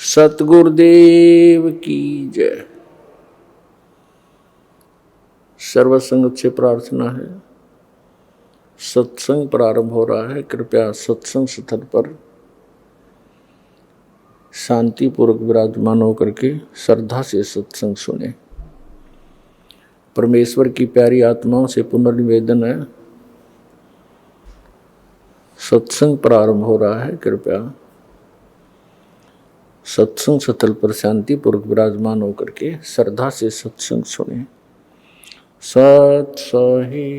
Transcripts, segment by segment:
सतगुरुदेव की जय। सर्वसंगत से प्रार्थना है, सत्संग प्रारंभ हो रहा है। कृपया सत्संग स्थल पर शांतिपूर्वक विराजमान होकर के श्रद्धा से सत्संग सुने। परमेश्वर की प्यारी आत्माओं से पुनर्निवेदन है, सत्संग प्रारंभ हो रहा है। कृपया सत्संग स्थल पर शांतिपूर्वक विराजमान होकर के श्रद्धा से सत्संग सुने। सत सही।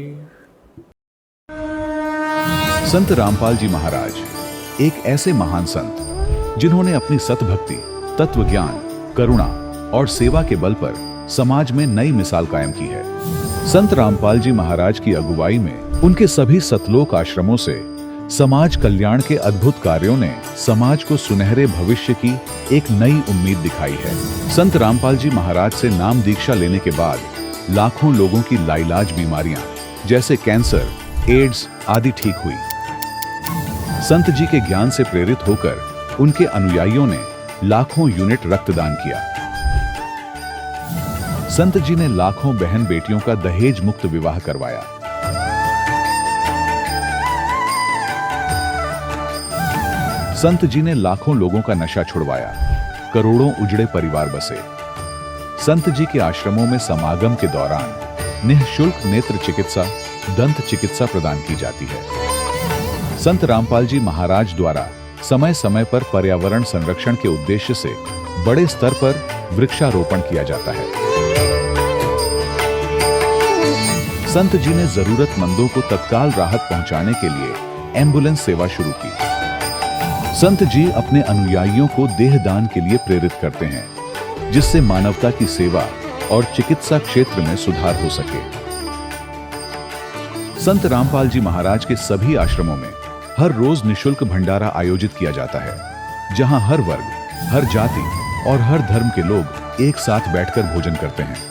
संत रामपाल जी महाराज एक ऐसे महान संत जिन्होंने अपनी सतभक्ति, तत्व ज्ञान, करुणा और सेवा के बल पर समाज में नई मिसाल कायम की है। संत रामपाल जी महाराज की अगुवाई में उनके सभी सतलोक आश्रमों से समाज कल्याण के अद्भुत कार्यों ने समाज को सुनहरे भविष्य की एक नई उम्मीद दिखाई है। संत रामपाल जी महाराज से नाम दीक्षा लेने के बाद लाखों लोगों की लाइलाज बीमारियां जैसे कैंसर, एड्स आदि ठीक हुई। संत जी के ज्ञान से प्रेरित होकर उनके अनुयायियों ने लाखों यूनिट रक्तदान किया। संत जी ने लाखों बहन बेटियों का दहेज मुक्त विवाह करवाया। संत जी ने लाखों लोगों का नशा छुड़वाया, करोड़ों उजड़े परिवार बसे। संत जी के आश्रमों में समागम के दौरान निःशुल्क नेत्र चिकित्सा, दंत चिकित्सा प्रदान की जाती है। संत रामपाल जी महाराज द्वारा समय समय पर पर्यावरण संरक्षण के उद्देश्य से बड़े स्तर पर वृक्षारोपण किया जाता है। संत जी ने जरूरतमंदों को तत्काल राहत पहुंचाने के लिए एम्बुलेंस सेवा शुरू की। संत जी अपने अनुयायियों को देहदान के लिए प्रेरित करते हैं, जिससे मानवता की सेवा और चिकित्सा क्षेत्र में सुधार हो सके। संत रामपाल जी महाराज के सभी आश्रमों में हर रोज निःशुल्क भंडारा आयोजित किया जाता है, जहां हर वर्ग, हर जाति और हर धर्म के लोग एक साथ बैठकर भोजन करते हैं।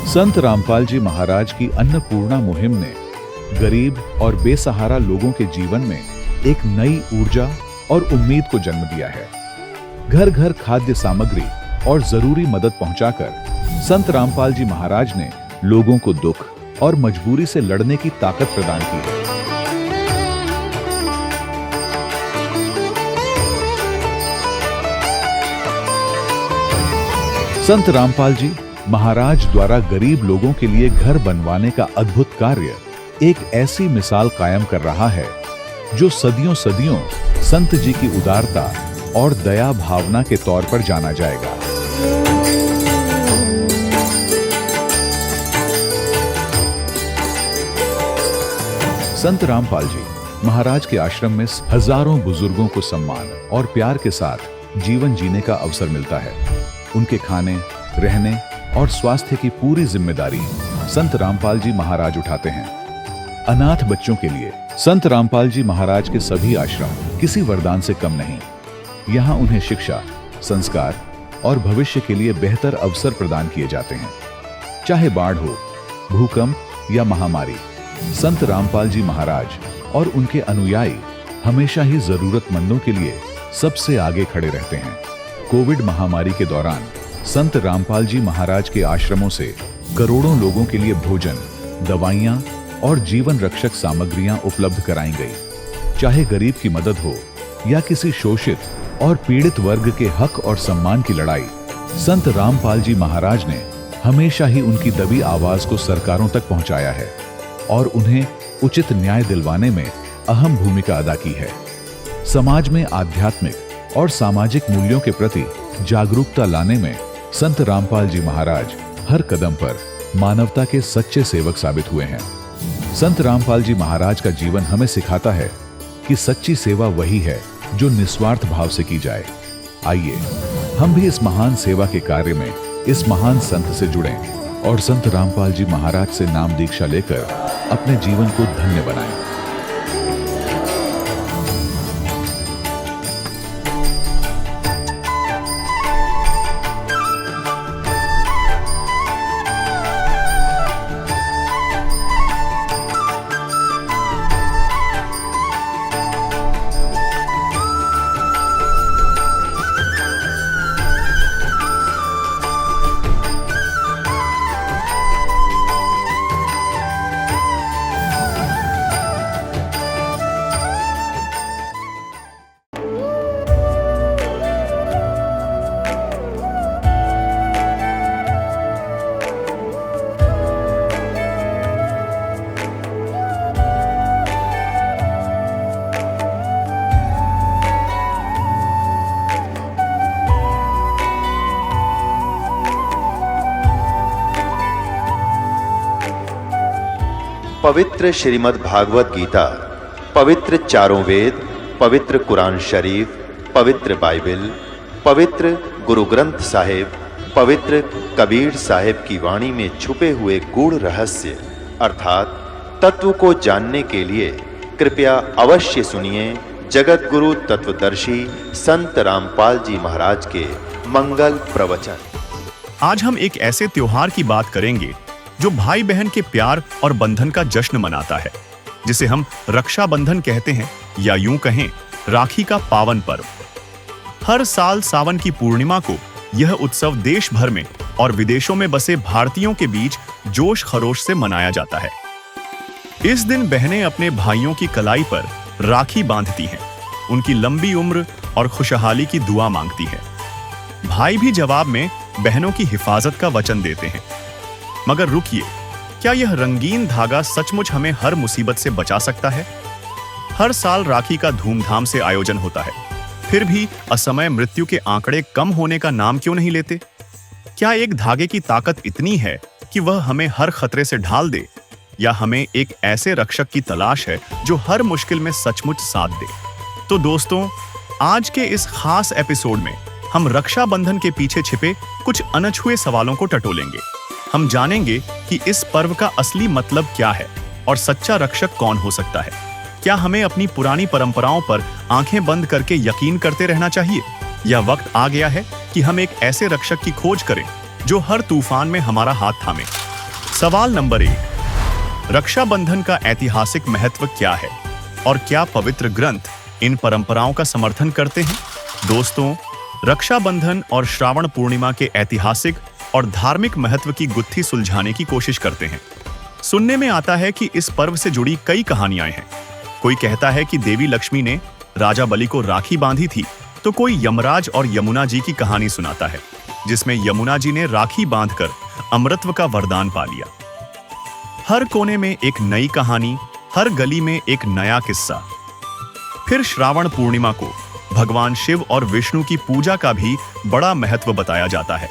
संत रामपाल जी महाराज की अन्नपूर्णा मुहिम ने गरीब और बेसहारा लोगों के जीवन में एक नई ऊर्जा और उम्मीद को जन्म दिया है। घर घर खाद्य सामग्री और जरूरी मदद पहुंचाकर संत रामपाल जी महाराज ने लोगों को दुख और मजबूरी से लड़ने की ताकत प्रदान की है। संत रामपाल जी महाराज द्वारा गरीब लोगों के लिए घर बनवाने का अद्भुत कार्य एक ऐसी मिसाल कायम कर रहा है जो सदियों सदियों संत जी की उदारता और दया भावना के तौर पर जाना जाएगा। संत रामपाल जी महाराज के आश्रम में हजारों बुजुर्गों को सम्मान और प्यार के साथ जीवन जीने का अवसर मिलता है। उनके खाने, रहने और स्वास्थ्य की पूरी जिम्मेदारी संत रामपाल जी महाराज उठाते हैं। अनाथ बच्चों के लिए संत रामपाल जी महाराज के सभी आश्रम किसी वरदान से कम नहीं। यहाँ उन्हें शिक्षा, संस्कार और भविष्य के लिए बेहतर अवसर प्रदान किए जाते हैं। चाहे बाढ़ हो, भूकंप या महामारी, संत रामपाल जी महाराज और उनके अनुयायी हमेशा ही जरूरतमंदों के लिए सबसे आगे खड़े रहते हैं। कोविड महामारी के दौरान संत रामपाल जी महाराज के आश्रमों से करोड़ों लोगों के लिए भोजन, दवाइयां और जीवन रक्षक सामग्रियां उपलब्ध कराई गई। चाहे गरीब की मदद हो या किसी शोषित और पीड़ित वर्ग के हक और सम्मान की लड़ाई, संत रामपाल जी महाराज ने हमेशा ही उनकी दबी आवाज को सरकारों तक पहुंचाया है और उन्हें उचित न्याय दिलवाने में अहम भूमिका अदा की है। समाज में आध्यात्मिक और सामाजिक मूल्यों के प्रति जागरूकता लाने में संत रामपाल जी महाराज हर कदम पर मानवता के सच्चे सेवक साबित हुए हैं। संत रामपाल जी महाराज का जीवन हमें सिखाता है कि सच्ची सेवा वही है जो निस्वार्थ भाव से की जाए। आइए हम भी इस महान सेवा के कार्य में इस महान संत से जुड़ें और संत रामपाल जी महाराज से नाम दीक्षा लेकर अपने जीवन को धन्य बनाएं। पवित्र श्रीमद् भागवत गीता, पवित्र चारों वेद, पवित्र कुरान शरीफ, पवित्र बाइबल, पवित्र गुरु ग्रंथ साहिब, पवित्र कबीर साहिब की वाणी में छुपे हुए गूढ़ रहस्य अर्थात तत्व को जानने के लिए कृपया अवश्य सुनिए जगत गुरु तत्वदर्शी संत रामपाल जी महाराज के मंगल प्रवचन। आज हम एक ऐसे त्योहार की बात करेंगे जो भाई बहन के प्यार और बंधन का जश्न मनाता है, जिसे हम रक्षाबंधन कहते हैं या यूं कहें राखी का पावन पर्व। हर साल सावन की पूर्णिमा को यह उत्सव देश भर में और विदेशों में बसे भारतीयों के बीच जोश खरोश से मनाया जाता है। इस दिन बहनें अपने भाइयों की कलाई पर राखी बांधती हैं, उनकी लंबी उम्र और खुशहाली की दुआ मांगती हैं। भाई भी जवाब में बहनों की हिफाजत का वचन देते हैं। मगर रुकिए, क्या यह रंगीन धागा सचमुच हमें हर मुसीबत से बचा सकता है? हर साल राखी का धूमधाम से आयोजन होता है, फिर भी असमय मृत्यु के आंकड़े कम होने का नाम क्यों नहीं लेते? क्या एक धागे की ताकत इतनी है कि वह हमें हर खतरे से ढाल दे, या हमें एक ऐसे रक्षक की तलाश है जो हर मुश्किल में सचमुच साथ दे? तो दोस्तों, आज के इस खास एपिसोड में हम रक्षाबंधन के पीछे छिपे कुछ अनछुए सवालों को टटोलेंगे। हम जानेंगे कि इस पर्व का असली मतलब क्या है और सच्चा रक्षक कौन हो सकता है। क्या हमें अपनी पुरानी परंपराओं पर आंखें बंद करके यकीन करते रहना चाहिए, या वक्त आ गया है कि हम एक ऐसे रक्षक की खोज करें जो हर तूफान में हमारा हाथ थामे? सवाल नंबर 1, रक्षाबंधन का ऐतिहासिक महत्व क्या है और क्या पवित्र ग्रंथ इन परंपराओं का समर्थन करते हैं? दोस्तों, रक्षाबंधन और श्रावण पूर्णिमा के ऐतिहासिक और धार्मिक महत्व की गुत्थी सुलझाने की कोशिश करते हैं। सुनने में आता है कि इस पर्व से जुड़ी कई कहानियां हैं। कोई कहता है कि देवी लक्ष्मी ने राजा बलि को राखी बांधी थी, तो कोई यमराज और यमुना जी की कहानी सुनाता है, जिसमें यमुना जी ने राखी बांधकर अमृतत्व का वरदान पा लिया। हर कोने में एक नई कहानी, हर गली में एक नया किस्सा। फिर श्रावण पूर्णिमा को भगवान शिव और विष्णु की पूजा का भी बड़ा महत्व बताया जाता है।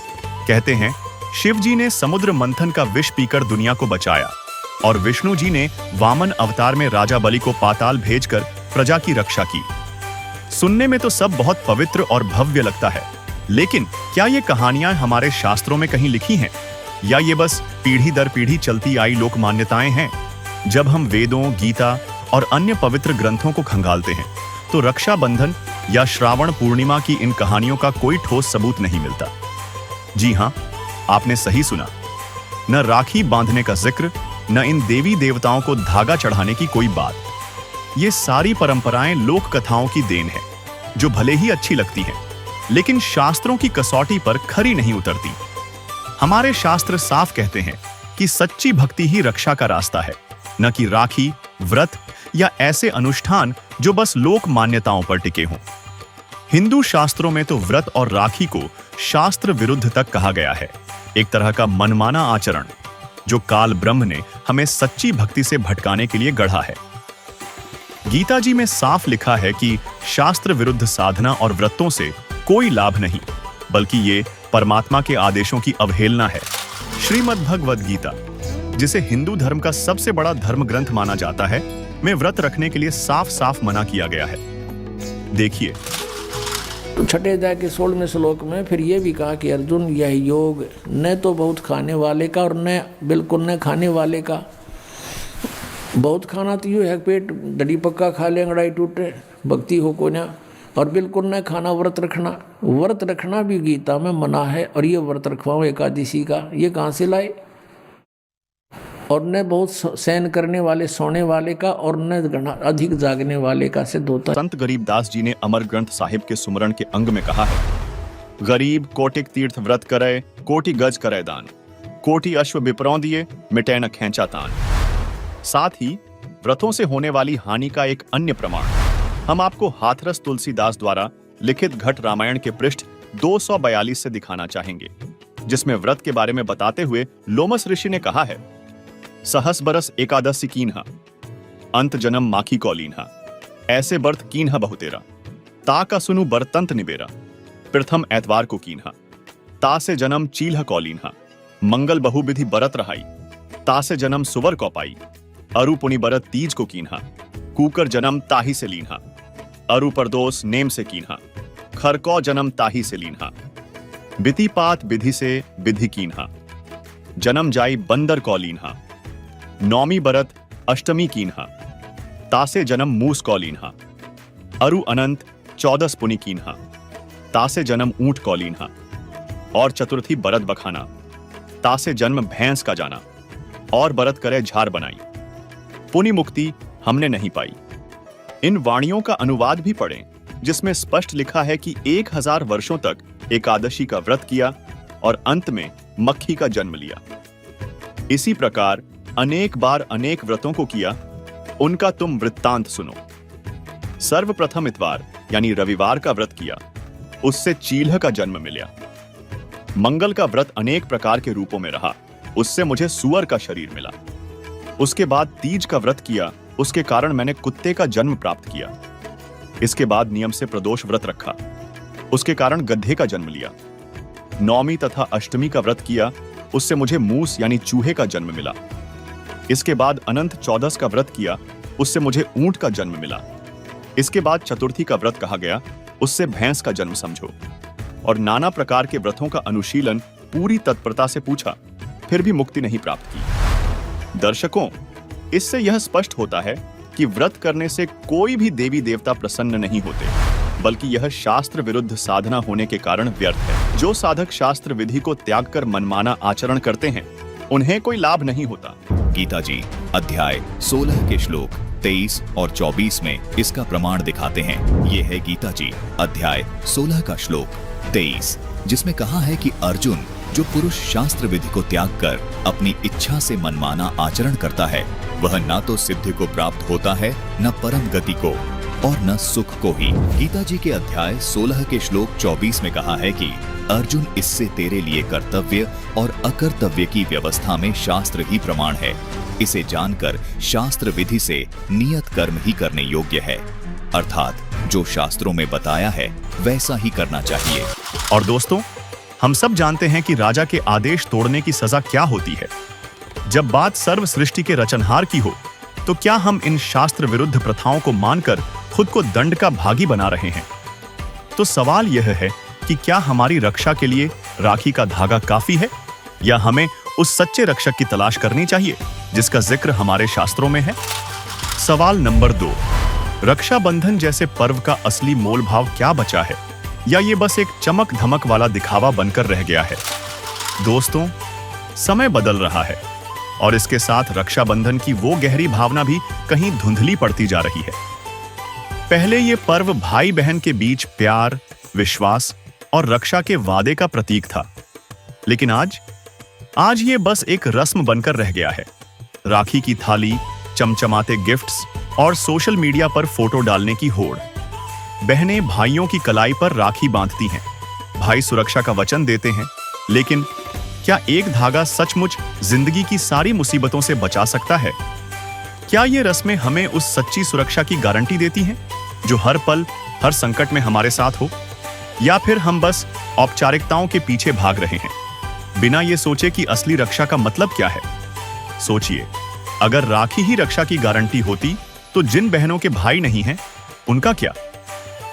कहते हैं, शिव जी ने समुद्र मंथन का विष पीकर दुनिया को बचाया और विष्णु जी ने वामन अवतार में राजा बलि को पाताल भेजकर प्रजा की रक्षा की। सुनने में तो सब बहुत पवित्र और भव्य लगता है, लेकिन क्या ये कहानियां हमारे शास्त्रों में कहीं लिखी हैं, या ये बस पीढ़ी दर पीढ़ी चलती आई लोक मान्यताएं हैं? जब हम वेदों, गीता और अन्य पवित्र ग्रंथों को खंगालते हैं, तो रक्षाबंधन या श्रावण पूर्णिमा की इन कहानियों का कोई ठोस सबूत नहीं मिलता। जी हां, आपने सही सुना। न राखी बांधने का जिक्र, न इन देवी देवताओं को धागा चढ़ाने की कोई बात। ये सारी परंपराएं लोक कथाओं की देन है, जो भले ही अच्छी लगती हैं, लेकिन शास्त्रों की कसौटी पर खरी नहीं उतरती। हमारे शास्त्र साफ कहते हैं कि सच्ची भक्ति ही रक्षा का रास्ता है, न कि राखी, व्रत या ऐसे अनुष्ठान जो बस लोक मान्यताओं पर टिके हों। हिंदू शास्त्रों में तो व्रत और राखी को शास्त्र विरुद्ध तक कहा गया है, एक तरह का मनमाना आचरण जो काल ब्रह्म ने हमें सच्ची भक्ति से भटकाने के लिए गढ़ा है। गीता जी में साफ लिखा है कि शास्त्र विरुद्ध साधना और व्रतों से कोई लाभ नहीं, बल्कि ये परमात्मा के आदेशों की अवहेलना है। श्रीमद् भगवद गीता, जिसे हिंदू धर्म का सबसे बड़ा धर्म ग्रंथ माना जाता है, में व्रत रखने के लिए साफ साफ मना किया गया है। देखिए, तो छठे अध्याय के 16वें श्लोक में फिर ये भी कहा कि अर्जुन, यह योग न तो बहुत खाने वाले का और न बिल्कुल न खाने वाले का। बहुत खाना तो यूँ है, पेट डडी पक्का खा ले, अंगड़ाई टूटे, भक्ति हो को ना। और बिल्कुल न खाना, व्रत रखना। व्रत रखना भी गीता में मना है, और ये व्रत रखवाओ एकादशी का, ये कहाँ से लाए? और न बहुत सहन करने वाले, सोने वाले का, और न अधिक जागने वाले का सिद्ध होता है। संत गरीबदास जी ने अमर ग्रंथ साहिब के सुमरण के अंग में कहा है, गरीब कोटिक तीर्थ व्रत करे, कोटि गज करे दान, कोटि अश्व बिपरौं दिए, मिटे न खैंचा तान। साथ ही व्रतों से होने वाली हानि का एक अन्य प्रमाण हम आपको हाथरस तुलसीदास द्वारा लिखित घट रामायण के पृष्ठ 242 से दिखाना चाहेंगे, जिसमें व्रत के बारे में बताते हुए लोमस ऋषि ने कहा है, सहस बरस एकादशी कीन्हा, अंत जन्म माखी कौलीन्हा, ऐसे बर्थ कीन्हा बहुतेरा, ता का सुनु बरतंत निबेरा, प्रथम एतवार को कीन्हा, ता से जन्म चील्ह कौलीन्हा, मंगल बहुविधि बरत रहाई, ता से जन्म सुवर कौपाई, अरु पुनि बरत तीज को कीन्हा, कूकर जन्म ताही से लीन्हा, अरु परदोस नेम से कीन्हा, खरकौ जन्म ताही से लीन्हा, बिति पात विधि से विधि कीन्हा, जन्म जाई बंदर कौ लीन्हा, नौमी बरत अष्टमी कीन्हा, तासे जन्म मूस कौ लीन्हा, अरु अनंत 14 पुनि कीन्हा, तासे जन्म ऊंट कौ लीन्हा, और चतुर्थी बरत बखाना, तासे जन्म भैंस का जाना, और बरत करे झार बनाई। पुनि मुक्ति हमने नहीं पाई। इन वाणियों का अनुवाद भी पढ़ें, जिसमें स्पष्ट लिखा है कि 1000 वर्षों तक एकादशी का व्रत किया और अंत में मक्खी का जन्म लिया। इसी प्रकार अनेक बार अनेक व्रतों को किया, उनका तुम वृत्तांत सुनो। सर्वप्रथम इतवार यानी रविवार का व्रत किया, उससे चील्ह का जन्म मिला। मंगल का व्रत अनेक प्रकार के रूपों में रहा, उससे मुझे सुअर का शरीर मिला। उसके बाद तीज का व्रत किया, उसके कारण मैंने कुत्ते का जन्म प्राप्त किया। इसके बाद नियम से प्रदोष व्रत रखा, उसके कारण गधे का जन्म लिया। नौमी तथा अष्टमी का व्रत किया, उससे मुझे मूस यानी चूहे का जन्म मिला। इसके बाद अनंत 14 का व्रत किया, उससे मुझे ऊंट का जन्म मिला। इसके बाद चतुर्थी का व्रत कहा गया, उससे भैंस का जन्म समझो। और नाना प्रकार के व्रतों का अनुशीलन पूरी तत्परता से पूछा, फिर भी मुक्ति नहीं प्राप्त की। दर्शकों, इससे यह स्पष्ट होता है कि व्रत करने से कोई भी देवी देवता प्रसन्न नहीं होते, बल्कि यह शास्त्र विरुद्ध साधना होने के कारण व्यर्थ है। जो साधक शास्त्र विधि को त्याग कर मनमाना आचरण करते हैं, उन्हें कोई लाभ नहीं होता। गीता जी अध्याय 16 के श्लोक 23 और 24 में इसका प्रमाण दिखाते हैं। ये है गीता जी अध्याय 16 का श्लोक 23, जिसमें कहा है कि अर्जुन, जो पुरुष शास्त्र विधि को त्याग कर अपनी इच्छा से मनमाना आचरण करता है, वह न तो सिद्धि को प्राप्त होता है, न परम गति को, और न सुख को ही। गीता जी के अध्याय 16 के श्लोक 24 में कहा है कि अर्जुन, इससे तेरे लिए कर्तव्य और अकर्तव्य की व्यवस्था में शास्त्र ही प्रमाण है। इसे जानकर शास्त्र विधि से नियत कर्म ही करने योग्य है, अर्थात जो शास्त्रों में बताया है वैसा ही करना चाहिए। और दोस्तों, हम सब जानते हैं कि राजा के आदेश तोड़ने की सजा क्या होती है। जब बात सर्व सृष्टि के रचनहार की हो, तो क्या हम इन शास्त्र विरुद्ध प्रथाओं को मानकर खुद को दंड का भागी बना रहे हैं? तो सवाल यह है कि क्या हमारी रक्षा के लिए राखी का धागा काफी है, या हमें उस सच्चे रक्षक की तलाश करनी चाहिए जिसका जिक्र हमारे शास्त्रों में है? सवाल नंबर 2, रक्षाबंधन जैसे पर्व का असली मोल भाव क्या बचा है, या ये बस एक चमक धमक वाला दिखावा बनकर रह गया है? दोस्तों, समय बदल रहा है और इसके साथ रक्षाबंधन की वो गहरी भावना भी कहीं धुंधली पड़ती जा रही है। पहले ये पर्व भाई बहन के बीच प्यार, विश्वास और रक्षा के वादे का प्रतीक था, लेकिन आज ये बस एक रस्म बनकर रह गया है। राखी की थाली, चमचमाते गिफ्ट्स और सोशल मीडिया पर फोटो डालने की होड़। बहनें भाइयों की कलाई पर राखी बांधती हैं, भाई सुरक्षा का वचन देते हैं, लेकिन क्या एक धागा सचमुच जिंदगी की सारी मुसीबतों से बचा सकता है? क्या ये रस्में हमें उस सच्ची सुरक्षा की गारंटी देती हैं जो हर पल, हर संकट में हमारे साथ हो? या फिर हम बस औपचारिकताओं के पीछे भाग रहे हैं, बिना ये सोचे कि असली रक्षा का मतलब क्या है? सोचिए, अगर राखी ही रक्षा की गारंटी होती, तो जिन बहनों के भाई नहीं हैं, उनका क्या?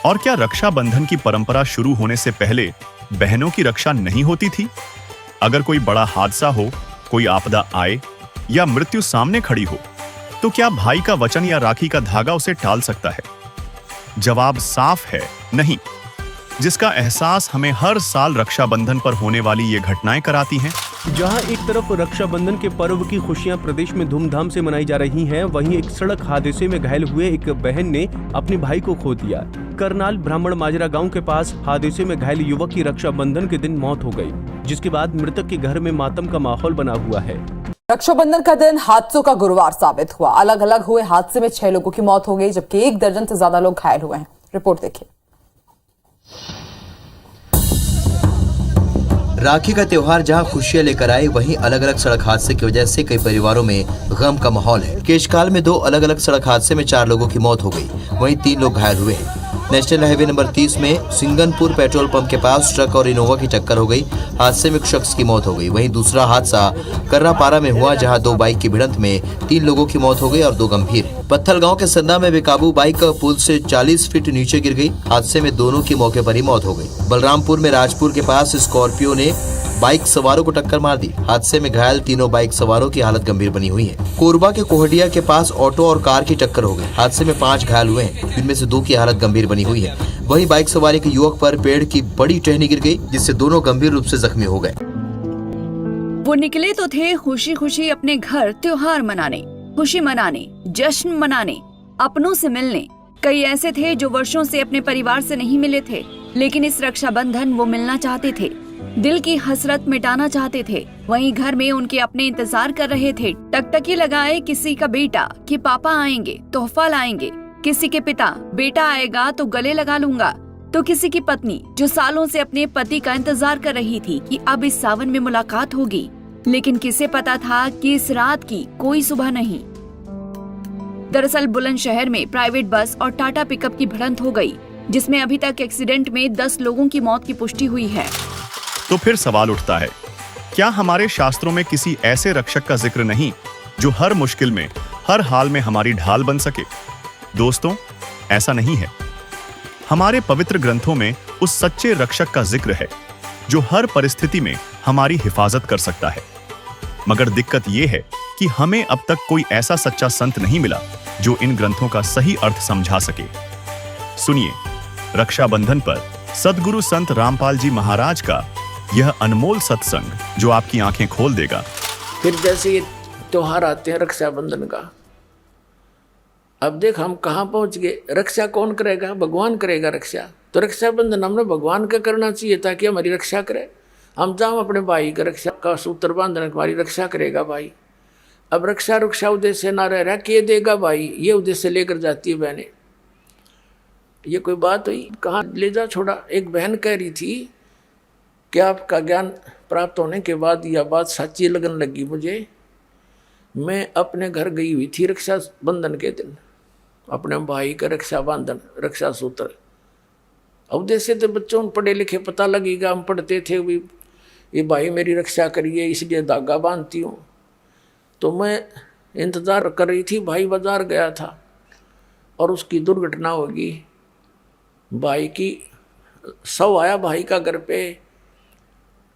और क्या रक्षाबंधन की परंपरा शुरू होने से पहले बहनों की रक्षा नहीं होती थी? अगर कोई बड़ा हादसा हो, कोई आपदा आए या मृत्यु सामने खड़ी हो, तो क्या भाई का वचन या राखी का धागा उसे टाल सकता है? जवाब साफ है, नहीं। जिसका एहसास हमें हर साल रक्षाबंधन पर होने वाली ये घटनाएं कराती हैं। जहां एक तरफ रक्षाबंधन के पर्व की खुशियां प्रदेश में धूमधाम से मनाई जा रही हैं, वहीं एक सड़क हादसे में घायल हुए एक बहन ने अपने भाई को खो दिया। करनाल ब्राह्मण माजरा गांव के पास हादसे में घायल युवक की रक्षाबंधन के दिन मौत हो गई, जिसके बाद मृतक के घर में मातम का माहौल बना हुआ है। रक्षाबंधन का दिन हादसों का गुरुवार साबित हुआ। अलग अलग हुए हादसे में 6 लोगों की मौत हो गई, जबकि 1 दर्जन से ज्यादा लोग घायल हुए हैं। रिपोर्ट देखिए। राखी का त्योहार जहां खुशियां लेकर आए, वहीं अलग अलग सड़क हादसे की वजह से कई परिवारों में गम का माहौल है। केशकाल में 2 अलग अलग सड़क हादसे में 4 लोगों की मौत हो गई, वहीं 3 लोग घायल हुए हैं। नेशनल हाईवे नंबर 30 में सिंगनपुर पेट्रोल पंप के पास ट्रक और इनोवा की टक्कर हो गई। हादसे में एक शख्स की मौत हो गई। वहीं दूसरा हादसा कर्रापारा में हुआ, जहां 2 बाइक की भिड़ंत में 3 लोगों की मौत हो गई और 2 गंभीर। पत्थलगांव के सन्ना में बेकाबू बाइक पुल से 40 फीट नीचे गिर गई। हादसे में दोनों की मौके पर ही मौत हो गई। बलरामपुर में राजपुर के पास स्कॉर्पियो ने बाइक सवारों को टक्कर मार दी। हादसे में घायल तीनों बाइक सवारों की हालत गंभीर बनी हुई है। कोरबा के कोहडिया के पास ऑटो और कार की टक्कर हो गई। हादसे में 5 घायल हुए हैं, जिनमें से 2 की हालत गंभीर बनी हुई है। वहीं बाइक सवार एक युवक पर पेड़ की बड़ी टहनी गिर गई, जिससे दोनों गंभीर रूप से जख्मी हो गए। वो निकले तो थे खुशी खुशी अपने घर त्योहार मनाने, खुशी मनाने, जश्न मनाने, अपनों से मिलने। कई ऐसे थे जो वर्षों से अपने परिवार से नहीं मिले थे, लेकिन इस रक्षाबंधन वो मिलना चाहते थे, दिल की हसरत मिटाना चाहते थे। वहीं घर में उनके अपने इंतजार कर रहे थे, टकटकी लगाए किसी का बेटा कि पापा आएंगे, तोहफा लाएंगे। किसी के पिता, बेटा आएगा तो गले लगा लूंगा। तो किसी की पत्नी जो सालों से अपने पति का इंतजार कर रही थी कि अब इस सावन में मुलाकात होगी, लेकिन किसे पता था कि इस रात की कोई सुबह नहीं। दरअसल बुलंदशहर में प्राइवेट बस और टाटा पिकअप की भिड़ंत हो गई, जिसमें अभी तक एक्सीडेंट में 10 लोगों की मौत की पुष्टि हुई है। तो फिर सवाल उठता है, क्या हमारे शास्त्रों में किसी ऐसे रक्षक का जिक्र नहीं जो हर मुश्किल में, हर हाल में हमारी ढाल बन सके? दोस्तों, ऐसा नहीं है। हमारे पवित्र ग्रंथों में उस सच्चे रक्षक का जिक्र है जो हर परिस्थिति में हमारी हिफाजत कर सकता है। मगर दिक्कत यह है कि हमें अब तक कोई ऐसा सच्चा संत नहीं मिला जो इन ग्रंथों का सही अर्थ समझा सके। सुनिए रक्षाबंधन पर सद्गुरु संत रामपाल जी महाराज का यह अनमोल सत्संग जो आपकी आंखें खोल देगा। फिर जैसे ये त्योहार आते हैं रक्षाबंधन का, अब देख हम कहाँ पहुंच गए। रक्षा कौन करेगा? भगवान करेगा रक्षा। तो रक्षाबंधन हमने भगवान का करना चाहिए ताकि हमारी रक्षा करे। हम जाओ अपने भाई का रक्षा का सूत्र बांधने, हमारी रक्षा करेगा भाई। अब रक्षा उद्देश्य ना रह रहा कि ये देगा भाई, ये उद्देश्य लेकर जाती है बहनें। ये कोई बात हुई? कहाँ ले जा छोड़ा। एक बहन कह रही थी कि आपका ज्ञान प्राप्त होने के बाद यह बात सच्ची लगने लगी मुझे। मैं अपने घर गई हुई थी रक्षाबंधन के दिन, अपने भाई का रक्षा बंधन, रक्षा सूत्र। उद्देश्य तो बच्चों पढ़े लिखे पता लगेगा, हम पढ़ते थे भी ये भाई मेरी रक्षा करिए इसलिए धागा बांधती हूँ। तो मैं इंतज़ार कर रही थी, भाई बाजार गया था और उसकी दुर्घटना होगी। भाई की शव आया भाई का घर पे,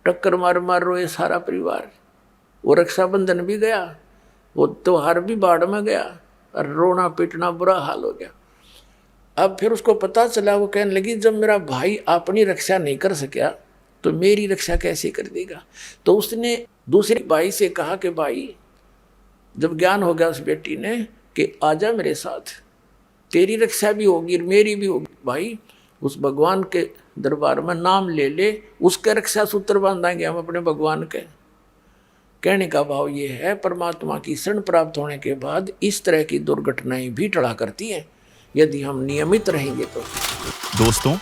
टक्कर मार रोए सारा परिवार। वो रक्षाबंधन भी गया, वो त्योहार भी बाढ़ में गया और रोना पीटना बुरा हाल हो गया। अब फिर उसको पता चला, वो कहने लगी जब मेरा भाई अपनी रक्षा नहीं कर सका तो मेरी रक्षा कैसे कर देगा। तो उसने दूसरे भाई से कहा कि भाई, जब ज्ञान हो गया उस बेटी ने कि आजा मेरे साथ, तेरी रक्षा भी होगी मेरी भी होगी। भाई उस भगवान के दरबार में नाम ले ले, उसके रक्षा सूत्र बांधाएंगे हम अपने भगवान के। कहने का भाव ये है, परमात्मा की शरण प्राप्त होने के बाद इस तरह की दुर्घटनाएं भी टला करती हैं यदि हम नियमित रहेंगे तो। दोस्तों,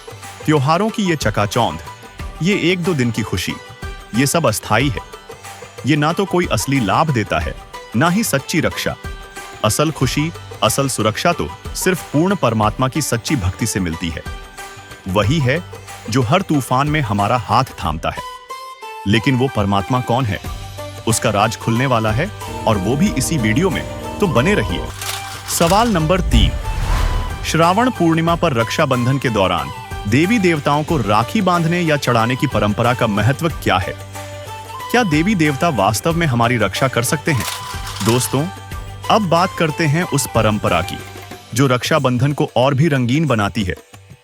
त्योहारों की ये चकाचौंध, ये 1-2 दिन की खुशी, ये सब अस्थाई है। ये ना तो कोई असली लाभ देता है, ना ही सच्ची रक्षा। असल खुशी, असल सुरक्षा तो सिर्फ पूर्ण परमात्मा की सच्ची भक्ति से मिलती है। वही है जो हर तूफान में हमारा हाथ थामता है। लेकिन वो परमात्मा कौन है? उसका राज खुलने वाला है और वो भी इसी वीडियो में, तो बने रहिए। सवाल नंबर 3, श्रावण पूर्णिमा पर रक्षाबंधन के दौरान देवी देवताओं को राखी बांधने या चढ़ाने की परंपरा का महत्व क्या है? क्या देवी देवता वास्तव में हमारी रक्षा कर सकते हैं? दोस्तों, अब बात करते हैं उस परंपरा की जो रक्षाबंधन को और भी रंगीन बनाती है।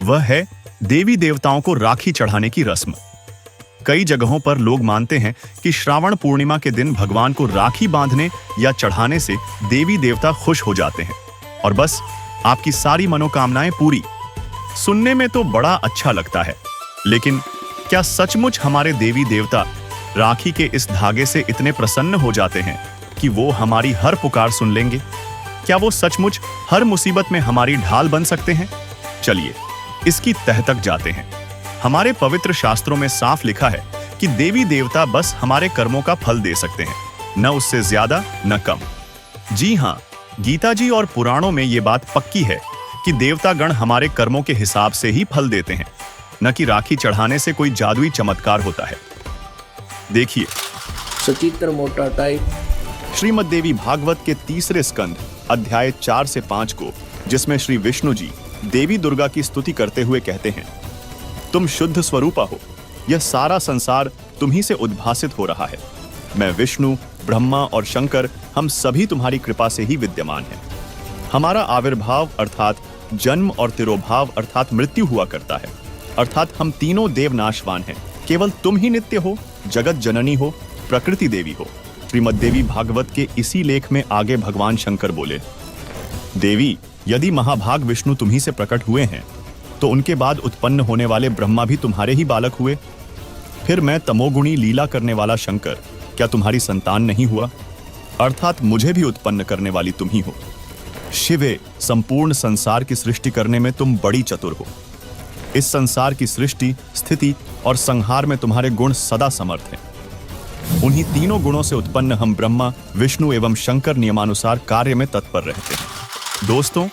वह है देवी देवताओं को राखी चढ़ाने की रस्म। कई जगहों पर लोग मानते हैं कि श्रावण पूर्णिमा के दिन भगवान को राखी बांधने या चढ़ाने से देवी देवता खुश हो जाते हैं और बस आपकी सारी मनोकामनाएं पूरी। सुनने में तो बड़ा अच्छा लगता है, लेकिन क्या सचमुच हमारे देवी देवता राखी के इस धागे से इतने प्रसन्न हो जाते हैं कि वो हमारी हर पुकार सुन लेंगे? क्या वो सचमुच हर मुसीबत में हमारी ढाल बन सकते हैं? चलिए इसकी तह तक जाते हैं। हमारे पवित्र शास्त्रों में साफ लिखा है कि देवी देवता बस हमारे कर्मों का फल दे सकते हैं, न उससे ज्यादा न कम। जी हाँ, गीता जी और पुराणों में ये बात पक्की है कि देवतागण हमारे कर्मों के हिसाब से ही फल देते हैं, न कि राखी चढ़ाने से कोई जादुई चमत्कार होता है। देखिए सचित्र मोटा टाइप। श्रीमद् देवी भागवत के 3 स्कंद अध्याय 4 से 5 को, जिसमें श्री विष्णु जी देवी दुर्गा की स्तुति करते हुए कहते हैं, तुम शुद्ध स्वरूपा हो, यह सारा संसार तुम्ही से उद्भासित हो रहा है। मैं विष्णु, ब्रह्मा और शंकर हम सभी तुम्हारी कृपा से ही विद्यमान हैं। हमारा आविर्भाव अर्थात जन्म और तिरोभाव अर्थात मृत्यु हुआ करता है, अर्थात हम तीनों देव नाशवान हैं। केवल तुम ही नित्य हो, जगत जननी हो, प्रकृति देवी हो। श्रीमद् देवी भागवत के इसी लेख में आगे भगवान शंकर बोले, देवी, यदि महाभाग विष्णु तुम्ही से प्रकट हुए हैं तो उनके बाद उत्पन्न होने वाले ब्रह्मा भी तुम्हारे ही बालक हुए। फिर मैं तमोगुणी लीला करने वाला शंकर क्या तुम्हारी संतान नहीं हुआ? अर्थात मुझे भी उत्पन्न करने वाली तुम ही हो। शिवे, संपूर्ण संसार की सृष्टि करने में तुम बड़ी चतुर हो। इस संसार की सृष्टि, स्थिति और संहार में तुम्हारे गुण सदा समर्थ हैं। उन्हीं तीनों गुणों से उत्पन्न हम ब्रह्मा, विष्णु एवं शंकर नियमानुसार कार्य में तत्पर रहते हैं। दोस्तों,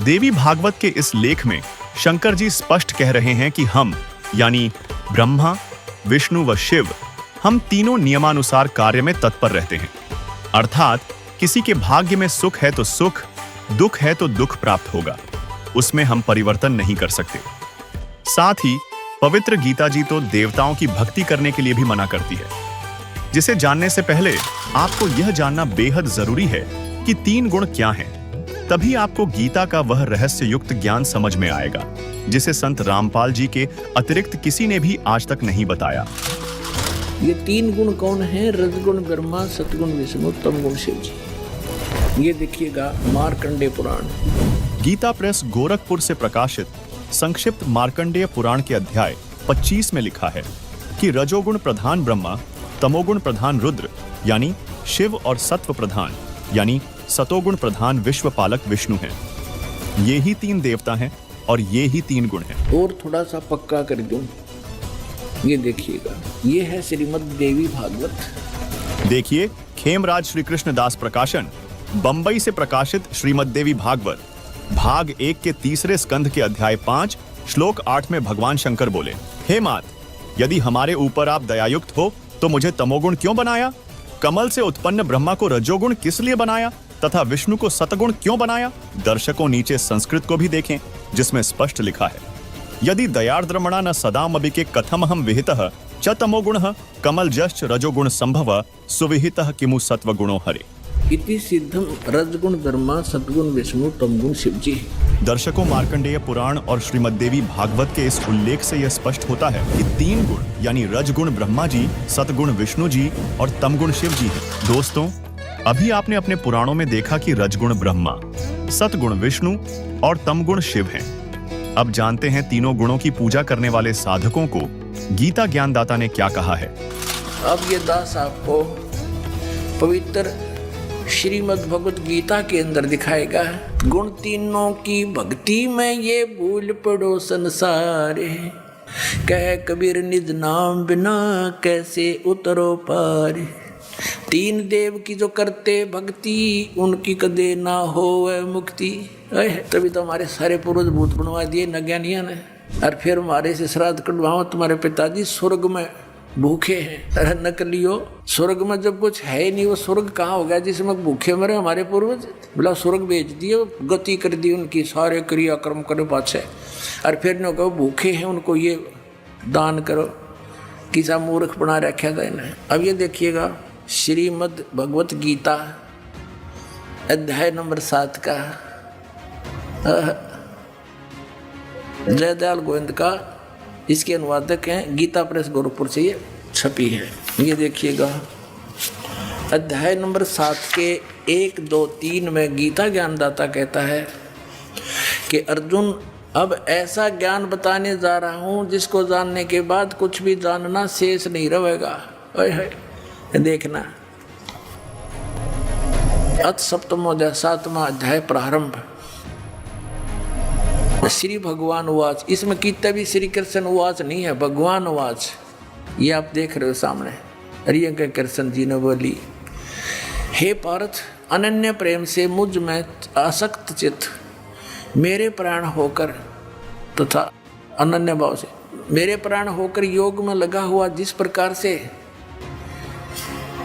देवी भागवत के इस लेख में शंकर जी स्पष्ट कह रहे हैं कि हम यानी ब्रह्मा, विष्णु व शिव, हम तीनों नियमानुसार कार्य में तत्पर रहते हैं। अर्थात किसी के भाग्य में सुख है तो सुख, दुख है तो दुख प्राप्त होगा, उसमें हम परिवर्तन नहीं कर सकते। साथ ही पवित्र गीता जी तो देवताओं की भक्ति करने के लिए भी मना करती है, जिसे जानने से पहले आपको यह जानना बेहद जरूरी है कि 3 गुण क्या हैं। तभी आपको गीता का वह रहस्य युक्त ज्ञान समझ में आएगा, जिसे संत रामपाल जी के अतिरिक्त किसी ने भी आज तक नहीं बताया। ये 3 गुण कौन है? रजगुण ब्रह्मा, सतगुण विष्णु, तमगुण शिव जी। ये देखिएगा मार्कंडेय पुराण। गीता प्रेस गोरखपुर से प्रकाशित संक्षिप्त मार्कंडेय पुराण के अध्याय 25 में लिखा है कि रजोगुण प्रधान ब्रह्मा, तमोगुण प्रधान रुद्र यानी शिव और सत्व प्रधान यानी सतोगुण प्रधान विश्वपालक विष्णु हैं। ये ही 3 देवता हैं और ये ही 3 गुण हैं। और थोड़ा सा पक्का कर दूं, ये देखिएगा, ये है श्रीमद् देवी भागवत। देखिए, खेमराज श्री कृष्ण दास प्रकाशन, बंबई से प्रकाशित श्रीमद् देवी भागवत भाग 1 के 3 स्कंध के अध्याय 5 श्लोक 8 में भगवान शंकर बोले, हे मात, यदि हमारे ऊपर आप दयायुक्त हो तो मुझे तमोगुण क्यों बनाया? कमल से उत्पन्न ब्रह्मा को रजोगुण किस लिए बनाया तथा विष्णु को सतगुण क्यों बनाया? दर्शकों, नीचे संस्कृत को भी देखें, जिसमें स्पष्ट लिखा है, यदि दयार्द्रमणा न सदामपि के कथमहं विहितः च तमोगुणः कमलजश्च रजोगुण संभव सुविहितः किमु सत्वगुणो हरे। इति सिद्धम रजगुण ब्रह्मा, सतगुण विष्णु, तमगुण शिव जी। दर्शकों, मार्कंडेय पुराण और श्रीमद् देवी भागवत के इस उल्लेख से यह स्पष्ट होता है कि 3 गुण यानी रजगुण ब्रह्मा जी, सतगुण विष्णु जी और तमगुण शिव जी हैं। दोस्तों, अभी आपने अपने पुराणों में देखा कि रजगुण ब्रह्मा, सतगुण विष्णु और तमगुण शिव हैं। अब जानते हैं तीनों गुणों की पूजा करने वाले साधकों को गीता ज्ञानदाता ने क्या कहा है। अब ये दास आपको पवित्र श्रीमद् भगवत गीता के अंदर दिखाएगा। गुण तीनों की भक्ति में ये भूल पड़ो संसारे, कह कबीर निज नाम बिना कैसे उतरो पार। 3 देव की जो करते भक्ति, उनकी कदे ना होवे मुक्ति। तभी तो हमारे सारे पूर्वज भूत बनवा दिए नज्ञानिया ने, और फिर हमारे से श्राद्ध कटवाओ, तुम्हारे पिताजी स्वर्ग में भूखे हैं। अरे नकलियो, स्वर्ग में जब कुछ है नहीं, वो स्वर्ग कहाँ हो गया जिसमें भूखे मरे हमारे पूर्वज? बोला स्वर्ग बेच दिए, गति कर दी उनकी, सारे क्रियाक्रम करे पाछे, और फिर न कहो भूखे हैं उनको ये दान करो। किसा मूर्ख बना रखा था इन्हें। अब ये देखिएगा, श्रीमद् भगवत गीता अध्याय नंबर 7 का जयदयाल गोविंद का इसके अनुवादक हैं, गीता प्रेस गोरखपुर से ये छपी है। ये देखिएगा, अध्याय नंबर 7 के 1, 2, 3 में गीता ज्ञानदाता कहता है कि अर्जुन, अब ऐसा ज्ञान बताने जा रहा हूँ जिसको जानने के बाद कुछ भी जानना शेष नहीं रहेगा। देखना, अथ सप्तमोध्याय 7वां अध्याय प्रारंभ। श्री भगवान उवाच, इसमें कितने भी श्री कृष्ण उवाच नहीं है, भगवान उवाच। ये आप देख रहे हो सामने। अरिय के कृष्ण जी ने बोली, हे पार्थ, अनन्य प्रेम से मुझ में आसक्त चित्त मेरे प्राण होकर तथा अनन्य भाव से मेरे प्राण होकर योग में लगा हुआ जिस प्रकार से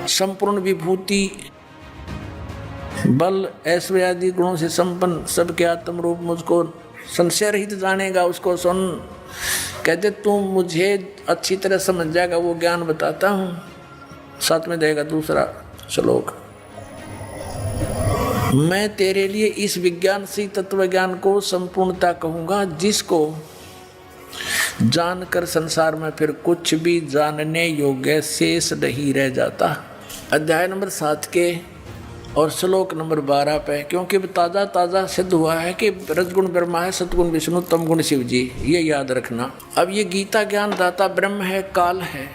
संपूर्ण विभूति बल ऐश्वर्य आदि गुणों से संपन्न सबके आत्म रूप मुझको संशय रहित जानेगा, उसको सुन कहते तू मुझे अच्छी तरह समझ जाएगा, वो ज्ञान बताता हूँ। साथ में देगा दूसरा श्लोक, मैं तेरे लिए इस विज्ञान से तत्व ज्ञान को संपूर्णता कहूँगा, जिसको जानकर संसार में फिर कुछ भी जानने योग्य शेष नहीं रह जाता। अध्याय नंबर 7 के और श्लोक नंबर 12 पे, क्योंकि ताज़ा ताज़ा सिद्ध हुआ है कि रजगुण ब्रह्मा है, सतगुण विष्णु, तमगुण शिव जी, ये याद रखना। अब ये गीता ज्ञान दाता ब्रह्म है, काल है,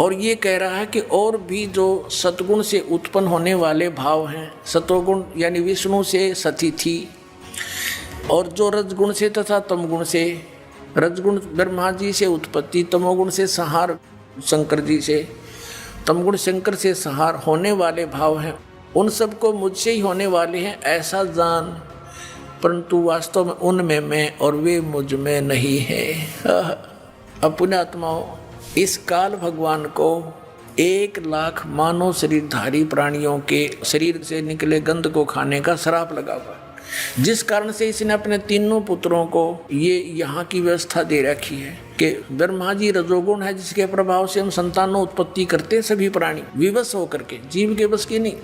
और ये कह रहा है कि और भी जो सतगुण से उत्पन्न होने वाले भाव हैं, सतोगुण यानी विष्णु से सतिथि, और जो रजगुण से तथा तमगुण से, रजगुण ब्रह्मा जी से उत्पत्ति, तमोगुण से संहार शंकर जी से, तमगुण शंकर से संहार होने वाले भाव हैं, उन सब को मुझसे ही होने वाले हैं ऐसा जान, परंतु वास्तव में उनमें मैं और वे मुझ में नहीं है। अब पुण्यात्माओं, इस काल भगवान को 1 लाख मानव शरीरधारी प्राणियों के शरीर से निकले गंध को खाने का श्राप लगा हुआ है, जिस कारण से इसने अपने तीनों पुत्रों को ये यहाँ की व्यवस्था दे रखी है कि ब्रह्मा जी रजोगुण है, जिसके प्रभाव से हम संतानों उत्पत्ति करते हैं सभी प्राणी विवश होकर के, जीव के बस की नहीं।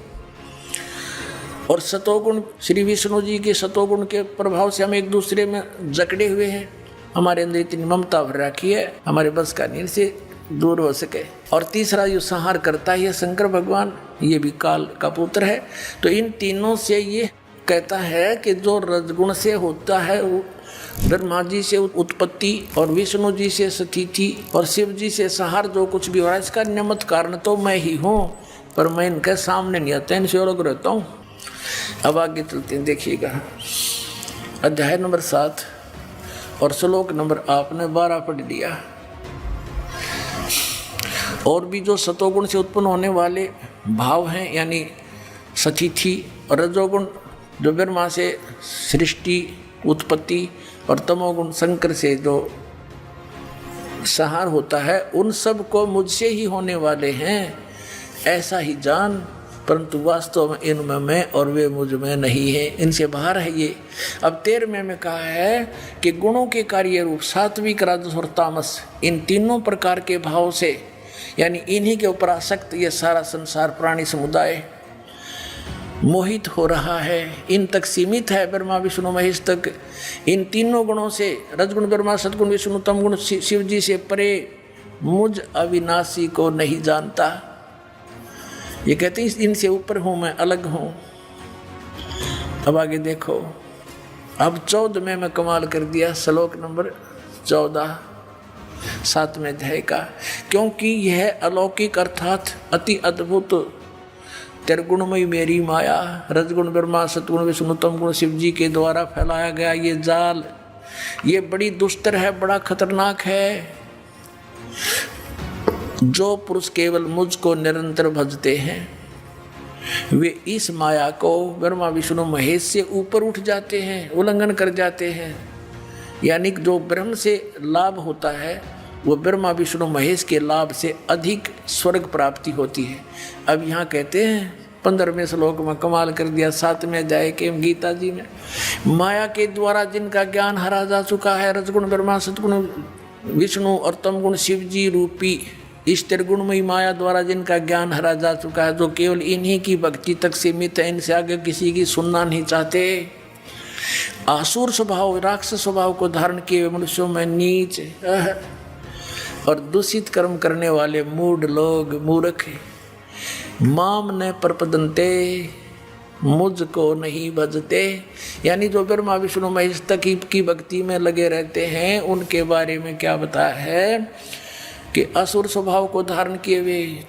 और सतोगुण श्री विष्णु जी के सतोगुण के प्रभाव से हम एक दूसरे में जकड़े हुए हैं, हमारे अंदर इतनी ममता भर रखी है, हमारे बस का नहीं से दूर हो सके। और तीसरा जो संहार करता है शंकर भगवान, ये भी काल का पुत्र है। तो इन तीनों से ये कहता है कि जो रजगुण से होता है वो ब्रह्मा जी से उत्पत्ति और विष्णु जी से स्थिति और शिव जी से संहार जो कुछ भी हो रहा है, इसका निमित्त कारण तो मैं ही हूँ, पर मैं इनके सामने नहीं आता, इनसे अलग रहता हूँ। अब आगे चलते हैं, देखिएगा अध्याय नंबर 7 और श्लोक नंबर आपने 12 पढ़ लिया। और भी जो सतोगुण से उत्पन्न होने वाले भाव हैं, यानी सतिथि, और रजोगुण जो ब्रह्मा से सृष्टि उत्पत्ति और तमोगुण शंकर से जो संहार होता है, उन सब को मुझसे ही होने वाले हैं ऐसा ही जान, परंतु वास्तव में इनमें मैं और वे मुझ में नहीं है, इनसे बाहर है ये। अब 13वें में कहा है कि गुणों के कार्य रूप सात्विक, राजस और तामस, इन तीनों प्रकार के भाव से, यानी इन्हीं के ऊपर आसक्त ये सारा संसार प्राणी समुदाय मोहित हो रहा है, इन तक सीमित है, ब्रह्मा विष्णु महेश तक। इन तीनों गुणों से, रजगुण ब्रह्मा, सतगुण विष्णु, तमगुण शिव जी से परे मुझ अविनाशी को नहीं जानता। ये कहते हैं इनसे ऊपर हूँ मैं, अलग हूँ। अब आगे देखो, अब 14वें में कमाल कर दिया, श्लोक नंबर 14 7वें अध्याय का, क्योंकि यह अलौकिक अर्थात अति अद्भुत त्रिगुणमयी मेरी माया, रजगुण ब्रह्मा, सतगुण विष्णु, तमगुण शिव जी के द्वारा फैलाया गया ये जाल, ये बड़ी दुस्तर है, बड़ा खतरनाक है। जो पुरुष केवल मुझको निरंतर भजते हैं, वे इस माया को ब्रह्मा विष्णु महेश से ऊपर उठ जाते हैं, उल्लंघन कर जाते हैं। यानी जो ब्रह्म से लाभ होता है वो ब्रह्मा विष्णु महेश के लाभ से अधिक स्वर्ग प्राप्ति होती है। अब यहाँ कहते हैं 15वें श्लोक में कमाल कर दिया, 7वें अध्याय के गीता जी में, माया के द्वारा जिनका ज्ञान हरा जा चुका है, रजगुण ब्रह्मा, सतगुण विष्णु और तमगुण शिव जी रूपी इस त्रिगुणमयी माया द्वारा जिनका ज्ञान हरा जा चुका है, जो केवल इन्हीं की भक्ति तक सीमित है, इनसे आगे किसी की सुनना नहीं चाहते। आसुर स्वभाव, राक्षस स्वभाव को धारण किए मनुष्यों में नीच और दूषित कर्म करने वाले मूढ़ लोग, मूर्ख, माम न प्रपदन्ते, मुझको नहीं भजते, यानी जो ब्रह्मा विष्णु महेश तक की भक्ति में लगे रहते हैं, उनके बारे में क्या बताया है कि असुर स्वभाव को धारण किए हुए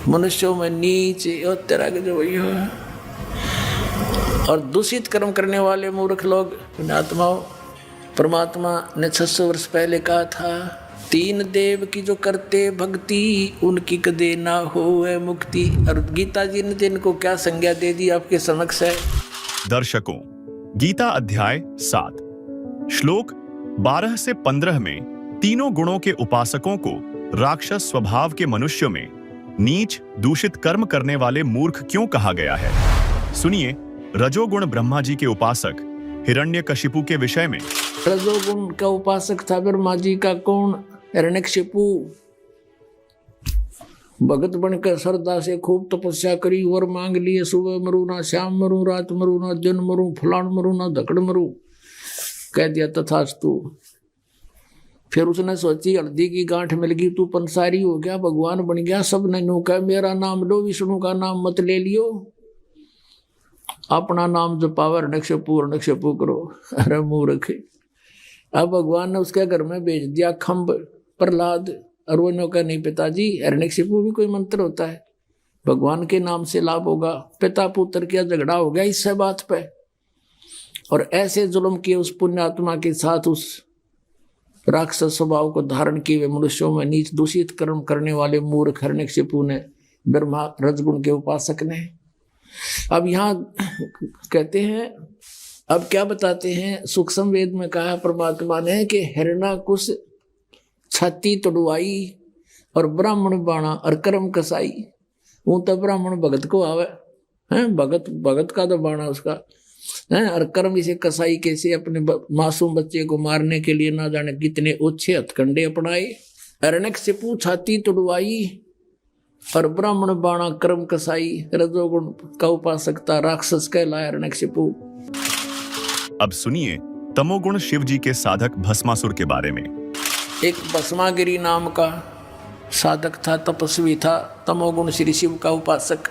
मनुष्यों में नीच और तरह के जो वही हो, और दूषित कर्म करने वाले मूर्ख लोग, पुण्यात्माओं, परमात्मा ने 600 वर्ष पहले कहा था, 3 देव की जो करते भक्ति उनकी कदे ना होवे मुक्ति। और गीता जी ने इनको क्या संज्ञा दे दी आपके समक्ष है। दर्शकों, गीता अध्याय 7 श्लोक 12 से 15 में तीनों गुणों के उपासकों को राक्षस स्वभाव के मनुष्यों में नीच दूषित कर्म करने वाले मूर्ख क्यों कहा गया है। सुनिए रजोगुण ब्रह्मा जी के उपासक हिरण्यकशिपु के विषय में। रजोगुण का उपासक था ब्रह्मा जी का कौन? हिरण्यकशिपु। भगत बनकर श्रद्धा से खूब तपस्या करी, वर मांग लिए, सुबह मरू ना, शाम मरू, रात मरू ना, दिन मरू, फलान मरू ना, धकड़ मरू। कह दिया तथास्तु। फिर उसने सोची हल्दी की गांठ मिल गई, तू पंसारी हो गया, भगवान बन गया। सब ने नो कहा मेरा नाम लो, विष्णु का नाम मत ले लियो, अपना नाम जपावर हिरण्यकशिपु करो। अरे मूर्ख। अब भगवान ने उसके घर में भेज दिया खम्ब प्रहलाद, और वो नो कहा नहीं पिताजी, हिरण्यकशिपु भी कोई मंत्र होता है, भगवान के नाम से लाभ होगा। पिता पुत्र का झगड़ा हो गया इससे बात पे, और ऐसे जुल्म किए उस पुण्यात्मा के साथ, उस राक्षस स्वभाव को धारण किए हुए मनुष्यों में नीच दूषित कर्म करने वाले मूर्ख हिरण्यकशिपु ने, ब्रह्मा रजगुण के उपासक ने। अब यहाँ कहते हैं, अब क्या बताते हैं, सूक्ष्म वेद में कहा परमात्मा ने कि हिरण्यकुश छाती तोड़वाई और ब्राह्मण बाणा और कर्म कसाई। वो तो ब्राह्मण भगत को आवे हैं, भगत का तो बाणा उसका है, और कर्म इसे कसाई कैसे अपने मासूम बच्चे को मारने के लिए ना जाने कितने ओछे हथकंडे अपनाए। हिरण्यकशिपु छाती तोड़वाई और ब्राह्मण बाणा कर्म कसाई, रजोगुण का उपासक था, राक्षस कहलाया हिरण्यकशिपु। अब सुनिए तमोगुण शिव जी के साधक भस्मासुर के बारे में। एक भस्मागिरी नाम का साधक था, तपस्वी था, तमोगुण श्री शिव का उपासक।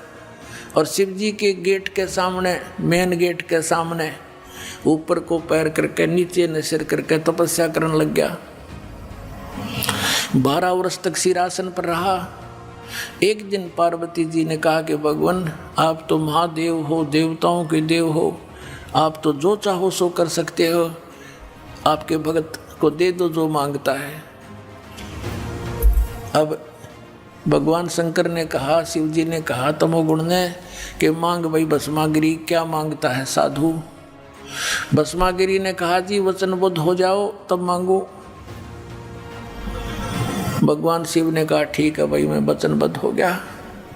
और शिव जी के गेट के सामने, मेन गेट के सामने ऊपर को पैर करके नीचे न सिर करके तपस्या करने लग गया। 12 वर्ष तक सिरासन पर रहा। एक दिन पार्वती जी ने कहा कि भगवान आप तो महादेव हो, देवताओं के देव हो, आप तो जो चाहो सो कर सकते हो, आपके भगत को दे दो जो मांगता है। अब भगवान शंकर ने कहा, शिव जी ने कहा तमोगुण ने कि मांग भाई भस्मागिरी, क्या मांगता है साधु। भस्मागिरी ने कहा जी वचनबद्ध हो जाओ तब मांगो। भगवान शिव ने कहा ठीक है भाई मैं वचनबद्ध हो गया,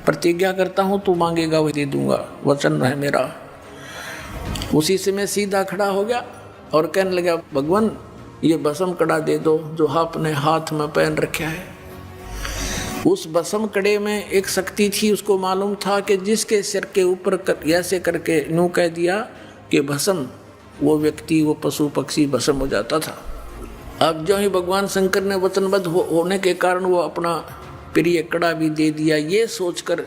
प्रतिज्ञा करता हूँ तू मांगेगा वही दे दूंगा, वचन है मेरा। उसी से मैं सीधा खड़ा हो गया और कहने लगा भगवान ये भस्म कड़ा दे दो जो आपने हाथ में पहन रखा है। उस भस्म कड़े में एक शक्ति थी, उसको मालूम था कि जिसके सिर के ऊपर ऐसे करके यूं कह दिया कि भस्म, वो व्यक्ति, वो पशु पक्षी भस्म हो जाता था। अब जो ही भगवान शंकर ने वचनबद्ध होने के कारण वो अपना प्रिय कड़ा भी दे दिया, ये सोचकर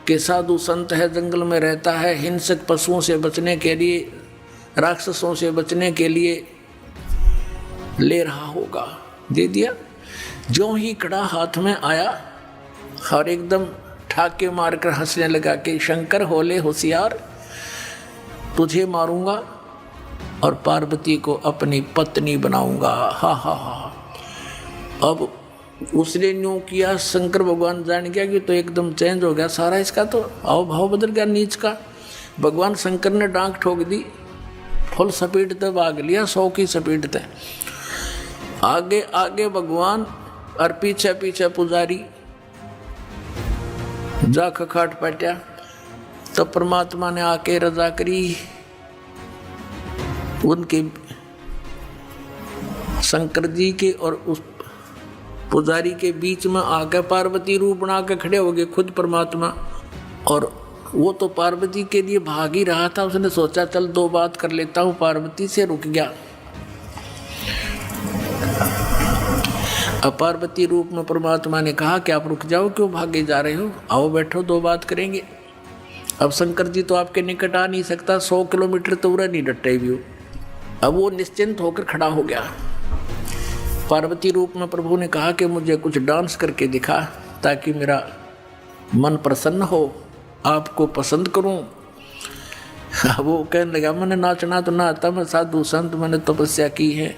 कि साधु संत है, जंगल में रहता है, हिंसक पशुओं से बचने के लिए, राक्षसों से बचने के लिए ले रहा होगा, दे दिया। जो ही कड़ा हाथ में आया और एकदम ठाके मारकर हंसने लगा कि शंकर होले होशियार, तुझे मारूंगा और पार्वती को अपनी पत्नी बनाऊंगा। हा हा हा। अब उसने यूं किया, शंकर भगवान जान गया कि तो एकदम चेंज हो गया सारा, इसका तो आओ भाव बदल गया नीच का। भगवान शंकर ने डांक ठोक दी, फुल स्पीड तक भाग लिया, 100 की स्पीड तक। आगे आगे भगवान और पीछे पीछे पुजारी जा खखाट पटा। तो परमात्मा ने आके रजा करी, उनके शंकर जी के और उस पुजारी के बीच में आकर पार्वती रूप बना के खड़े हो गए खुद परमात्मा। और वो तो पार्वती के लिए भाग ही रहा था, उसने सोचा चल 2 बात कर लेता हूँ, पार्वती से रुक गया। अब पार्वती रूप में परमात्मा ने कहा कि आप रुक जाओ, क्यों भागे जा रहे हो, आओ बैठो 2 बात करेंगे। अब शंकर जी तो आपके निकट आ नहीं सकता, 100 किलोमीटर तो उड़ा नहीं डटे भी हो। अब वो निश्चिंत होकर खड़ा हो गया। पार्वती रूप में प्रभु ने कहा कि मुझे कुछ डांस करके दिखा ताकि मेरा मन प्रसन्न हो, आपको पसंद करूं। वो कहने लगा मैंने नाचना तो ना आता, मैं साधु संत, मैंने तपस्या की है।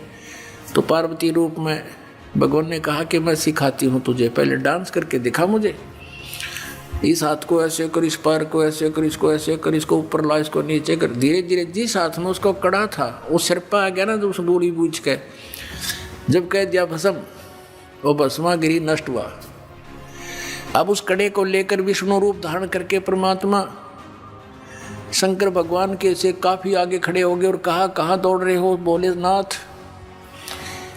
तो पार्वती रूप में भगवान ने कहा कि मैं सिखाती हूँ तुझे, पहले डांस करके दिखा मुझे। इस हाथ को ऐसे कर, इस पैर को ऐसे कर, इसको ऐसे कर, इसको ऊपर ला, इसको नीचे कर। धीरे धीरे जिस हाथ में उसको कड़ा था वो सिर पर आ गया ना, तो उस बूढ़ी बूझ के जब कह दिया भस्म, वो भस्मागिरी नष्ट हुआ। अब उस कड़े को लेकर विष्णु रूप धारण करके परमात्मा शंकर भगवान के से काफी आगे खड़े हो गए और कहा, कहाँ दौड़ रहे हो? बोले, नाथ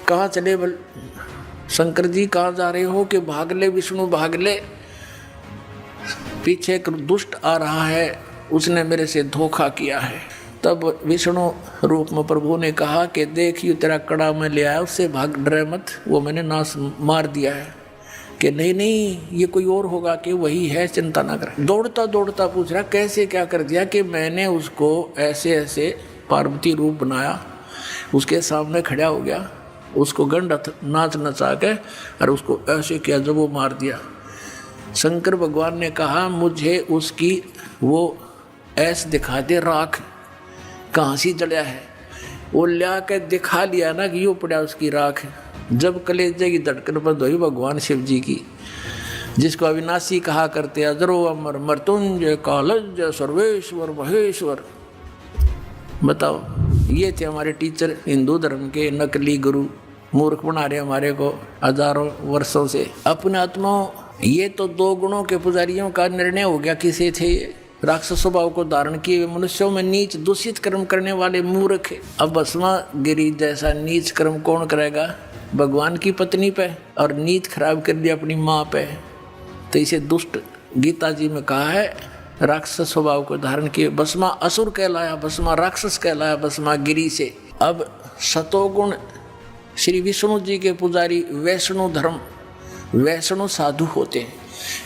कहाँ चले? शंकर जी कहाँ जा रहे हो? कि भाग ले विष्णु, भाग ले, पीछे एक दुष्ट आ रहा है, उसने मेरे से धोखा किया है। तब विष्णु रूप में प्रभु ने कहा कि देख, ये तेरा कड़ा मैं ले आया, उससे भाग, डरे मत, वो मैंने नाश मार दिया है। कि नहीं नहीं, ये कोई और होगा, कि वही है, चिंता ना कर। दौड़ता दौड़ता पूछ रहा, कैसे क्या कर दिया? कि मैंने उसको ऐसे ऐसे पार्वती रूप बनाया, उसके सामने खड़ा हो गया, उसको गंड नाच नचा के और उसको ऐसे किया, जब वो मार दिया। शंकर भगवान ने कहा, मुझे उसकी वो ऐसे दिखा दे, राख कहाँ से जड़ा है। वो ला के दिखा लिया ना कि यो पड़ा उसकी राख। जब कलेजे की धड़कन बंद हुई भगवान शिव जी की, जिसको अविनाशी कहा करते, अजरो अमर मृत्युंजय कालज सर्वेश्वर महेश्वर। बताओ, ये थे हमारे टीचर हिंदू धर्म के, नकली गुरु, मूर्ख बना रहे हमारे को हजारों वर्षों से। अपने आत्माओं, ये तो 2 गुणों के पुजारियों का निर्णय हो गया। किसे थे? राक्षस स्वभाव को धारण किए मनुष्यों में नीच दूषित कर्म करने वाले मूर्ख। अब भस्मागिरी जैसा नीच कर्म कौन करेगा? भगवान की पत्नी पे, और नीत खराब कर दिया अपनी माँ पे। तो इसे दुष्ट गीता जी में कहा है, राक्षस स्वभाव को धारण किए। भस्मा असुर कहलाया, भस्मा राक्षस कहलाया भस्मागिरी से। अब सतोगुण श्री विष्णु जी के पुजारी वैष्णो धर्म, वैष्णो साधु होते हैं।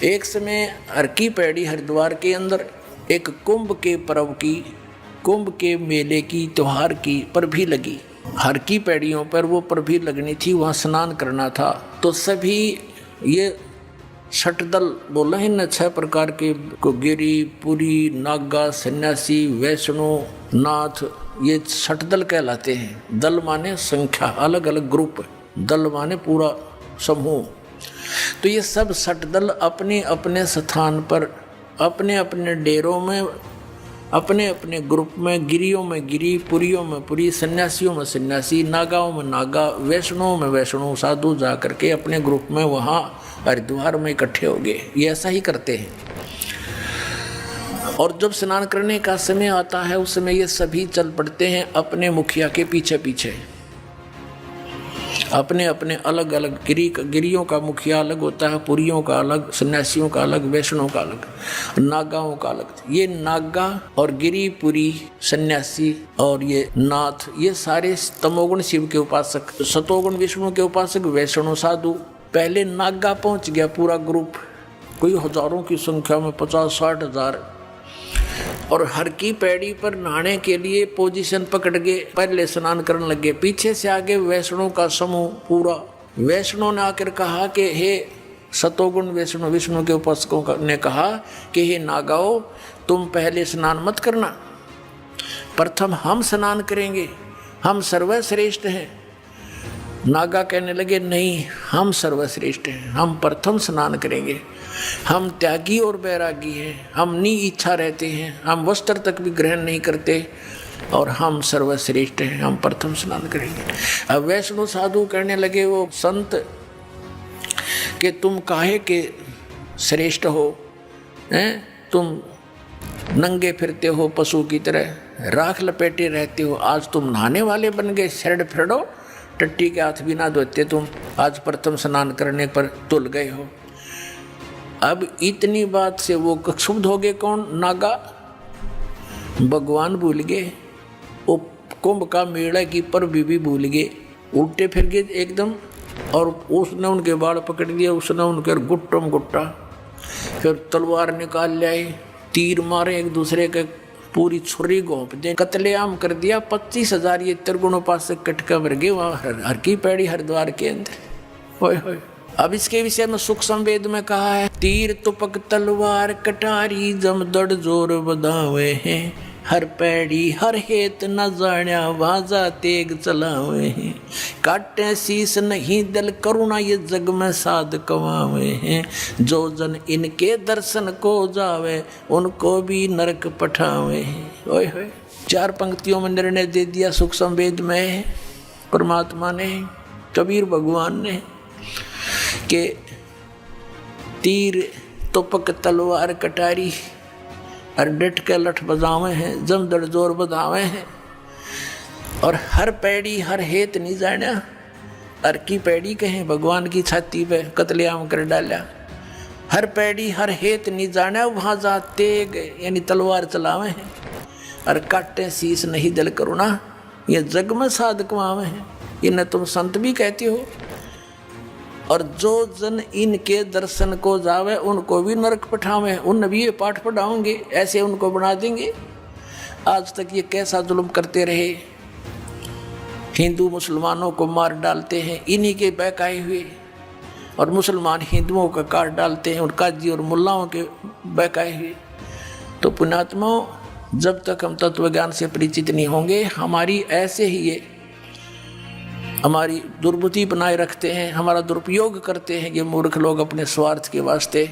एक समय हर की पैड़ी हरिद्वार के अंदर एक कुंभ के पर्व की, कुंभ के मेले की, त्योहार की पर भी लगी। हर की पैड़ियों पर वो पर भी लगनी थी, वहाँ स्नान करना था। तो सभी ये षटदल बोला है न, 6 प्रकार के, गिरी, पुरी, नागा, सन्यासी, वैष्णो, नाथ, ये षटदल कहलाते हैं। दल माने संख्या, अलग अलग ग्रुप, दल माने पूरा समूह। तो ये सब षटदल अपने अपने स्थान पर, अपने अपने डेरों में, अपने अपने ग्रुप में, गिरियों में गिरी, पुरियों में पुरी, सन्यासियों में सन्यासी, नागाओं में नागा, वैष्णों में वैष्णो साधु जा करके अपने ग्रुप में वहाँ हरिद्वार में इकट्ठे हो गए। ये ऐसा ही करते हैं। और जब स्नान करने का समय आता है, उस समय ये सभी चल पड़ते हैं अपने मुखिया के पीछे पीछे। अपने अपने अलग अलग गिरियों का मुखिया अलग होता है, पुरियों का अलग, सन्यासियों का अलग, वैष्णों का अलग, नागाओं का अलग। ये नागा और गिरी, पुरी, सन्यासी और ये नाथ, ये सारे तमोगुण शिव के उपासक, सतोगुण विष्णु के उपासक, वैष्णो साधु। पहले नागा पहुंच गया पूरा ग्रुप, कोई हजारों की संख्या में, 50-60 हजार। और हर की पैड़ी पर नहाने के लिए पोजीशन पकड़ के पहले स्नान करने लगे। पीछे से आगे वैष्णो का समूह पूरा। वैष्णो ने आकर कहा कि हे सतोगुण वैष्णो, विष्णु के उपासकों ने कहा कि हे नागाओ, तुम पहले स्नान मत करना, प्रथम हम स्नान करेंगे, हम सर्वश्रेष्ठ हैं। नागा कहने लगे, नहीं, हम सर्वश्रेष्ठ हैं, हम प्रथम स्नान करेंगे, हम त्यागी और बैरागी हैं, हम नी इच्छा रहते हैं, हम वस्त्र तक भी ग्रहण नहीं करते, और हम सर्वश्रेष्ठ हैं, हम प्रथम स्नान करेंगे। अब वैष्णो साधु कहने लगे, वो संत, कि तुम काहे के श्रेष्ठ हो, हैं? तुम नंगे फिरते हो पशु की तरह, राख लपेटे रहते हो, आज तुम नहाने वाले बन गए, शरड फिरडो, टट्टी के हाथ भी ना धोते तुम, आज प्रथम स्नान करने पर तुल गए हो। अब इतनी बात से वो क्षुब्ध हो गए। कौन? नागा। भगवान भूल गए, वो कुंभ का मेला की पर्व भी भूल गए, उल्टे फिर गए एकदम। और उसने उनके बाल पकड़ लिया, उसने उनके गुट्टम गुट्टा, फिर तलवार निकाल लाए, तीर मारे एक दूसरे के, पूरी छुरी घोंप दे, कत्लेआम कर दिया। 25,000 ये त्रिगुणोपासक कटका मर गए वहाँ हर की पैड़ी हरिद्वार के अंदर। ओए होए। अब इसके विषय में सुख संवेद में कहा है, तीर तुपक तलवार कटारी जमदड़ जोर बधावे हैं, हर पैड़ी हर हेत न जाण्या वाजा तेग चलावे हैं। काटे शीस नहीं दिल करुणा ये जग में साध कमावे हैं। जो जन इनके दर्शन को जावे उनको भी नरक पठावे हैं। ओए होए, 4 पंक्तियों में निर्णय दे दिया सुख संवेद में परमात्मा ने, कबीर भगवान ने, कि तीर तुपक तलवार कटारी और डट के लठ बजावे हैं, जमदड़ जोर बजावे हैं। और हर पैड़ी हर हेत नहीं जाना, हर की पैड़ी कहें भगवान की छाती पे कत्लेआम कर डाला। हर पैड़ी हर हेत नहीं जाना, वहाँ जा तेग यानी तलवार चलावे हैं। और काटे शीस नहीं दिल करुणा ये जग में साध कमावे हैं। इन्हें तुम संत भी कहते हो। और जो जन इनके दर्शन को जावे उनको भी नरक पठावे। उन भी ये पाठ पढ़ाओगे, ऐसे उनको बना देंगे। आज तक ये कैसा जुल्म करते रहे, हिंदू मुसलमानों को मार डालते हैं इन्हीं के बहकाए हुए, और मुसलमान हिंदुओं का काट डालते हैं, और काजी और मुल्लाओं के बहकाए हुए। तो पुण्यात्माओं, जब तक हम तत्व ज्ञान से परिचित नहीं होंगे, हमारी ऐसे ही ये हमारी दुर्बुद्धि बनाए रखते हैं, हमारा दुरुपयोग करते हैं ये मूर्ख लोग अपने स्वार्थ के वास्ते,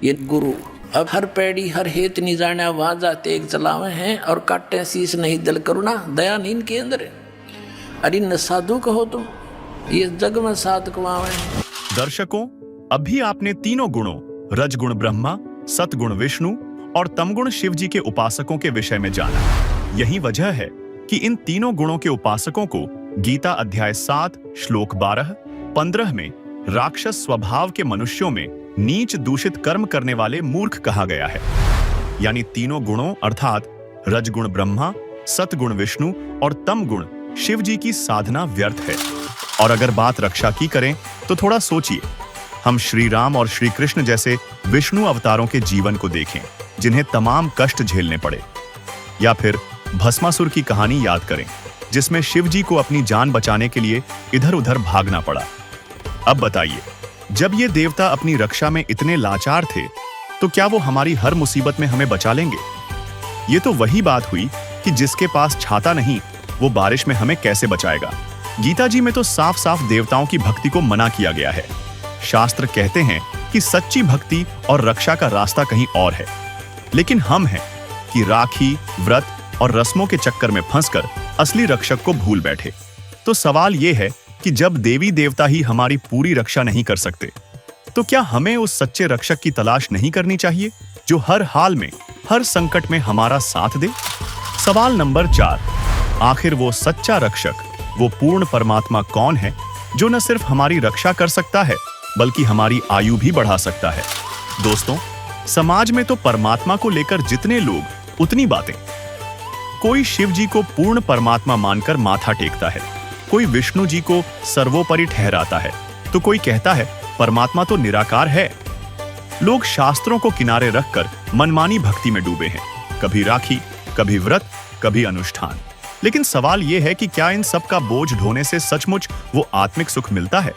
ये गुरु। अब हर पैड़ी हर हेत नहीं जाना वाजा तेग चलावे हैं, और काटे शीस नहीं दिल करुणा, दया नहीं इनके अंदर। अरे न साधु कहो तुम, ये जग में साध कमावे हैं। दर्शकों, अभी आपने तीनों गुणों रजगुण ब्रह्मा, सतगुण विष्णु और तमगुण शिव जी के उपासकों के विषय में जाना। यही वजह है कि इन तीनों गुणों के उपासकों को गीता अध्याय 7 श्लोक 12-15 में राक्षस स्वभाव के मनुष्यों में नीच दूषित कर्म करने वाले मूर्ख कहा गया है। यानी तीनों गुणों अर्थात रजगुण ब्रह्मा, सतगुण विष्णु और तमगुण शिव जी की साधना व्यर्थ है। और अगर बात रक्षा की करें तो थोड़ा सोचिए, हम श्री राम और श्री कृष्ण जैसे विष्णु अवतारों के जीवन को देखें जिन्हें तमाम कष्ट झेलने पड़े, या फिर भस्मासुर की कहानी याद करें जिसमें शिव जी को अपनी जान बचाने के लिए इधर उधर भागना पड़ा। अब बताइए, जब ये देवता अपनी रक्षा में इतने लाचार थे तो क्या वो हमारी हर मुसीबत में हमें बचा लेंगे? ये तो वही बात हुई कि जिसके पास छाता नहीं वो बारिश में हमें कैसे बचाएगा। गीता जी में तो साफ साफ देवताओं की भक्ति को मना किया गया है। शास्त्र कहते हैं कि सच्ची भक्ति और रक्षा का रास्ता कहीं और है, लेकिन हम हैं कि राखी, व्रत और रस्मों के चक्कर में फंसकर असली रक्षक को भूल बैठे। तो सवाल यह है कि जब देवी देवता ही हमारी पूरी रक्षा नहीं कर सकते, तो क्या हमें उस सच्चे रक्षक की तलाश नहीं करनी चाहिए जो हर हाल में, हर संकट में हमारा साथ दे? सवाल नंबर 4, आखिर वो सच्चा रक्षक, वो पूर्ण परमात्मा कौन है जो न सिर्फ हमारी रक्षा कर सकता है बल्कि हमारी आयु भी बढ़ा सकता है? दोस्तों, समाज में तो परमात्मा को लेकर जितने लोग उतनी बातें। कोई शिव जी को पूर्ण परमात्मा मानकर माथा टेकता है, कोई विष्णु जी को सर्वोपरि ठहराता है, तो कोई कहता है परमात्मा तो निराकार है। लोग शास्त्रों को किनारे रखकर मनमानी भक्ति में डूबे हैं, कभी राखी, कभी व्रत, कभी अनुष्ठान। लेकिन सवाल यह है कि क्या इन सब का बोझ ढोने से सचमुच वो आत्मिक सुख मिलता है?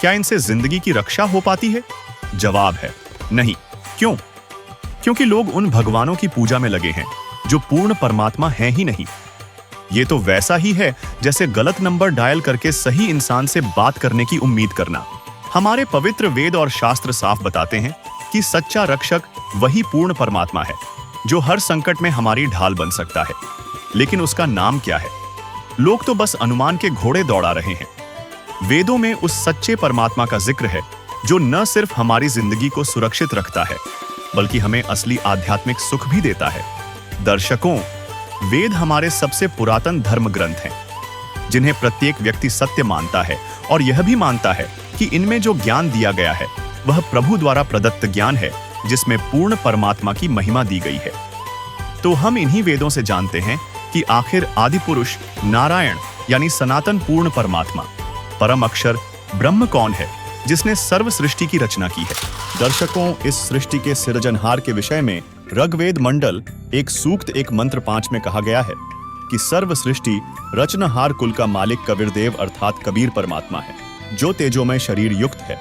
क्या इनसे जिंदगी की रक्षा हो पाती है? जवाब है नहीं। क्यों? क्योंकि लोग उन भगवानों की पूजा में लगे हैं जो पूर्ण परमात्मा है ही नहीं। ये तो वैसा ही है जैसे गलत नंबर डायल करके सही इंसान से बात करने की उम्मीद करना। हमारे पवित्र वेद और शास्त्र साफ बताते हैं कि सच्चा रक्षक वही पूर्ण परमात्मा है जो हर संकट में हमारी ढाल बन सकता है। लेकिन उसका नाम क्या है? लोग तो बस अनुमान के घोड़े दौड़ा रहे हैं। वेदों में उस सच्चे परमात्मा का जिक्र है जो न सिर्फ हमारी जिंदगी को सुरक्षित रखता है बल्कि हमें असली आध्यात्मिक सुख भी देता है। दर्शकों, वेद हमारे सबसे पुरातन धर्म ग्रंथ हैं, जिन्हें प्रत्येक व्यक्ति सत्य मानता है और यह भी मानता है कि इनमें जो ज्ञान दिया गया है वह प्रभु द्वारा प्रदत्त ज्ञान है जिसमें पूर्ण परमात्मा की महिमा दी गई है। तो हम इन्हीं वेदों से जानते हैं कि आखिर आदि पुरुष नारायण यानी सनातन पूर्ण परमात्मा, परम अक्षर ब्रह्म कौन है जिसने सर्व सृष्टि की रचना की है। दर्शकों, इस सृष्टि के सृजनहार के विषय में ऋग्वेद मंडल 1 सूक्त 1 मंत्र 5 में कहा गया है कि सर्व सृष्टि रचनहार कुल का मालिक कबीरदेव अर्थात कबीर परमात्मा है, जो तेजोमय शरीर युक्त है,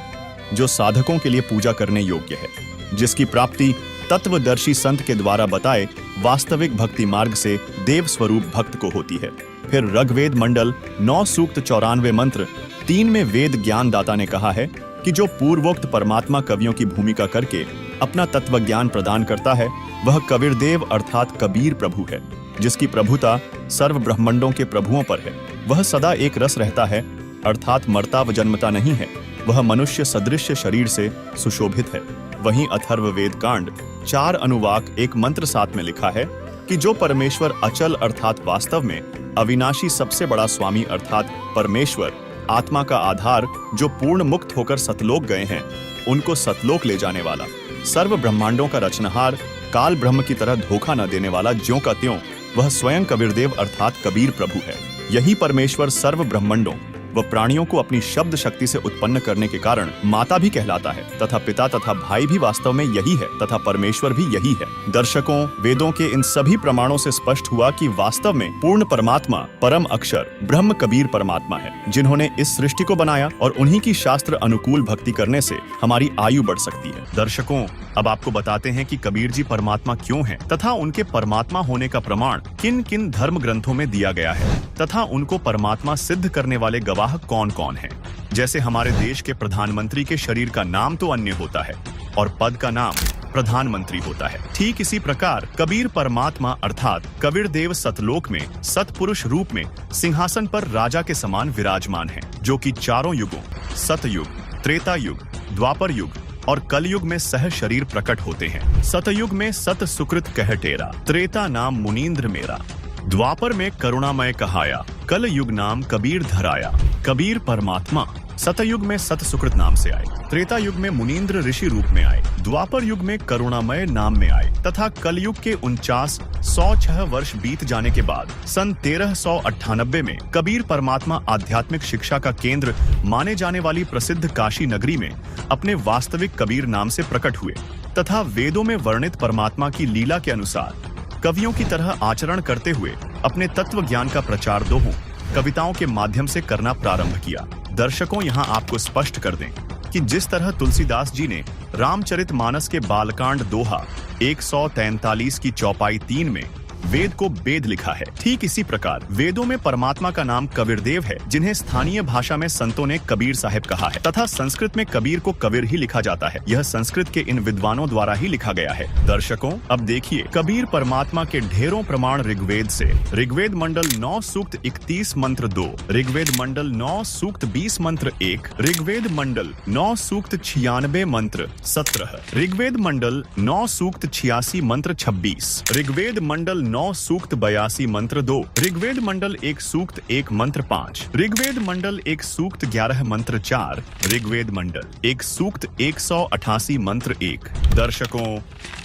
जो साधकों के लिए पूजा करने योग्य है, जिसकी प्राप्ति तत्वदर्शी संत के द्वारा बताए वास्तविक भक्ति मार्ग से देव स्वरूप भक्त को होती है। फिर ऋग्वेद मंडल 9 सूक्त 94 मंत्र 3 में वेद ज्ञान दाता ने कहा है कि जो पूर्वोक्त परमात्मा कवियों की भूमिका करके अपना तत्व ज्ञान प्रदान करता है वह कबीर देव अर्थात कबीर प्रभु है, जिसकी प्रभुता सर्व ब्रह्मांडों के प्रभुओं पर है। वह सदा एक रस रहता है अर्थात मरता व जन्मता नहीं है। वह मनुष्य सदृश शरीर से सुशोभित है। वहीं अथर्व वेद कांड 4 अनुवाक 1 मंत्र 7 में लिखा है कि जो परमेश्वर अचल अर्थात वास्तव में अविनाशी सबसे बड़ा स्वामी अर्थात परमेश्वर आत्मा का आधार जो पूर्ण मुक्त होकर सतलोक गए हैं, उनको सतलोक ले जाने वाला, सर्व ब्रह्मांडों का रचनहार, काल ब्रह्म की तरह धोखा न देने वाला ज्यों का त्यों, वह स्वयं कबीरदेव अर्थात कबीर प्रभु है। यही परमेश्वर सर्व ब्रह्मांडों व प्राणियों को अपनी शब्द शक्ति से उत्पन्न करने के कारण माता भी कहलाता है तथा पिता तथा भाई भी वास्तव में यही है तथा परमेश्वर भी यही है। दर्शकों, वेदों के इन सभी प्रमाणों से स्पष्ट हुआ कि वास्तव में पूर्ण परमात्मा परम अक्षर ब्रह्म कबीर परमात्मा है, जिन्होंने इस सृष्टि को बनाया और उन्हीं की शास्त्र अनुकूल भक्ति करने से हमारी आयु बढ़ सकती है। दर्शकों, अब आपको बताते हैं कि कबीर जी परमात्मा क्यों हैं तथा उनके परमात्मा होने का प्रमाण किन किन धर्म ग्रंथों में दिया गया है तथा उनको परमात्मा सिद्ध करने वाले गवाह कौन कौन हैं। जैसे हमारे देश के प्रधानमंत्री के शरीर का नाम तो अन्य होता है और पद का नाम प्रधानमंत्री होता है, ठीक इसी प्रकार कबीर परमात्मा अर्थात कबीर देव सतलोक में सतपुरुष रूप में सिंहासन पर राजा के समान विराजमान हैं, जो कि चारों युगों सतयुग, त्रेता युग, द्वापर युग और कलयुग में सह शरीर प्रकट होते हैं। सतयुग में सत सुकृत कह टेरा, त्रेता नाम मुनीन्द्र मेरा, द्वापर में करुणामय कहाया, कल युग नाम कबीर धराया। कबीर परमात्मा सतयुग में सत सुकृत नाम से आए, त्रेता युग में मुनीन्द्र ऋषि रूप में आए, द्वापर युग में करुणामय नाम में आए तथा कलयुग के 49,106 वर्ष बीत जाने के बाद सन 1398 में कबीर परमात्मा आध्यात्मिक शिक्षा का केंद्र माने जाने वाली प्रसिद्ध काशी नगरी में अपने वास्तविक कबीर नाम से प्रकट हुए तथा वेदों में वर्णित परमात्मा की लीला के अनुसार कवियों की तरह आचरण करते हुए अपने तत्व ज्ञान का प्रचार दोहों कविताओं के माध्यम से करना प्रारंभ किया। दर्शकों, यहाँ आपको स्पष्ट कर दें कि जिस तरह तुलसीदास जी ने रामचरितमानस के बालकांड दोहा 143 की चौपाई 3 में वेद को वेद लिखा है, ठीक इसी प्रकार वेदों में परमात्मा का नाम कबीरदेव है, जिन्हें स्थानीय भाषा में संतों ने कबीर साहिब कहा है तथा संस्कृत में कबीर को कबीर ही लिखा जाता है। यह संस्कृत के इन विद्वानों द्वारा ही लिखा गया है। दर्शकों, अब देखिए कबीर परमात्मा के ढेरों प्रमाण ऋग्वेद से। ऋग्वेद मंडल 9 सूक्त 31 मंत्र 2, ऋग्वेद मंडल 9 सूक्त 20 मंत्र 1, ऋग्वेद मंडल 9 सूक्त 96 मंत्र 17, ऋग्वेद मंडल 9 सूक्त 86 मंत्र 26, ऋग्वेद मंडल 9 सूक्त 82 मंत्र 2, ऋग्वेद मंडल 1 सूक्त 1 मंत्र 5, ऋग्वेद मंडल 1 सूक्त 11 मंत्र 4, ऋग्वेद मंडल 1 सूक्त 188 मंत्र 1। दर्शकों,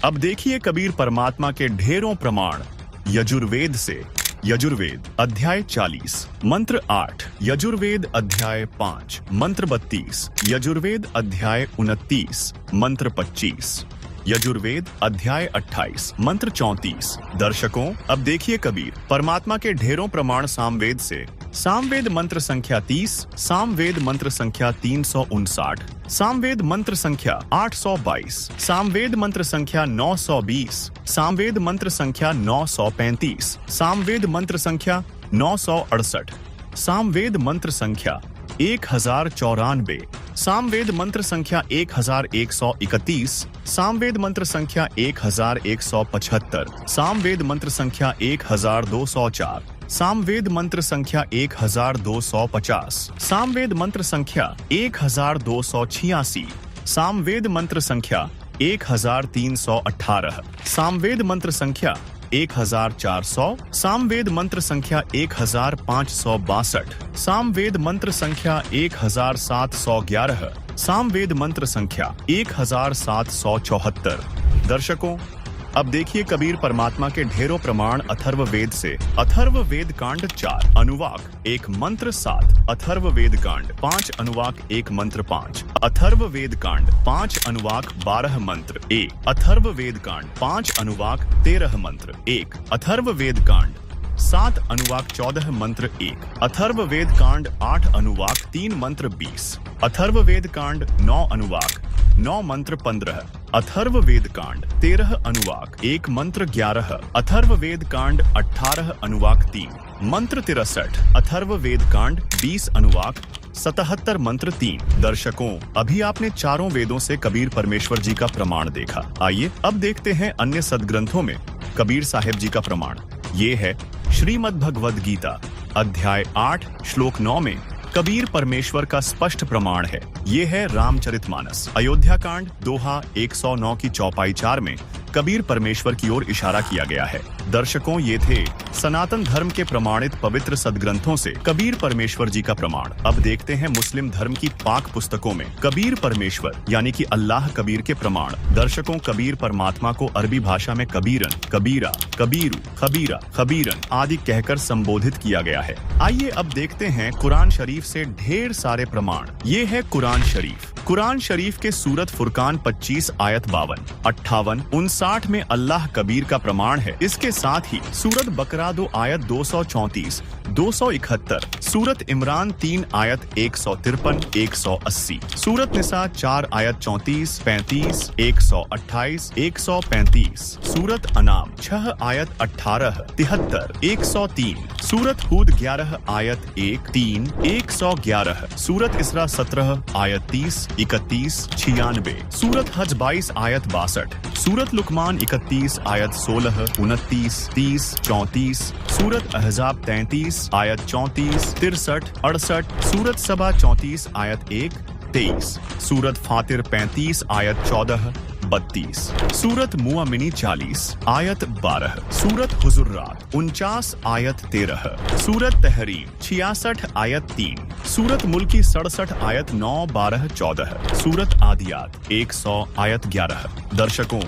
अब देखिए कबीर परमात्मा के ढेरों प्रमाण यजुर्वेद से। यजुर्वेद अध्याय 40 मंत्र 8, यजुर्वेद अध्याय 5 मंत्र 32, यजुर्वेद अध्याय 29 मंत्र 25, यजुर्वेद अध्याय 28 मंत्र 34। दर्शकों, अब देखिए कबीर परमात्मा के ढेरों प्रमाण सामवेद से। सामवेद मंत्र संख्या 30, सामवेद मंत्र संख्या 359, सामवेद मंत्र संख्या 822, सामवेद मंत्र संख्या 920, सामवेद मंत्र संख्या 935, सामवेद मंत्र संख्या 968, सामवेद मंत्र संख्या 1094, सामवेद मंत्र संख्या 1131, सामवेद मंत्र संख्या 1175, सामवेद मंत्र संख्या 1204, सामवेद मंत्र संख्या 1250, सामवेद मंत्र संख्या 1286, सामवेद मंत्र संख्या 1318, सामवेद मंत्र संख्या 1400, सामवेद मंत्र संख्या 1562, सामवेद मंत्र संख्या 1711, सामवेद मंत्र संख्या 1774। दर्शकों, अब देखिए कबीर परमात्मा के ढेरों प्रमाण अथर्व वेद से। अथर्व वेद कांड 4 अनुवाक 1 मंत्र 7, अथर्व वेद कांड 5 अनुवाक 1 मंत्र 5, अथर्व वेद कांड 5 अनुवाक 12 मंत्र 1, अथर्व वेद कांड 5 अनुवाक 13 मंत्र 1, अथर्व वेद कांड 7 अनुवाक 14 मंत्र 1, अथर्ववेद कांड 8 अनुवाक 3 मंत्र 20, अथर्ववेद कांड 9 अनुवाक 9 मंत्र 15, अथर्ववेद कांड 13 अनुवाक 1 मंत्र 11, अथर्ववेद कांड 18 अनुवाक 3 मंत्र 63, अथर्ववेद कांड 20 अनुवाक 77 मंत्र 3। दर्शकों, अभी आपने चारों वेदों से कबीर परमेश्वर जी का प्रमाण देखा। आइए अब देखते हैं अन्य सदग्रंथों में कबीर साहिब जी का प्रमाण। ये है श्रीमद् भगवद गीता अध्याय 8 श्लोक 9 में कबीर परमेश्वर का स्पष्ट प्रमाण है। ये है रामचरितमानस अयोध्या कांड दोहा 109 की चौपाई 4 में कबीर परमेश्वर की ओर इशारा किया गया है। दर्शकों, ये थे सनातन धर्म के प्रमाणित पवित्र सदग्रंथों से कबीर परमेश्वर जी का प्रमाण। अब देखते हैं मुस्लिम धर्म की पाक पुस्तकों में कबीर परमेश्वर यानी कि अल्लाह कबीर के प्रमाण। दर्शकों, कबीर परमात्मा को अरबी भाषा में कबीरन, कबीरा, कबीरू, खबीरा, खबीरन आदि कहकर संबोधित किया गया है। आइए अब देखते हैं कुरान शरीफ से ढेर सारे प्रमाण। ये है कुरान शरीफ। कुरान शरीफ के सूरत फुरकान 25 आयत 52, 58, 59 में अल्लाह कबीर का प्रमाण है। इसके साथ ही सूरत बकरा 2 आयत 234, 271, सूरत इमरान 3 आयत 153, 180, सूरत निसा 4 आयत 34, 35, 128, 135, सूरत अनाम 6 आयत 18, 73, 103, सूरत हूद 11 आयत 1, 3, 111, सूरत इसरा 17 आयत 30, 31, 96, सूरत हज 22 आयत 62, सूरत लुकमान 31 आयत 16, 29, 30, 34, सूरत अहजाब 33 आयत 34, 63, 68, सूरत सबा 34 आयत 1, 23, सूरत फातिर 35 आयत 14, 32, सूरत मुआमिनी 40 आयत 12, सूरत हुजुर्रात 49 आयत 13, सूरत तहरीम 66 आयत 3, सूरत मुल्की 67 आयत 9, 12, 14, सूरत आदियात 100 आयत 11। दर्शकों,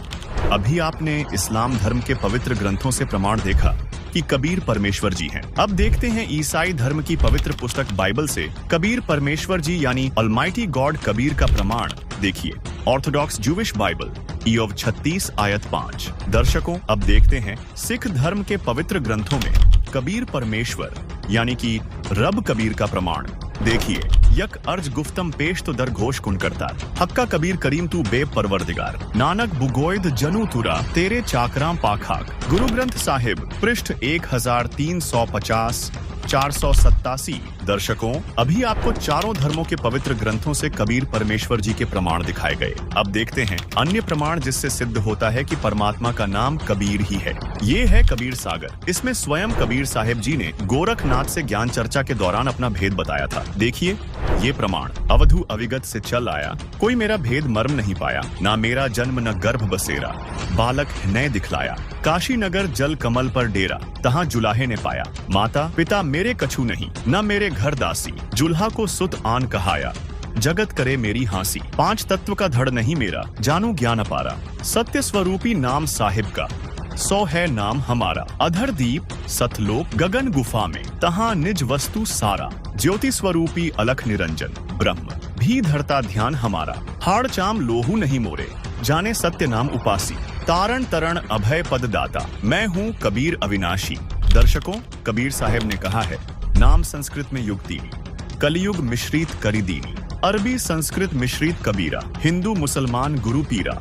अभी आपने इस्लाम धर्म के पवित्र ग्रंथों से प्रमाण देखा कि कबीर परमेश्वर जी हैं। अब देखते हैं ईसाई धर्म की पवित्र पुस्तक बाइबल से कबीर परमेश्वर जी यानी ऑलमाइटी गॉड कबीर का प्रमाण देखिए। ऑर्थोडॉक्स जूविश बाइबल ईयोब 36 आयत 5। दर्शकों, अब देखते हैं सिख धर्म के पवित्र ग्रंथों में कबीर परमेश्वर यानी कि रब कबीर का प्रमाण देखिए। यक अर्ज गुफ्तम पेश तो दर घोष कुन करता, हक्का कबीर करीम तू बेब परवरदिगार, नानक बुगोयद जनू तुरा तेरे चाकराम पाखाक। गुरु ग्रंथ साहिब पृष्ठ 1350, 487। दर्शकों, अभी आपको चारों धर्मों के पवित्र ग्रंथों से कबीर परमेश्वर जी के प्रमाण दिखाए गए। अब देखते हैं अन्य प्रमाण जिससे सिद्ध होता है कि परमात्मा का नाम कबीर ही है। ये है कबीर सागर। इसमें स्वयं कबीर साहिब जी ने गोरखनाथ से ज्ञान चर्चा के दौरान अपना भेद बताया था। देखिए ये प्रमाण। अवधु अविगत से चल आया, कोई मेरा भेद मर्म नहीं पाया, ना मेरा जन्म न गर्भ बसेरा, बालक नए दिखलाया, काशी नगर जल कमल पर डेरा, तहाँ जुलाहे ने पाया, माता पिता मेरे कछु नहीं, न मेरे घर दासी, जुल्हा को सुत आन कहाया, जगत करे मेरी हांसी, 5 तत्व का धड़ नहीं मेरा, जानू ज्ञान अपारा, सत्य स्वरूपी नाम साहिब का, 100 है नाम हमारा, अधर दीप सतलोक गगन गुफा में, तहाँ निज वस्तु सारा, ज्योति स्वरूपी अलख निरंजन, ब्रह्म भी धरता ध्यान हमारा, हाड़ चाम लोहू नहीं मोरे, जाने सत्य नाम उपासी, तारण तरण अभय पद दाता, मैं हूँ कबीर अविनाशी। दर्शकों, कबीर साहब ने कहा है, नाम संस्कृत में युक्तिनी, कलियुग मिश्रित करी दीनी, अरबी संस्कृत मिश्रित कबीरा, हिंदू मुसलमान गुरु पीरा।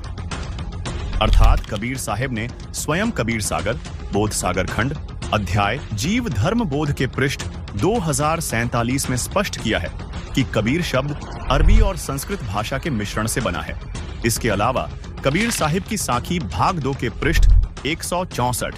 अर्थात कबीर साहब ने स्वयं कबीर सागर बोध सागर खंड अध्याय जीव धर्म बोध के पृष्ठ 2047 में स्पष्ट किया है कि कबीर शब्द अरबी और संस्कृत भाषा के मिश्रण से बना है। इसके अलावा कबीर साहिब की साखी भाग 2 के पृष्ठ 164,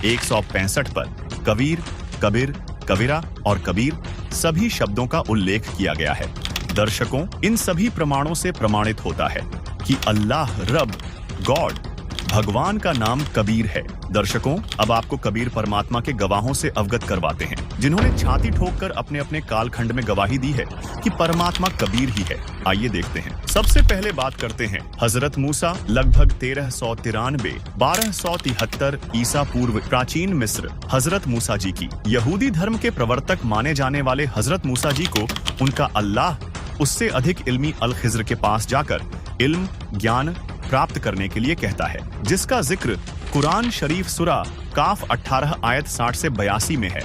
165 पर कबीर, कबीर, कबीरा और कबीर सभी शब्दों का उल्लेख किया गया है। दर्शकों, इन सभी प्रमाणों से प्रमाणित होता है कि अल्लाह रब गॉड भगवान का नाम कबीर है। दर्शकों, अब आपको कबीर परमात्मा के गवाहों से अवगत करवाते हैं जिन्होंने छाती ठोककर अपने अपने कालखंड में गवाही दी है कि परमात्मा कबीर ही है। आइए देखते हैं। सबसे पहले बात करते हैं हजरत मूसा लगभग 1393 1273 ईसा पूर्व प्राचीन मिस्र हजरत मूसा जी की। यहूदी धर्म के प्रवर्तक माने जाने वाले हजरत मूसा जी को उनका अल्लाह उससे अधिक इल्मी अल खिज्र के पास जाकर इल्म ज्ञान प्राप्त करने के लिए कहता है, जिसका जिक्र कुरान शरीफ सुरा काफ 18 आयत 60 से 82 में है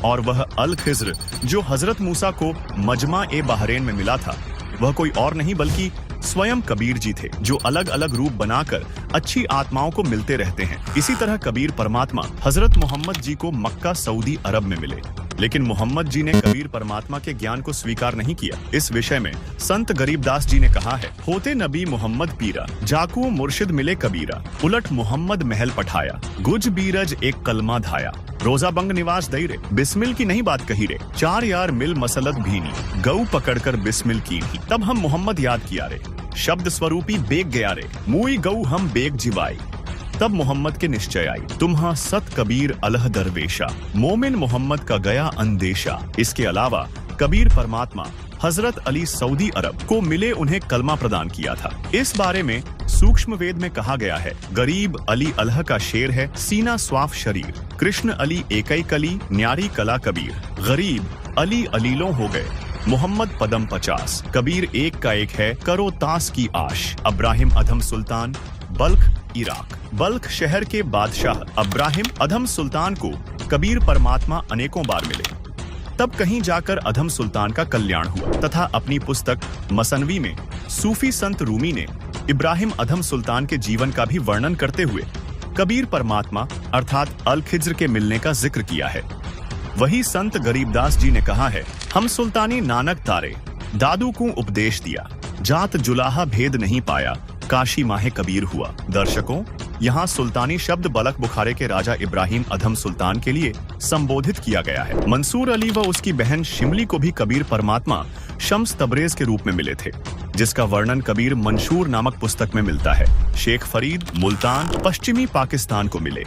और वह अल खिज्र जो हजरत मूसा को मजमा ए बहरेन में मिला था वह कोई और नहीं बल्कि स्वयं कबीर जी थे जो अलग अलग रूप बनाकर अच्छी आत्माओं को मिलते रहते हैं। इसी तरह कबीर परमात्मा हजरत मोहम्मद जी को मक्का सऊदी अरब में मिले, लेकिन मोहम्मद जी ने कबीर परमात्मा के ज्ञान को स्वीकार नहीं किया। इस विषय में संत गरीबदास जी ने कहा है, होते नबी मोहम्मद पीरा जाकू मुर्शिद मिले कबीरा, उलट मोहम्मद महल पठाया, गुज बीरज एक कलमा धाया, रोजा बंग निवास दई रे, बिस्मिल की नहीं बात कही रे, चार यार मिल मसलत भीनी, गऊ पकड़कर बिस्मिल की ही, तब हम मोहम्मद याद किया रे, शब्द स्वरूपी बेग गया रे, मुई गऊ हम बेग जिवाई, तब मोहम्मद के निश्चय आई, तुम्हा सत कबीर अलह दरवेशा, मोमिन मोहम्मद का गया अंदेशा। इसके अलावा कबीर परमात्मा हजरत अली सऊदी अरब को मिले, उन्हें कलमा प्रदान किया था। इस बारे में सूक्ष्म वेद में कहा गया है, गरीब अली अलह का शेर है, सीना स्वाफ शरीर, कृष्ण अली एकई कली, न्यारी कला कबीर, गरीब अली अलीलों हो गए, मोहम्मद पदम 50, कबीर एक का एक है, करो तास की आश। अब्राहिम अधम सुल्तान, बल्ख इराक। बल्ख शहर के बादशाह अब्राहिम अधम सुल्तान को कबीर परमात्मा अनेकों बार मिले, तब कहीं जाकर अधम सुल्तान का कल्याण हुआ तथा अपनी पुस्तक मसनवी में सूफी संत रूमी ने इब्राहिम अधम सुल्तान के जीवन का भी वर्णन करते हुए कबीर परमात्मा अर्थात अल खिज्र के मिलने का जिक्र किया है। वही संत गरीबदास जी ने कहा है, हम सुल्तानी नानक तारे, दादू को उपदेश दिया, जात जुलाहा भेद नहीं पाया, काशी माहे कबीर हुआ। दर्शकों, यहाँ सुल्तानी शब्द बलख बुखारे के राजा इब्राहिम अधम सुल्तान के लिए संबोधित किया गया है। मंसूर अली व उसकी बहन शिमली को भी कबीर परमात्मा शम्स तबरेज के रूप में मिले थे, जिसका वर्णन कबीर मंशूर नामक पुस्तक में मिलता है। शेख फरीद मुल्तान पश्चिमी पाकिस्तान को मिले।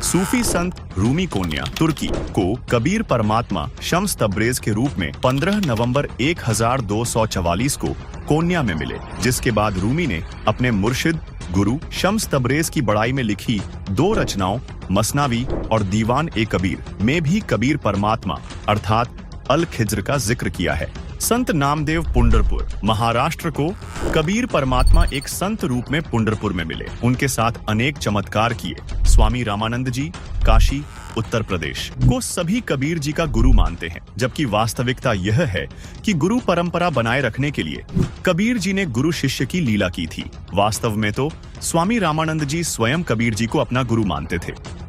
सूफी संत रूमी कोन्या तुर्की को कबीर परमात्मा शम्स तबरेज के रूप में 15 नवंबर 1244 को कोन्या में मिले, जिसके बाद रूमी ने अपने मुर्शिद गुरु शम्स तबरेज की बड़ाई में लिखी 2 रचनाओं मसनावी और दीवान ए कबीर में भी कबीर परमात्मा अर्थात अल खिज्र का जिक्र किया है। संत नामदेव पुंडरपुर महाराष्ट्र को कबीर परमात्मा एक संत रूप में पुंडरपुर में मिले, उनके साथ अनेक चमत्कार किए। स्वामी रामानंद जी काशी उत्तर प्रदेश को सभी कबीर जी का गुरु मानते हैं, जबकि वास्तविकता यह है कि गुरु परंपरा बनाए रखने के लिए कबीर जी ने गुरु शिष्य की लीला की थी। वास्तव में तो स्वामी रामानंद जी स्वयं कबीर जी को अपना गुरु मानते थे।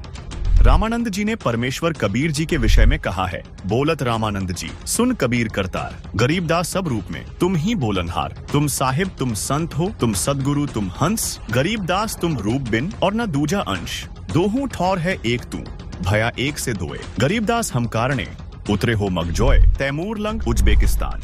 रामानंद जी ने परमेश्वर कबीर जी के विषय में कहा है, बोलत रामानंद जी सुन कबीर करतार, गरीबदास सब रूप में तुम ही बोलनहार, तुम साहिब तुम संत हो, तुम सदगुरु तुम हंस, गरीबदास तुम रूप बिन और न दूजा अंश, दोहू ठौर है एक तू, भया एक से दोए, गरीबदास हम कारणे उतरे हो मगजोय, तैमूर लंग उज्बेकिस्तान,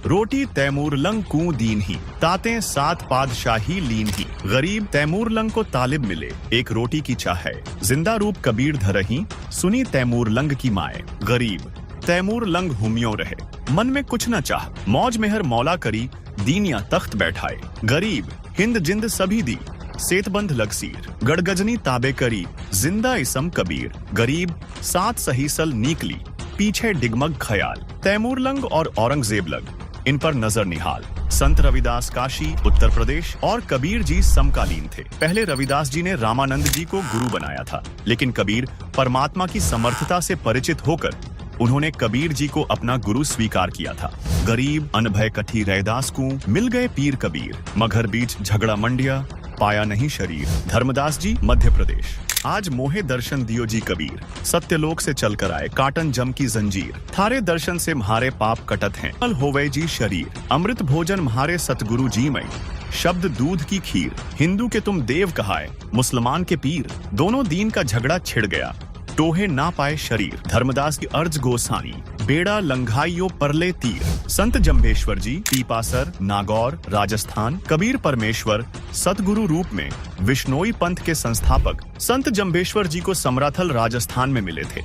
रोटी तैमूर लंग कू दीन ही, ताते 7 पादशाही लीन ही, गरीब तैमूर लंग को तालिब मिले, एक रोटी की चाह है, जिंदा रूप कबीर धरही, सुनी तैमूर लंग की माए, गरीब तैमूर लंग हुमियों रहे, मन में कुछ न चाह, मौज मेहर मौला करी, दीनिया तख्त बैठाए, गरीब हिंद जिंद सभी दी, सेतबंद लगसीर, गड़गजनी ताबे करी, जिंदा इसम कबीर, गरीब 7 सहीसल नीकली, पीछे डिगमग खयाल, तैमूर लंग और औरंगजेब लंग, इन पर नजर निहाल। संत रविदास काशी उत्तर प्रदेश और कबीर जी समकालीन थे। पहले रविदास जी ने रामानंद जी को गुरु बनाया था, लेकिन कबीर परमात्मा की समर्थता से परिचित होकर उन्होंने कबीर जी को अपना गुरु स्वीकार किया था। गरीब अनभय कठी रैदास को मिल गए पीर कबीर, मगर बीच झगड़ा मंडिया पाया नहीं शरीर। धर्मदास जी मध्य प्रदेश। आज मोहे दर्शन दियो जी कबीर, सत्यलोक से चलकर आए काटन जम की जंजीर, थारे दर्शन से म्हारे पाप कटत हैं, कल होवे जी शरीर, अमृत भोजन म्हारे सतगुरु जी मई, शब्द दूध की खीर, हिंदू के तुम देव कहाए, मुसलमान के पीर, दोनों दीन का झगड़ा छिड़ गया, टोहे ना पाए शरीर। धर्मदास की अर्ज गोसाई, बेड़ा लंघाइयो परले तीर। संत जम्भेश्वर जी पीपासर नागौर राजस्थान, कबीर परमेश्वर सतगुरु रूप में विश्नोई पंथ के संस्थापक संत जम्भेश्वर जी को समराथल राजस्थान में मिले थे।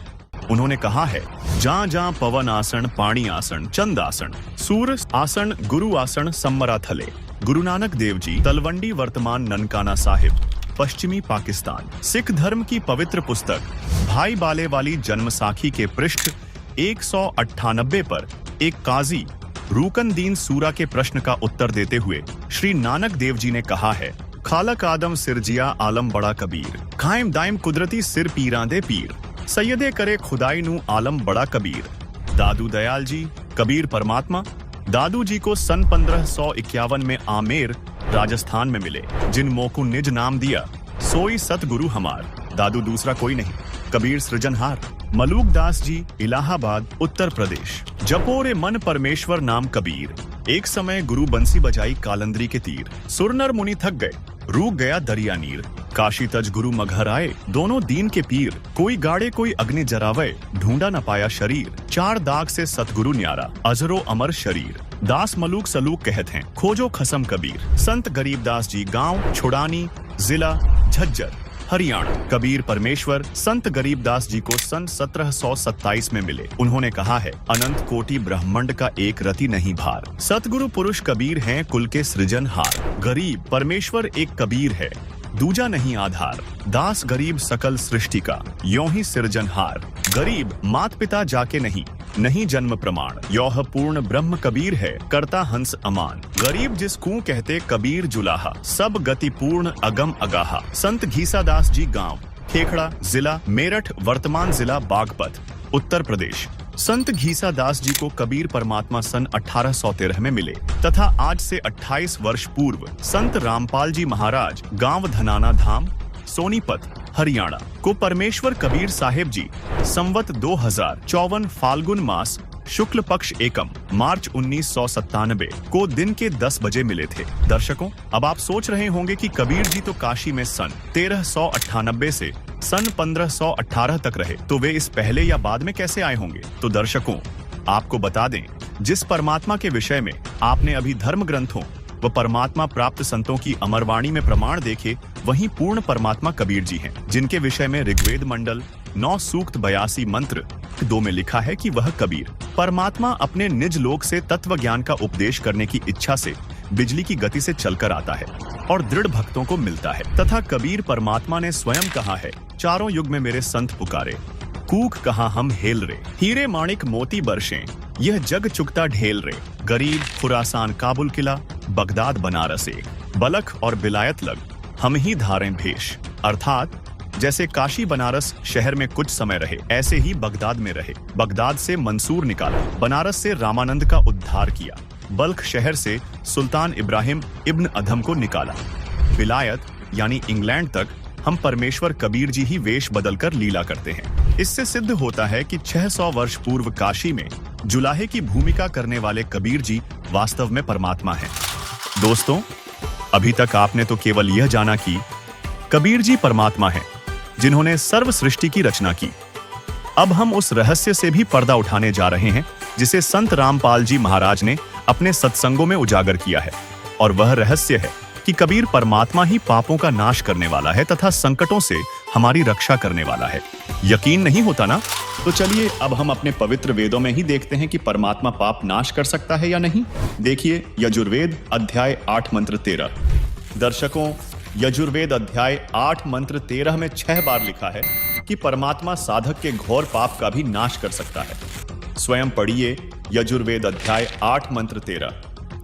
उन्होंने कहा है, जहाँ जहाँ पवन आसन पाणी आसन चंद आसन सूर आसन गुरु आसन समराथले। गुरु नानक देव जी तलवंडी वर्तमान ननकाना साहिब पश्चिमी पाकिस्तान। सिख धर्म की पवित्र पुस्तक भाई बाले वाली जन्मसाखी के पृष्ठ 198 पर एक काजी रूकनदीन सूरा के प्रश्न का उत्तर देते हुए श्री नानक देव जी ने कहा है, खालक आदम सिरजिया आलम बड़ा कबीर, कायम दायम कुदरती सिर पीरां दे पीर, सैयदे करे खुदाई नू आलम बड़ा कबीर। दादू दयाल जी कबीर परमात्मा। दादू जी को सन 1551 में आमेर राजस्थान में मिले, जिन मोकू निज नाम दिया सोई सतगुरु हमार। दादू दूसरा कोई नहीं, कबीर सृजनहार। मलूक दास जी इलाहाबाद उत्तर प्रदेश। जपोरे मन परमेश्वर नाम कबीर, एक समय गुरु बंसी बजाई कालंदरी के तीर। सुरनर मुनि थक गए, रूक गया दरिया नीर। काशी तज गुरु मगहर आए, दोनों दीन के पीर। कोई गाड़े कोई अग्नि जरावे, ढूंढा न पाया शरीर। चार दाग से सतगुरु न्यारा, अजरो अमर शरीर। दास मलूक सलूक कहत हैं, खोजो खसम कबीर। संत गरीब दास जी गांव छुड़ानी, जिला झज्जर, हरियाणा। कबीर परमेश्वर संत गरीब दास जी को सन 1727 में मिले। उन्होंने कहा है, अनंत कोटि ब्रह्मांड का एक रति नहीं भार। सतगुरु पुरुष कबीर हैं कुल के सृजनहार। गरीब परमेश्वर एक कबीर है, दूजा नहीं आधार। दास गरीब सकल सृष्टि का, यों ही सृजनहार। गरीब मात पिता जाके नहीं, नहीं जन्म प्रमाण। यौह पूर्ण ब्रह्म कबीर है, करता हंस अमान। गरीब जिसको कहते कबीर जुलाहा, सब गति पूर्ण अगम अगाहा। संत घीसा दास जी गांव खेखड़ा, जिला मेरठ, वर्तमान जिला बागपत, उत्तर प्रदेश। संत घीसा दास जी को कबीर परमात्मा सन 1813 में मिले तथा आज से 28 वर्ष पूर्व संत रामपाल जी महाराज गांव धनाना धाम, सोनीपत, हरियाणा को परमेश्वर कबीर साहेब जी संवत 2054 फाल्गुन मास शुक्ल पक्ष एकम मार्च 1997 को दिन के 10 बजे मिले थे। दर्शकों, अब आप सोच रहे होंगे कि कबीर जी तो काशी में सन 1398 से सन 1518 तक रहे, तो वे इस पहले या बाद में कैसे आए होंगे? तो दर्शकों, आपको बता दें, जिस परमात्मा के विषय में आपने अभी धर्म ग्रंथों व परमात्मा प्राप्त संतों की अमरवाणी में प्रमाण देखे, वही पूर्ण परमात्मा कबीर जी हैं, जिनके विषय में ऋग्वेद मंडल 9 सूक्त 82 मंत्र 2 में लिखा है कि वह कबीर परमात्मा अपने निज लोक से तत्व ज्ञान का उपदेश करने की इच्छा से बिजली की गति से चलकर आता है और दृढ़ भक्तों को मिलता है। तथा कबीर परमात्मा ने स्वयं कहा है, चारों युग में मेरे संत पुकारे, कूक कहा हम हेल रे। हीरे माणिक मोती बरसें, यह जग चुकता ढेल रे। गरीब खुरासान काबुल किला, बगदाद बनारस एक, बलख और बिलायत लग, हम ही धारें भेष। अर्थात जैसे काशी बनारस शहर में कुछ समय रहे, ऐसे ही बगदाद में रहे। बगदाद से मंसूर निकाला, बनारस से रामानंद का उद्धार किया, बल्ख शहर से सुल्तान इब्राहिम इब्न अधम को निकाला, बिलायत यानी इंग्लैंड तक हम परमेश्वर कबीर जी ही वेश बदलकर लीला करते हैं। इससे सिद्ध होता है कि 600 वर्ष पूर्व काशी में जुलाहे की भूमिका करने वाले कबीर जी वास्तव में परमात्मा हैं। दोस्तों, अभी तक आपने तो केवल यह जाना कि कबीर जी परमात्मा हैं, जिन्होंने सर्व सृष्टि की रचना की। अब हम उस रहस्य से भी पर्दा उठाने जा रहे हैं जिसे संत रामपाल जी महाराज ने अपने सत्संगों में उजागर किया है, और वह रहस्य है कि कबीर परमात्मा ही पापों का नाश करने वाला है तथा संकटों से हमारी रक्षा करने वाला है। यकीन नहीं होता ना? तो चलिए अब हम अपने पवित्र वेदों में ही देखते हैं कि परमात्मा पाप नाश कर सकता है या नहीं। देखिए यजुर्वेद अध्याय 8 मंत्र 13। दर्शकों, यजुर्वेद अध्याय 8 मंत्र 13 में 6 बार लिखा है कि परमात्मा साधक के घोर पाप का भी नाश कर सकता है। स्वयं पढ़िए यजुर्वेद अध्याय 8 मंत्र 13,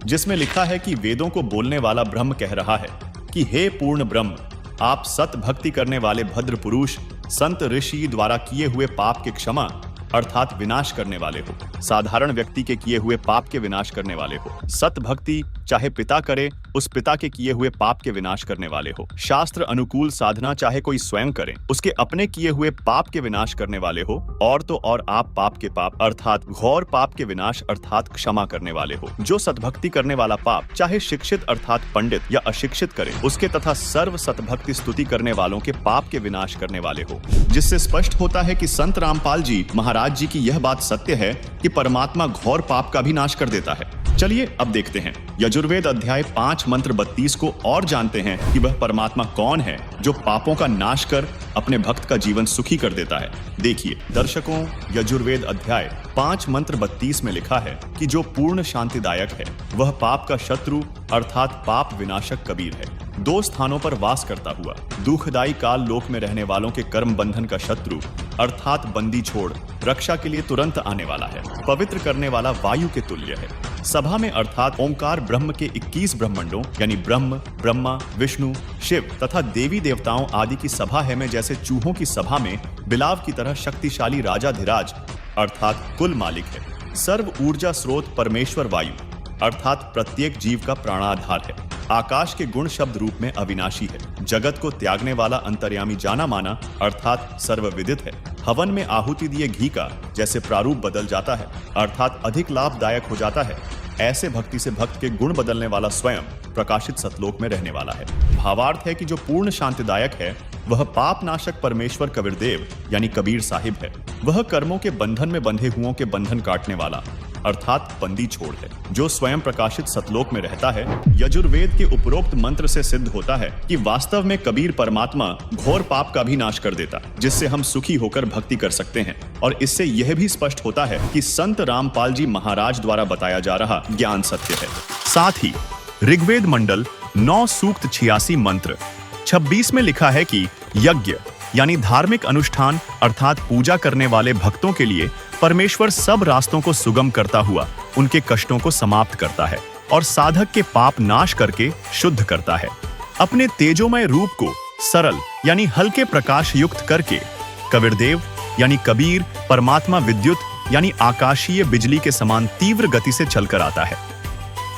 जिसमें लिखा है कि वेदों को बोलने वाला ब्रह्म कह रहा है कि हे पूर्ण ब्रह्म, आप सत भक्ति करने वाले भद्र पुरुष संत ऋषि द्वारा किए हुए पाप के क्षमा अर्थात विनाश करने वाले हो। साधारण व्यक्ति के किए हुए पाप के विनाश करने वाले हो। सत भक्ति चाहे पिता करे, उस पिता के किए हुए पाप के विनाश करने वाले हो। शास्त्र अनुकूल साधना चाहे कोई स्वयं करे, उसके अपने किए हुए पाप के विनाश करने वाले हो। और तो और आप पाप के पाप अर्थात घोर पाप के विनाश अर्थात क्षमा करने वाले हो। जो सतभक्ति करने वाला पाप चाहे शिक्षित अर्थात पंडित या अशिक्षित करे, उसके तथा सर्व सतभक्ति स्तुति करने वालों के पाप के विनाश करने वाले हो। जिससे स्पष्ट होता है कि संत रामपाल जी महाराज जी की यह बात सत्य है कि परमात्मा घोर पाप का भी नाश कर देता है। चलिए अब देखते हैं यजुर्वेद अध्याय 5 मंत्र 32 को और जानते हैं कि वह परमात्मा कौन है जो पापों का नाश कर अपने भक्त का जीवन सुखी कर देता है। देखिए दर्शकों, यजुर्वेद अध्याय 5 मंत्र 32 में लिखा है कि जो पूर्ण शांतिदायक है वह पाप का शत्रु अर्थात पाप विनाशक कबीर है। 2 स्थानों पर वास करता हुआ दुखदायी काल लोक में रहने वालों के कर्म बंधन का शत्रु अर्थात बंदी छोड़ रक्षा के लिए तुरंत आने वाला है, पवित्र करने वाला वायु के तुल्य है। सभा में अर्थात ओंकार ब्रह्म के 21 ब्रह्मांडों यानी ब्रह्म, ब्रह्मा, विष्णु, शिव तथा देवी देवताओं आदि की सभा है में जैसे चूहों की सभा में बिलाव की तरह शक्तिशाली राजाधिराज अर्थात कुल मालिक है। सर्व ऊर्जा स्रोत परमेश्वर वायु अर्थात प्रत्येक जीव का प्राणाधार है। आकाश के गुण शब्द रूप में अविनाशी है। जगत को त्यागने वाला अंतर्यामी जाना माना अर्थात सर्वविदित है। हवन में आहुति दिए घी का जैसे प्रारूप बदल जाता है अर्थात अधिक लाभदायक हो जाता है, ऐसे भक्ति से भक्त के गुण बदलने वाला स्वयं प्रकाशित सतलोक में रहने वाला है। भावार्थ है कि जो पूर्ण शांतिदायक है वह पाप नाशक परमेश्वर कबीरदेव यानी कबीर साहिब है। वह कर्मों के बंधन में बंधे हुओं के बंधन काटने वाला अर्थात बंदी छोड़ है, जो स्वयं प्रकाशित सतलोक में रहता है। यजुर्वेद के उपरोक्त मंत्र से सिद्ध होता है कि वास्तव में कबीर परमात्मा घोर पाप का भी नाश कर देता, जिससे हम सुखी होकर भक्ति कर सकते हैं। और इससे यह भी स्पष्ट होता है कि संत रामपाल जी महाराज द्वारा बताया जा रहा ज्ञान सत्य है। साथ ही ऋग्वेद मंडल 9 सूक्त 86 मंत्र 26 में लिखा है कि यज्ञ यानी धार्मिक अनुष्ठान अर्थात पूजा करने वाले भक्तों के लिए परमेश्वर सब रास्तों को सुगम करता हुआ उनके कष्टों को समाप्त करता है और साधक के पाप नाश करके शुद्ध करता है। अपने तेजोमय रूप को सरल यानी हल्के प्रकाश युक्त करके कबीरदेव यानी कबीर परमात्मा विद्युत यानी आकाशीय बिजली के समान तीव्र गति से चलकर आता है।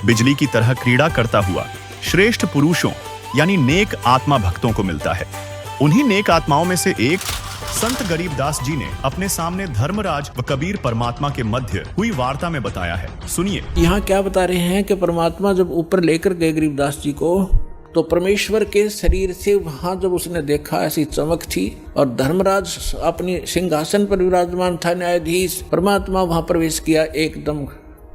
बिजली की तरह क्रीड़ा करता हुआ श्रेष्ठ पुरुषों यानी नेक आत्मा भक्तों को मिलता है। उन्हीं नेक आत्माओं में से एक संत गरीबदास जी ने अपने सामने धर्मराज व कबीर परमात्मा के मध्य हुई वार्ता में बताया है। सुनिए। यहाँ क्या बता रहे हैं कि परमात्मा जब ऊपर लेकर गए गरीबदास जी को, तो परमेश्वर के शरीर से वहां जब उसने देखा ऐसी चमक थी और धर्मराज अपनी सिंहासन पर विराजमान था, न्यायाधीश परमात्मा वहां प्रवेश किया, एकदम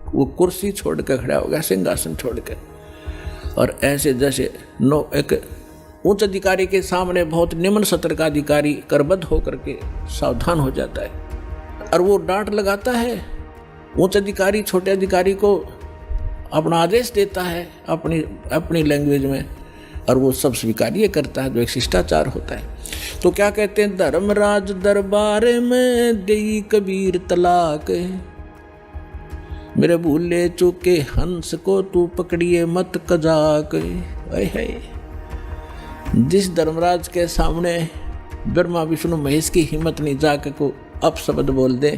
वो कुर्सी छोड़ कर खड़ा हो गया, सिंहासन छोड़ कर, और ऐसे जैसे एक उच्च अधिकारी के सामने बहुत निम्न सत्र का अधिकारी करबद्ध होकर के सावधान हो जाता है और वो डांट लगाता है। उच्च अधिकारी छोटे अधिकारी को अपना आदेश देता है अपनी लैंग्वेज में और वो सब स्वीकार्य करता है, जो एक शिष्टाचार होता है। तो क्या कहते हैं, धर्मराज दरबार में देई कबीर तलाक, मेरे भूले चूके हंस को तू पकड़िए मत कजाक। है जिस धर्मराज के सामने ब्रह्मा विष्णु महेश की हिम्मत नहीं जाके को अपशब्द बोल दे,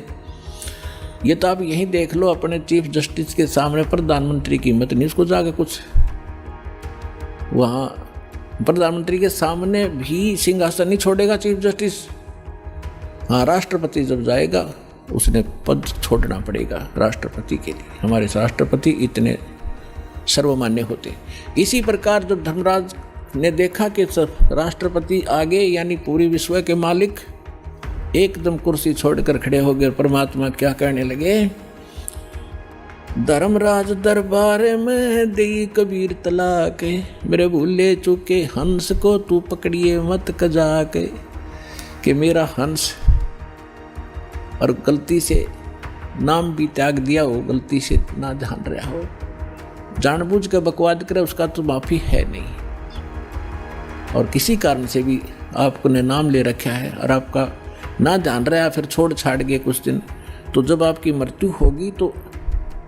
ये तो आप यहीं देख लो अपने चीफ जस्टिस के सामने प्रधानमंत्री की हिम्मत नहीं उसको जाके कुछ, वहाँ प्रधानमंत्री के सामने भी सिंहासन नहीं छोड़ेगा चीफ जस्टिस। हाँ, राष्ट्रपति जब जाएगा उसने पद छोड़ना पड़ेगा राष्ट्रपति के लिए। हमारे राष्ट्रपति इतने सर्वमान्य होते। इसी प्रकार जब धर्मराज ने देखा कि राष्ट्रपति आगे यानी पूरी विश्व के मालिक एकदम कुर्सी छोड़कर खड़े हो गए, परमात्मा क्या कहने लगे, धर्मराज दरबार में देई कबीर तलाक, मेरे भूले चूके हंस को तू पकड़िए मत कजाक। कि मेरा हंस और गलती से नाम भी त्याग दिया हो, गलती से ना जान रहा हो, जानबूझ कर बकवाद करे, उसका तो माफी है नहीं। और किसी कारण से भी आपको ने नाम ले रखा है और आपका ना जान रहा है, फिर छोड़ छाड़ गए कुछ दिन, तो जब आपकी मृत्यु होगी तो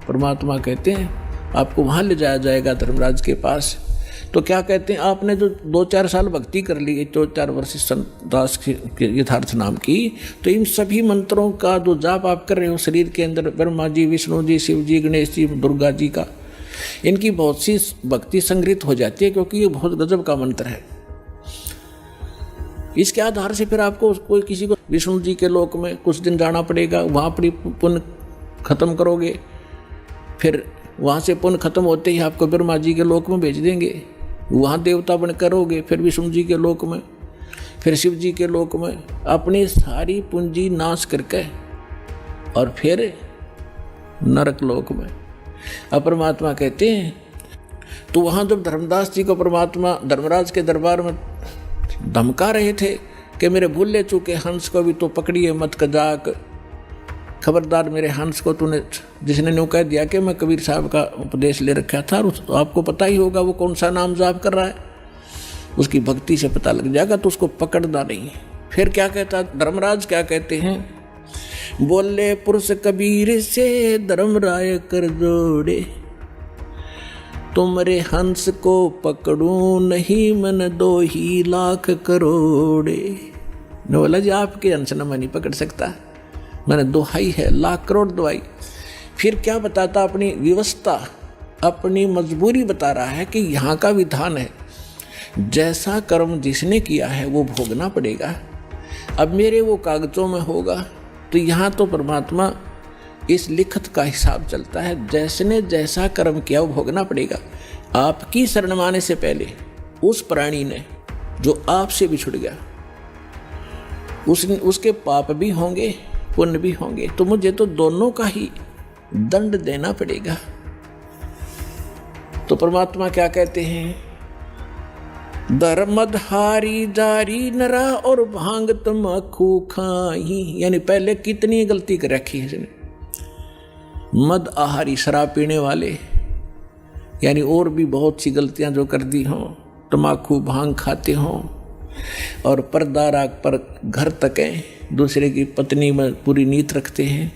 परमात्मा कहते हैं आपको वहाँ ले जाया जाएगा धर्मराज के पास। तो क्या कहते हैं, आपने जो 2-4 साल भक्ति कर ली, 2-4 वर्ष संत दास के यथार्थ नाम की, तो इन सभी मंत्रों का जो जाप आप कर रहे हो शरीर के अंदर, ब्रह्मा जी, विष्णु जी, शिव जी, गणेश जी, दुर्गा जी का, इनकी बहुत सी भक्ति संग्रहित हो जाती है, क्योंकि ये बहुत गजब का मंत्र है। इसके आधार से फिर आपको कोई किसी को विष्णु जी के लोक में कुछ दिन जाना पड़ेगा, वहाँ पर पुण्य खत्म करोगे, फिर वहाँ से पुण्य खत्म होते ही आपको ब्रह्मा जी के लोक में भेज देंगे, वहाँ देवता बन करोगे, फिर विष्णु जी के लोक में, फिर शिव जी के लोक में, अपनी सारी पूंजी नाश करके और फिर नरक लोक में। अब परमात्मा कहते हैं, तो वहाँ जब धर्मदास जी को परमात्मा धर्मराज के दरबार में धमका रहे थे कि मेरे भूले चूके हंस को भी तो पकड़िए मत कजाक, खबरदार मेरे हंस को तूने, जिसने न्यू कह दिया कि मैं कबीर साहब का उपदेश ले रखा था, तो आपको पता ही होगा वो कौन सा नाम जाप कर रहा है, उसकी भक्ति से पता लग जाएगा, तो उसको पकड़ना नहीं। फिर क्या कहता धर्मराज, क्या कहते हैं, बोले पुरुष कबीर से धर्मराय कर जोड़े, तुमरे हंस को पकड़ूं नहीं मन 2 लाख करोड़े। ने बोला जी आपके हंस न मैं नहीं पकड़ सकता, मैंने दोहाई है, लाख करोड़ दवाई। फिर क्या बताता, अपनी व्यवस्था, अपनी मजबूरी बता रहा है कि यहाँ का विधान है, जैसा कर्म जिसने किया है वो भोगना पड़ेगा। अब मेरे वो कागजों में होगा, तो यहाँ तो परमात्मा इस लिखत का हिसाब चलता है, जैसने जैसा कर्म किया वो भोगना पड़ेगा। आपकी शरण माने से पहले उस प्राणी ने जो आपसे बिछुड़ गया, उसके पाप भी होंगे पुण्य भी होंगे, तो मुझे तो दोनों का ही दंड देना पड़ेगा। तो परमात्मा क्या कहते हैं, धर्मधारी जारी नरा और भांग तमाकू खाई। यानी पहले कितनी गलती कर रखी है इसने, मद आहारी शराब पीने वाले, यानी और भी बहुत सी गलतियां जो कर दी हों, तमाकू भांग खाते हों, और पर्दा राग पर घर तकें, दूसरे की पत्नी में पूरी नीयत रखते हैं,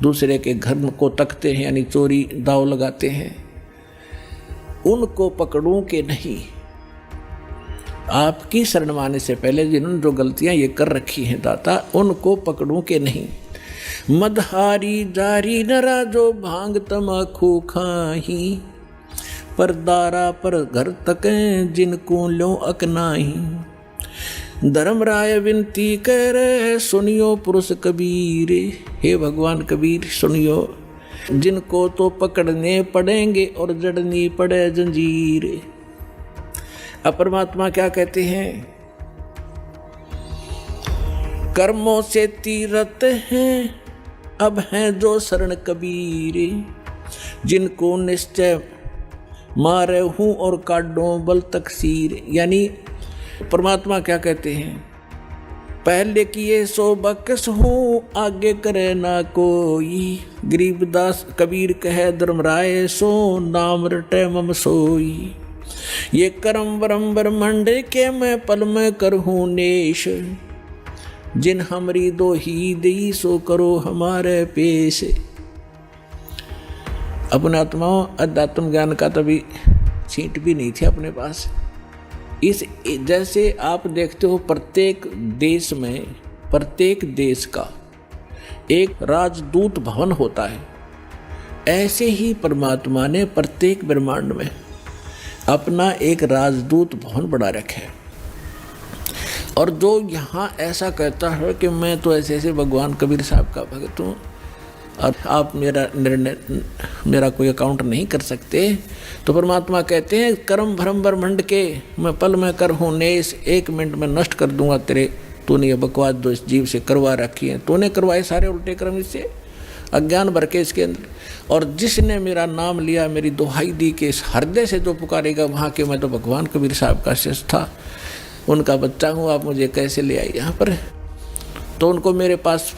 दूसरे के घर को तकते हैं, यानी चोरी दाव लगाते हैं, उनको पकड़ूं के नहीं। आपकी शरण माने से पहले जिन्होंने जो गलतियां ये कर रखी हैं दाता, उनको पकड़ूं के नहीं। मदहारी जारी नरा जो भांग तमाकू खाही, पर दारा पर घर तकें जिनको लो अकनाही। धर्मराय विनती करे सुनियो पुरुष कबीर, हे भगवान कबीर सुनियो, जिनको तो पकड़ने पड़ेंगे और जड़नी पड़े जंजीर। अब परमात्मा क्या कहते हैं, कर्मों से तीरथ हैं अब हैं जो शरण कबीर, जिनको निश्चय मारे हूं और काटो बल तकसीर। यानी परमात्मा क्या कहते हैं, पहले किए सो बकस हूँ आगे करे ना कोई, गरीबदास कबीर कहे धर्मराय सो नाम रटे मम सोई। ये करम वरम ब्रह्मंड के मैं पल में करहूँ नेश, जिन हमरी दो ही दी सो करो हमारे पेश। अपने आत्माओं अध्यात्म ज्ञान का तभी छींट भी नहीं थी अपने पास। इस जैसे आप देखते हो प्रत्येक देश में, प्रत्येक देश का एक राजदूत भवन होता है, ऐसे ही परमात्मा ने प्रत्येक ब्रह्मांड में अपना एक राजदूत भवन बना रखा है। और जो यहाँ ऐसा कहता है कि मैं तो ऐसे ऐसे भगवान कबीर साहब का भक्त हूँ और आप मेरा निर्णय, मेरा कोई अकाउंट नहीं कर सकते, तो परमात्मा कहते हैं कर्म भ्रम ब्रह्मंड के मैं पल में कर हूँ नेस, 1 मिनट में नष्ट कर दूंगा तेरे, तूने ये बकवास जो इस जीव से करवा रखी है, तूने करवाए सारे उल्टे कर्म इससे, अज्ञान भर के इसके अंदर। और जिसने मेरा नाम लिया, मेरी दुहाई दी के इस हृदय से जो पुकारेगा वहाँ के, मैं तो भगवान कबीर साहब का शिष्य था, उनका बच्चा हूँ, आप मुझे कैसे ले आए यहाँ पर। तो उनको मेरे पास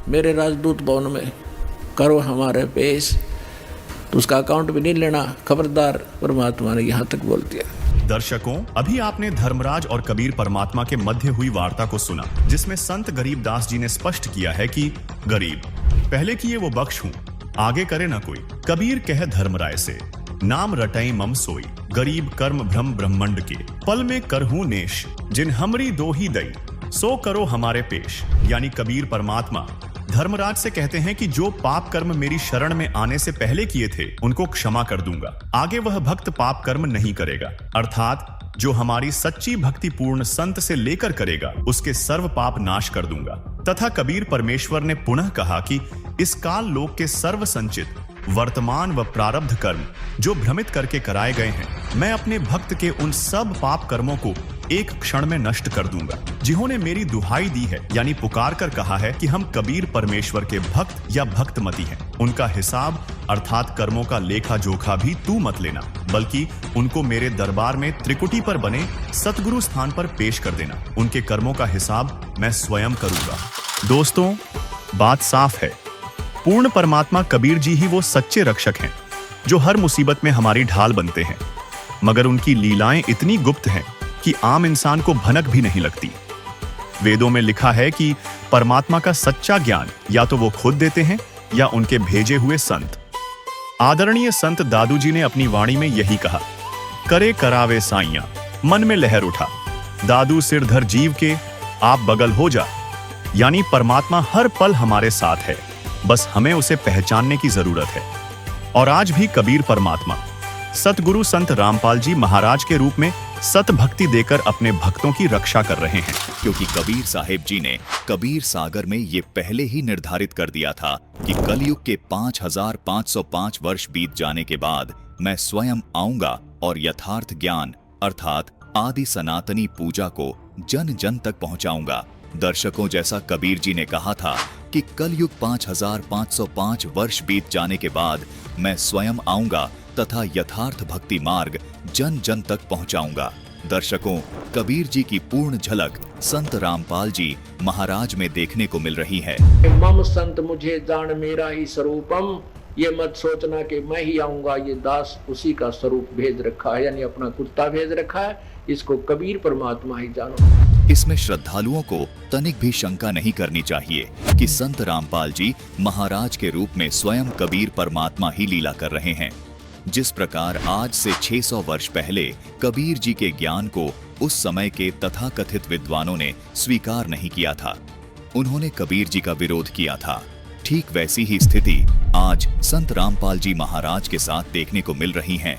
मेरे राजदूत भवन में करो हमारे पेश, तो उसका अकाउंट भी नहीं लेना, खबरदार, परमात्मा ने यहाँ तक बोल दिया। दर्शकों, अभी आपने धर्मराज और कबीर परमात्मा के मध्य हुई वार्ता को सुना, जिसमें संत गरीबदास जी ने स्पष्ट किया है कि गरीब पहले किए वो बख्श हूं, आगे करे ना कोई। कबीर कहे धर्मराय से नाम रटई मम सोई, गरीब कर्म भ्रम ब्रह्मंड के पल में करहूं नेश, जिन हमरी दो ही दई सो करो हमारे पेश। यानी कबीर परमात्मा धर्मराज से कहते हैं कि जो पाप कर्म मेरी शरण में आने से पहले किए थे उनको क्षमा कर दूंगा, आगे वह भक्त पाप कर्म नहीं करेगा। अर्थात जो हमारी सच्ची भक्ति पूर्ण संत से लेकर करेगा उसके सर्व पाप नाश कर दूंगा। तथा कबीर परमेश्वर ने पुनः कहा कि इस काल लोक के सर्व संचित वर्तमान व प्रारब्ध कर्म जो भ्रमित करके कराए गए हैं, मैं अपने भक्त के उन सब पाप कर्मों को एक क्षण में नष्ट कर दूंगा। जिन्होंने मेरी दुहाई दी है, यानी पुकार कर कहा है कि हम कबीर परमेश्वर के भक्त या भक्तमती हैं, उनका हिसाब अर्थात कर्मों का लेखा जोखा भी तू मत लेना, बल्कि उनको मेरे दरबार में त्रिकुटी पर बने सतगुरु स्थान पर पेश कर देना। उनके कर्मों का हिसाब मैं स्वयं करूंगा। दोस्तों, बात साफ है, पूर्ण परमात्मा कबीर जी ही वो सच्चे रक्षक हैं जो हर मुसीबत में हमारी ढाल बनते हैं, मगर उनकी लीलाएं इतनी गुप्त हैं कि आम इंसान को भनक भी नहीं लगती। वेदों में लिखा है कि परमात्मा का सच्चा ज्ञान या तो वो खुद देते हैं या उनके भेजे हुए संत। आदरणीय संत दादू जी ने अपनी वाणी में यही कहा, करे करावे साइया, मन में लहर उठा, दादू सिरधर जीव के, आप बगल हो जा। यानी परमात्मा हर पल हमारे साथ है, बस हमें उसे पहचानने की जरूरत है। और आज भी कबीर परमात्मा सतगुरु संत रामपाल जी महाराज के रूप में सत भक्ति देकर अपने भक्तों की रक्षा कर रहे हैं। क्योंकि कबीर साहिब जी ने कबीर सागर में ये पहले ही निर्धारित कर दिया था कि कलयुग के 5505 वर्ष बीत जाने के बाद मैं स्वयं आऊंगा और यथार्थ ज्ञान अर्थात आदि सनातनी पूजा को जन जन तक पहुंचाऊंगा। दर्शकों, जैसा कबीर जी ने कहा था कि कलयुग 5505 वर्ष बीत जाने के बाद मैं स्वयं आऊंगा तथा यथार्थ भक्ति मार्ग जन जन तक पहुंचाऊंगा। दर्शकों, कबीर जी की पूर्ण झलक संत रामपाल जी महाराज में देखने को मिल रही है। मम संत मुझे जान मेरा ही स्वरूपम, ये मत सोचना कि मैं ही आऊंगा, ये दास उसी का स्वरूप भेज रखा है, यानी अपना कुत्ता भेज रखा है, इसको कबीर परमात्मा ही जानो। इसमें श्रद्धालुओं को तनिक भी शंका नहीं करनी चाहिए कि संत रामपाल जी महाराज के रूप में स्वयं कबीर परमात्मा ही लीला कर रहे हैं। जिस प्रकार आज से 600 वर्ष पहले कबीर जी के ज्ञान को उस समय के तथाकथित विद्वानों ने स्वीकार नहीं किया था, उन्होंने कबीर जी का विरोध किया था, ठीक वैसी ही स्थिति आज संत रामपाल जी महाराज के साथ देखने को मिल रही है।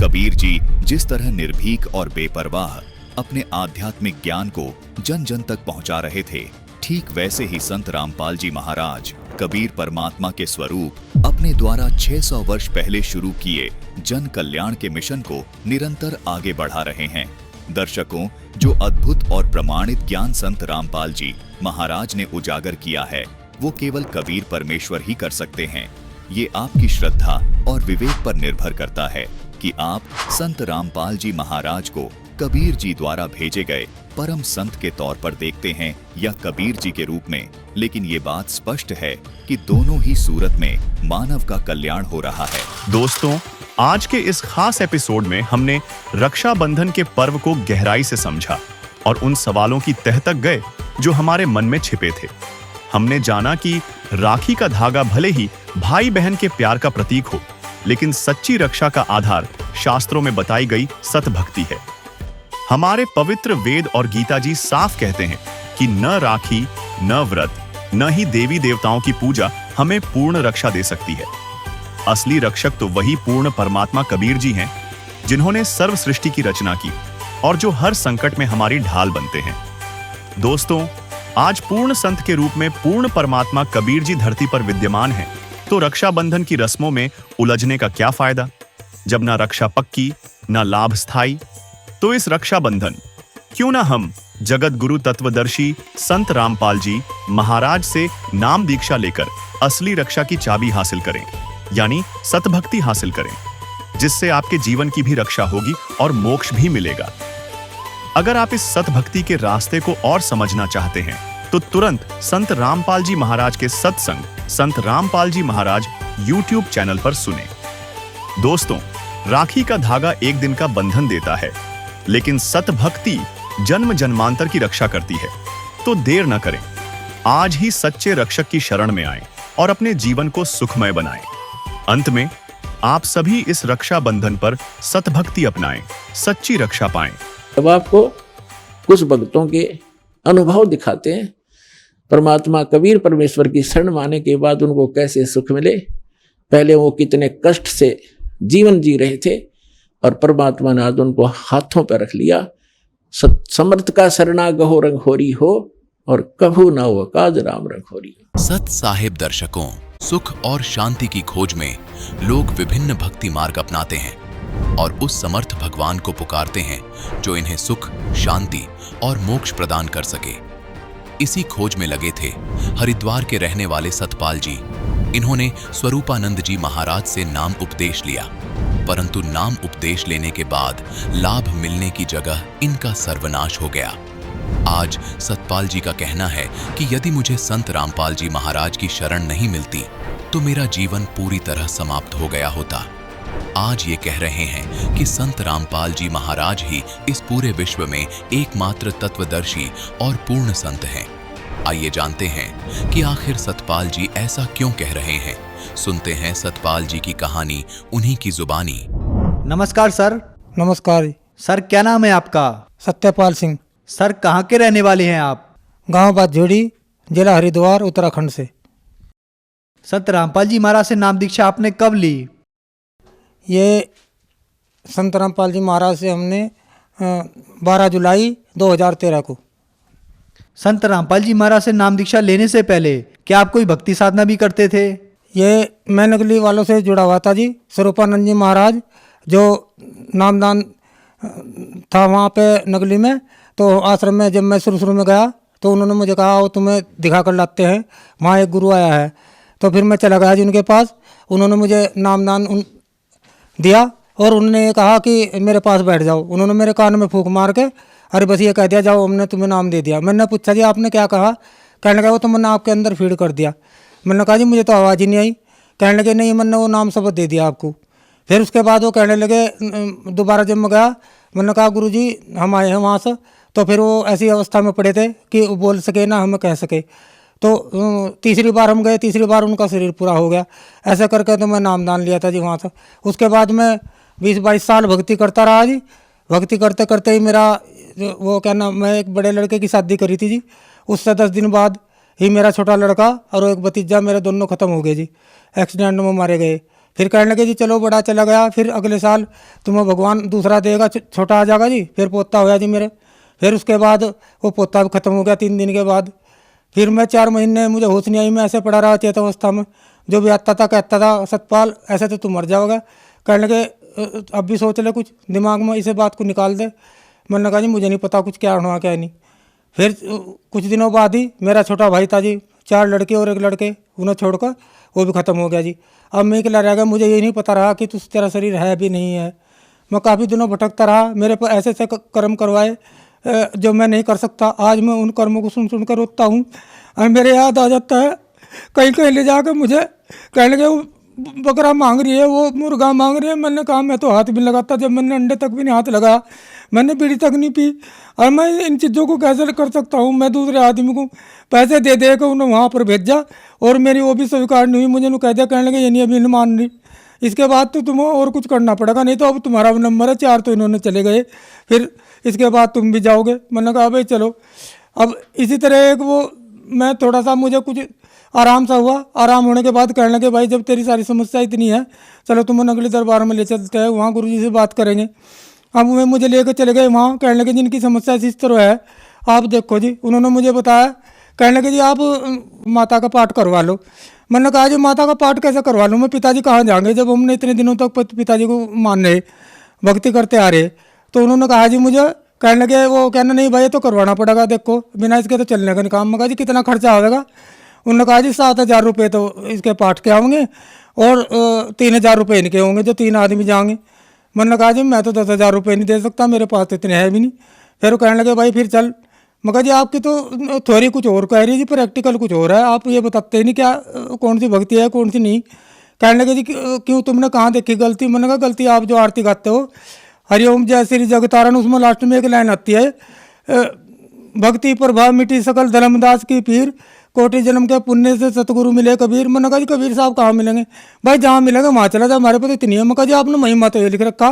कबीर जी जिस तरह निर्भीक और बेपरवाह अपने आध्यात्मिक ज्ञान को जन जन तक पहुंचा रहे थे, ठीक वैसे ही संत रामपाल जी महाराज कबीर परमात्मा के स्वरूप अपने द्वारा 600 वर्ष पहले शुरू किए जन कल्याण के मिशन को निरंतर आगे बढ़ा रहे हैं। दर्शकों, जो अद्भुत और प्रमाणित ज्ञान संत रामपाल जी महाराज ने उजागर किया है, वो केवल कबीर परमेश्वर ही कर सकते हैं। ये आपकी श्रद्धा और विवेक पर निर्भर करता है कि आप संत रामपाल जी महाराज को कबीर जी द्वारा भेजे गए परम संत के तौर पर देखते हैं या कबीर जी के रूप में। लेकिन ये बात स्पष्ट है कि दोनों ही सूरत में मानव का कल्याण हो रहा है। दोस्तों, आज के इस खास एपिसोड में हमने रक्षाबंधन के पर्व को गहराई से समझा और उन सवालों की तह तक गए जो हमारे मन में छिपे थे। हमने जाना कि राखी का धागा भले ही भाई बहन के प्यार का प्रतीक हो, लेकिन सच्ची रक्षा का आधार शास्त्रों में बताई गई सत भक्ति है। हमारे पवित्र वेद और गीता जी साफ कहते हैं कि न राखी, न व्रत, न ही देवी देवताओं की पूजा हमें पूर्ण रक्षा दे सकती है। असली रक्षक तो वही पूर्ण परमात्मा कबीर जी हैं, जिन्होंने सर्व सृष्टि की रचना की और जो हर संकट में हमारी ढाल बनते हैं। दोस्तों, आज पूर्ण संत के रूप में पूर्ण परमात्मा कबीर जी धरती पर विद्यमान हैं, तो रक्षाबंधन की रस्मों में उलझने का क्या फायदा, जब ना रक्षा पक्की ना लाभ स्थायी। तो इस रक्षाबंधन क्यों ना हम जगत गुरु तत्वदर्शी संत रामपाल जी महाराज से नाम दीक्षा लेकर असली रक्षा की चाबी हासिल करें, यानी सतभक्ति हासिल करें, जिससे आपके जीवन की भी रक्षा होगी और मोक्ष भी मिलेगा। अगर आप इस सतभक्ति के रास्ते को और समझना चाहते हैं तो तुरंत संत रामपाल जी महाराज के सत्संग संत रामपाल जी महाराज YouTube चैनल पर सुने। दोस्तों, राखी का धागा एक दिन का बंधन देता है, लेकिन सतभक्ति जन्म जन्मांतर की रक्षा करती है। तो देर न करें, आज ही सच्चे रक्षक की शरण में आएं और अपने जीवन को सुखमय बनाएं। अंत में आप सभी इस रक्षा बंधन पर सतभक्ति अपनाएं, सच्ची रक्षा पाएं। अब आपको कुछ भक्तों के अनुभव दिखाते हैं, परमात्मा कबीर परमेश्वर की शरण माने के बाद उनको कैसे सुख मिले। पहले वो कितने कष्ट से जीवन जी रहे थे और परमात्मा ने आज उनको हाथों पर रख लिया। समर्थ का शरणा गहो रंग होरी हो और कभू ना हो काज राम रंग होरी हो। सत साहिब दर्शकों, सुख और शांति की खोज में लोग विभिन्न भक्ति मार्ग अपनाते हैं और उस समर्थ भगवान को पुकारते हैं जो इन्हें सुख, शांति और मोक्ष प्रदान कर सके। इसी खोज में लगे थे हरिद्वार के रहने वाले सतपाल जी। इन्होंने स्वरूपानंद जी महाराज से नाम उपदेश लिया, परंतु नाम उपदेश लेने के बाद लाभ मिलने की जगह इनका सर्वनाश हो गया। आज सतपाल जी का कहना है कि यदि मुझे संत रामपाल जी महाराज की शरण नहीं मिलती तो मेरा जीवन पूरी तरह समाप्त हो गया होता। आज ये कह रहे हैं कि संत रामपाल जी महाराज ही इस पूरे विश्व में एकमात्र तत्वदर्शी और पूर्ण संत हैं। आइए जानते हैं कि आखिर सतपाल जी ऐसा क्यों कह रहे हैं। सुनते हैं सतपाल जी की कहानी उन्हीं की जुबानी। नमस्कार सर। नमस्कार। सर क्या नाम है आपका? सत्यपाल सिंह। सर कहाँ के रहने वाले हैं आप? गांव बादझोड़ी, जिला हरिद्वार, उत्तराखंड से। संत रामपाल जी महाराज से नाम दीक्षा आपने कब ली? ये संत रामपाल जी महाराज से हमने 12 जुलाई 2013 को। संत रामपाल जी महाराज से नाम दीक्षा लेने से पहले क्या आप कोई भक्ति साधना भी करते थे? ये मैं नगली वालों से जुड़ा हुआ था जी। स्वरूपानंद जी महाराज जो नामदान था वहाँ पे नगली में, तो आश्रम में जब मैं शुरू में गया तो उन्होंने मुझे कहा वो तुम्हें दिखा कर लाते हैं, वहाँ एक गुरु आया है। तो फिर मैं चला गया जी उनके पास। उन्होंने मुझे नामदान दिया और उन्होंने कहा कि मेरे पास बैठ जाओ। उन्होंने मेरे कान में फूंक मार के अरे बस ये कह दिया जाओ हमने तुम्हें नाम दे दिया। मैंने पूछा जी आपने क्या कहा? कहने लगा वो तो मैंने आपके अंदर फीड कर दिया। मैंने कहा जी मुझे तो आवाज़ ही नहीं आई। कहने लगे नहीं मैंने वो नाम शब्द दे दिया आपको। फिर उसके बाद वो कहने लगे दोबारा जब मैं गया, मैंने कहा गुरु जी हम आए हैं वहाँ से। तो फिर वो ऐसी अवस्था में पड़े थे कि वो बोल सके ना हमें कह सके। तो तीसरी बार हम गए, तीसरी बार उनका शरीर पूरा हो गया। ऐसा करके तो मैं नामदान लिया था जी वहाँ से। उसके बाद मैं 20-22 साल भक्ति करता रहा जी। भक्ति करते करते ही मेरा वो क्या नाम, मैं एक बड़े लड़के की शादी करी थी जी। उससे 10 दिन बाद ही मेरा छोटा लड़का और एक भतीजा मेरे दोनों ख़त्म हो गए जी, एक्सीडेंट में मारे गए। फिर कहने लगे जी चलो बड़ा चला गया, फिर अगले साल तुम्हें भगवान दूसरा देगा, छोटा आ जाएगा जी। फिर पोता होया जी मेरे। फिर उसके बाद वो पोता भी ख़त्म हो गया 3 दिन के बाद। फिर मैं 4 महीने मुझे होश नहीं आई, मैं ऐसे पड़ा रहा चेत अवस्था में। जो भी आता था कहता था सतपाल ऐसे तो तू मर जाओगा। कहने लगे अब भी सोच ले कुछ दिमाग में, इसे बात को निकाल दे। मैंने कहा जी मुझे नहीं पता कुछ क्या हुआ क्या नहीं। फिर कुछ दिनों बाद ही मेरा छोटा भाई था जी, 4 लड़के और 1 लड़के, उन्हें छोड़कर वो भी ख़त्म हो गया जी। अब मैं अकेला रह गया। मुझे ये नहीं पता रहा कि तेरा शरीर है भी नहीं है। मैं काफ़ी दिनों भटकता रहा। मेरे पर ऐसे ऐसे कर्म करवाए जो मैं नहीं कर सकता। आज मैं उन कर्मों को सुन कर रोता हूँ और मेरे याद आ जाता है। कहीं कहीं ले जाकर मुझे कहने लगे वो बकरा मांग रही है, वो मुर्गा मांग रही है। मैंने कहा मैं तो हाथ भी लगाता, जब मैंने अंडे तक भी नहीं हाथ लगाया, मैंने बीड़ी तक नहीं पी। और मैं इन चीज़ों को कैसे कर सकता हूँ? मैं दूसरे आदमी को पैसे दे दे कर उन्हें वहाँ पर भेजा और मेरी वो भी स्वीकार नहीं हुई। मुझे कह दिया, कहने लगे ये नहीं अभी नहीं मान रही, इसके बाद तो तुम्हें और कुछ करना पड़ेगा, नहीं तो अब तुम्हारा नंबर है 4। तो इन्होंने चले गए, फिर इसके बाद तुम भी जाओगे। मैंने कहा भाई चलो। अब इसी तरह एक वो मैं थोड़ा सा मुझे कुछ आराम सा हुआ। आराम होने के बाद कहने लगे भाई जब तेरी सारी समस्या इतनी है चलो तुम्हें नगली दरबार में ले चलते हैं, वहाँ गुरुजी से बात करेंगे। अब वे मुझे लेकर चले गए वहाँ। कहने लगे जिनकी समस्या इस तरह है आप देखो जी। उन्होंने मुझे बताया, कहने लगे जी आप माता का पाठ करवा लो। मैंने कहा जी माता का पाठ कैसे करवा लूँ मैं? पिताजी कहाँ जाएंगे जब हमने इतने दिनों तक पिताजी को मान रहे, भक्ति करते आ रहे। तो उन्होंने कहा जी मुझे, कहने लगे वो कहना नहीं भाई ये तो करवाना पड़ेगा, देखो बिना इसके तो चलने का नहीं काम। मैं कहा जी कितना खर्चा आएगा? उन्होंने कहा जी 7,000 रुपये तो इसके पाठ के होंगे और 3,000 रुपये इनके होंगे जो 3 आदमी जाएंगे। मैंने कहा जी मैं तो 10,000 रुपये नहीं दे सकता, मेरे पास तो इतने है भी नहीं। फिर वो कहने लगे भाई फिर चल। मैं कहा जी आपकी तो थ्योरी कुछ और कह रही है जी, प्रैक्टिकल कुछ और है, आप ये बताते ही नहीं क्या कौन सी भक्ति है कौन सी नहीं। कहने लगे जी क्यों तुमने कहाँ देखी गलती? मैंने कहा गलती आप जो आरती गाते हो हरिओम जय श्री जगतारण, उसमें लास्ट में एक लाइन आती है भक्ति प्रभाव मिटी सकल धर्मदास की पीर, कोटि जन्म के पुण्य से सतगुरु मिले कबीर। मैंने कहा जी कबीर साहब कहाँ मिलेंगे? भाई जहाँ मिलेंगे वहाँ चला जाए, हमारे पास इतनी है। मैं कहा जी आपने महिमा तो ये लिख रखा।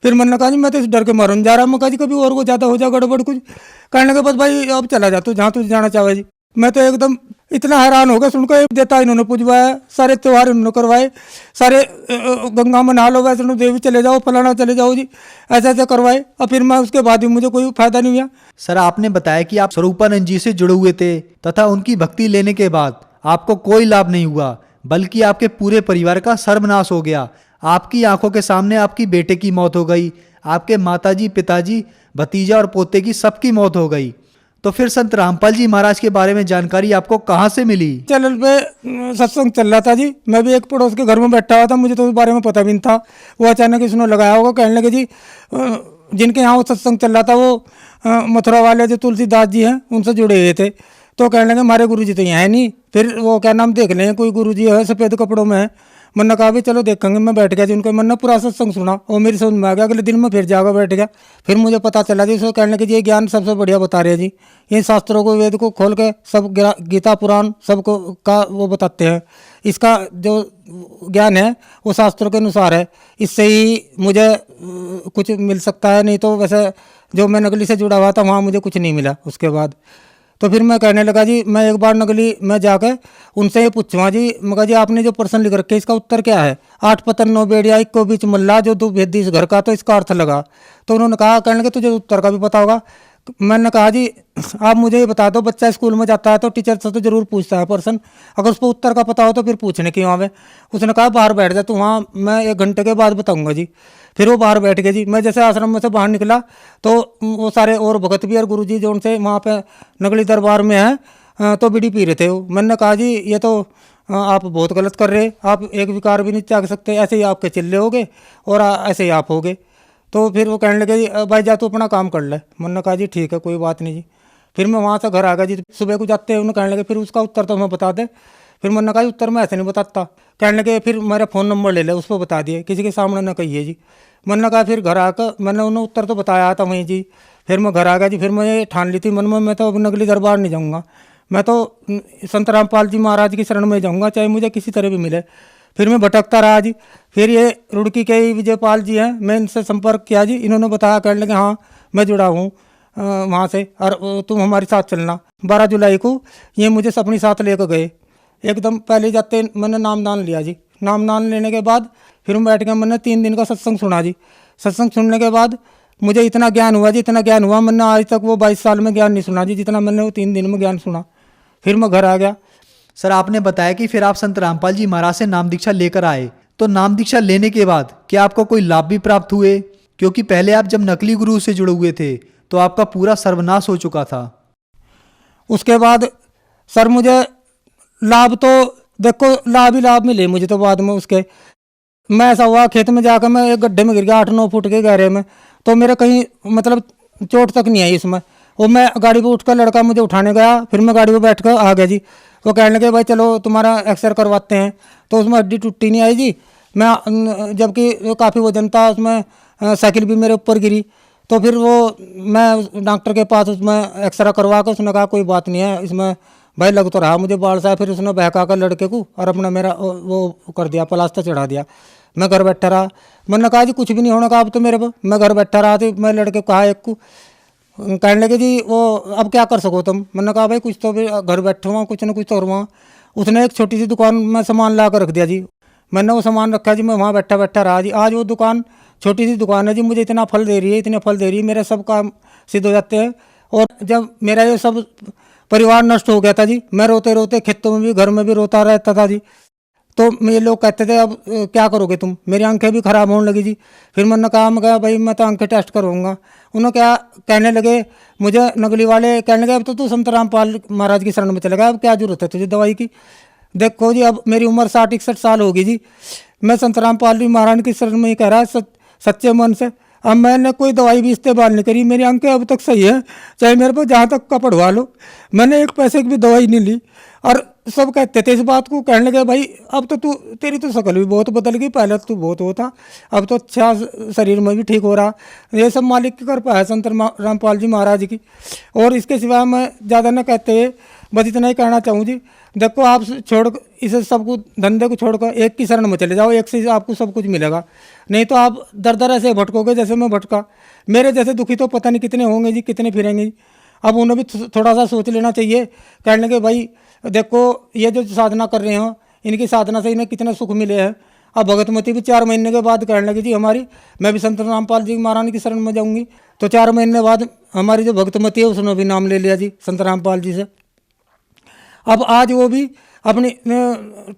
फिर मैंने कहा जी मैं तो इस डर के मारून जा रहा। मैं कहा जी कभी और को ज़्यादा हो जाए गड़बड़ कुछ। कहने के बस भाई अब चला जा तू जहाँ तुझे जाना चाहे जी। मैं तो एकदम इतना हैरान हो गया सुनकर। देता इन्होंने पूजवाया, सारे त्यौहार इन्होंने करवाए, सारे गंगा में नहा लो, वैष्णो देवी चले जाओ, फलाना चले जाओ जी, ऐसे ऐसे करवाए। और फिर मैं उसके बाद भी मुझे कोई फायदा नहीं हुआ। सर आपने बताया कि आप स्वरूपानंद जी से जुड़े हुए थे तथा उनकी भक्ति लेने के बाद आपको कोई लाभ नहीं हुआ, बल्कि आपके पूरे परिवार का सर्वनाश हो गया। आपकी आंखों के सामने आपकी बेटे की मौत हो गई, आपके माताजी, पिताजी, भतीजा और पोते की सबकी मौत हो गई। तो फिर संत रामपाल जी महाराज के बारे में जानकारी आपको कहाँ से मिली? चैनल पे सत्संग चल रहा था जी। मैं भी एक पड़ोस के घर में बैठा हुआ था, मुझे तो उस बारे में पता भी नहीं था। वो अचानक इसने लगाया होगा। कहने लगे जी जिनके यहाँ वो सत्संग चल रहा था वो मथुरा वाले जो तुलसीदास जी हैं उनसे जुड़े हुए थे। तो कहने लगे हमारे गुरु जी तो यहाँ है नहीं। फिर वो क्या नाम देख लें, कोई गुरु जी है सफ़ेद कपड़ों में है। मैंने कहा भी चलो देखेंगे। मैं बैठ गया जी, उनको मैंने पूरा सत्संग सुना और मेरी समझ में आ गया। अगले दिन मैं फिर जाकर बैठ गया। फिर मुझे पता चला जी, उसको कहने के जी ये ज्ञान सबसे बढ़िया बता रहे हैं जी, ये शास्त्रों को वेद को खोल के सब गीता पुराण सबको का वो बताते हैं। इसका जो ज्ञान है वो शास्त्रों के अनुसार है, इससे ही मुझे कुछ मिल सकता है, नहीं तो वैसे जो मैं नकली से जुड़ा हुआ था वहाँ मुझे कुछ नहीं मिला। उसके बाद तो फिर मैं कहने लगा जी, मैं एक बार नकली में जाकर उनसे ये पूछूँगा जी, मैं कहा जी आपने जो प्रश्न लिख रखे इसका उत्तर क्या है? 8 पतन 9 बेड़िया एक को बीच मल्ला जो 2 भेदी इस घर का, तो इसका अर्थ लगा। तो उन्होंने कहा, कहने लगे तुझे उत्तर का भी पता होगा। मैंने कहा जी आप मुझे ये बता दो, बच्चा स्कूल में जाता है तो टीचर से तो जरूर पूछता है प्रश्न, अगर उसको उत्तर का पता हो तो फिर पूछने क्यों आवे? उसने कहा बाहर बैठ जा तू, वहाँ मैं 1 घंटे के बाद बताऊंगा जी। फिर वो बाहर बैठ गए जी। मैं जैसे आश्रम में से बाहर निकला तो वो सारे और भगत भी और गुरु जी जो उनसे वहाँ पे नगली दरबार में है तो बीड़ी पी रहे थे वो। मैंने कहा जी ये तो आप बहुत गलत कर रहे, आप एक विकार भी नहीं त्याग सकते, ऐसे ही आपके चिल्ले होगे और ऐसे ही आप होगे। तो फिर वो कहने लगे जी भाई जा तू अपना काम कर ले। मैंने कहा जी ठीक है कोई बात नहीं जी। फिर मैं वहाँ से घर आ गया जी। सुबह को जाते हैं उन्होंने कहने लगे फिर उसका उत्तर तो हमें बता दे। फिर मैंने कहा उत्तर मैं ऐसे नहीं बताता। कहने लगे फिर मेरा फ़ोन नंबर ले ले, उस पर बता दिए, किसी के सामने ना कहिए जी। मैंने कहा फिर घर आकर मैंने उन्हें उत्तर तो बताया था वहीं जी। फिर मैं घर आ गया जी। फिर मैं ये ठान ली थी मन में, मैं तो अब नगली दरबार नहीं जाऊँगा, मैं तो संत रामपाल जी महाराज की शरण में जाऊँगा, चाहे मुझे किसी तरह भी मिले। फिर मैं भटकता रहा जी। फिर ये रुड़की के ही विजयपाल जी हैं, मैं इनसे संपर्क किया जी। इन्होंने बताया, कहने लगे हाँ मैं जुड़ा हूँ वहाँ से और तुम हमारे साथ चलना। 12 जुलाई को ये मुझे अपने साथ लेकर गए। एकदम पहले जाते मैंने नामदान लिया जी। नामदान लेने के बाद फिर मैं बैठ गया। मैंने 3 दिन का सत्संग सुना जी। सत्संग सुनने के बाद मुझे इतना ज्ञान हुआ जी, इतना ज्ञान हुआ, मैंने आज तक वो 22 साल में ज्ञान नहीं सुना जी जितना मैंने वो 3 दिन में ज्ञान सुना। फिर मैं घर आ गया। सर आपने बताया कि फिर आप संत रामपाल जी महाराज से नाम दीक्षा लेकर आए, तो नाम दीक्षा लेने के बाद क्या आपको कोई लाभ भी प्राप्त हुए? क्योंकि पहले आप जब नकली गुरु से जुड़े हुए थे तो आपका पूरा सर्वनाश हो चुका था। उसके बाद सर मुझे लाभ तो देखो लाभ ही लाभ मिले मुझे तो बाद में। उसके मैं ऐसा हुआ खेत में जाकर मैं एक गड्ढे में गिर गया 8-9 फुट के गहरे में, तो मेरा कहीं मतलब चोट तक नहीं आई इसमें। वो मैं गाड़ी पर उठकर लड़का मुझे उठाने गया, फिर मैं गाड़ी पर बैठ कर आ गया जी। वो कहने लगे भाई चलो तुम्हारा एक्सरे करवाते हैं, तो उसमें हड्डी टूटी नहीं आई जी। मैं जबकि काफ़ी वजन था उसमें, साइकिल भी मेरे ऊपर गिरी। तो फिर वो मैं डॉक्टर के पास उसमें एक्सरा करवा कर उसने कहा कोई बात नहीं है इसमें भाई, लग तो रहा मुझे बाल सा। फिर उसने बहका कर लड़के को और अपना मेरा वो कर दिया, प्लास्टर चढ़ा दिया। मैं घर बैठा रहा। मैंने कहा जी कुछ भी नहीं होना कहा अब तो मेरे को। मैं घर बैठा रहा तो मैं लड़के को कहा एक को, कहने लगे जी वो अब क्या कर सको तुम? मैंने कहा भाई कुछ तो भी घर बैठा हुआ कुछ ना कुछ तो हुआ। उसने एक छोटी सी दुकान में सामान ला कर रख दिया जी। मैंने वो सामान रखा जी, मैं वहाँ बैठा बैठा रहा जी। आज वो दुकान छोटी सी दुकान है जी, मुझे इतना फल दे रही है, इतने फल दे रही है, मेरे सब काम सिद्ध हो जाते हैं। और जब मेरा ये सब परिवार नष्ट हो गया था जी, मैं रोते रोते खेतों में भी घर में भी रोता रहता था जी। तो ये लोग कहते थे अब क्या करोगे तुम? मेरी आंखें भी खराब होने लगी जी। फिर मैंने कहा भाई मैं तो आंखें टेस्ट करवाऊंगा। उन्होंने क्या कहने लगे मुझे नगली वाले, कहने लगे अब तो तू संत रामपाल महाराज की शरण में चलेगा, अब क्या जरूरत है तुझे दवाई की? देखो जी अब मेरी उम्र 60-61 साल होगी जी। मैं संत रामपाल जी महाराज की शरण में ही कह रहा है सच्चे मन से। अब मैंने कोई दवाई भी इस्तेमाल नहीं करी, मेरी आंखें अब तक सही है, चाहे मेरे पर जहाँ तक का पढ़वा लो। मैंने 1 पैसे की भी दवाई नहीं ली। और सब कहते थे इस बात को, कहने लगे भाई अब तो तू तेरी तो शक्ल भी बहुत बदल गई, पहले तो बहुत वो था, अब तो अच्छा शरीर में भी ठीक हो रहा। ये सब मालिक की कृपा है संत रामपाल जी महाराज की। और इसके सिवा मैं ज़्यादा न कहते बस इतना ही कहना चाहूँ जी। देखो आप छोड़ इसे सब कुछ धंधे को छोड़कर एक की शरण में चले जाओ, एक से आपको सब कुछ मिलेगा। नहीं तो आप दर दर ऐसे भटकोगे जैसे मैं भटका। मेरे जैसे दुखी तो पता नहीं कितने होंगे जी, कितने फिरेंगे जी। अब उन्हें भी थोड़ा सा सोच लेना चाहिए। कहने लगे भाई देखो ये जो साधना कर रहे हो इनकी साधना से इन्हें कितने सुख मिले हैं। अब भगतमती भी 4 महीने के बाद कहने लगी जी हमारी, मैं भी संत रामपाल जी महाराज की शरण में जाऊँगी। तो 4 महीने बाद हमारी जो भगतमती है उसने भी नाम ले लिया जी संत रामपाल जी से। अब आज वो भी अपनी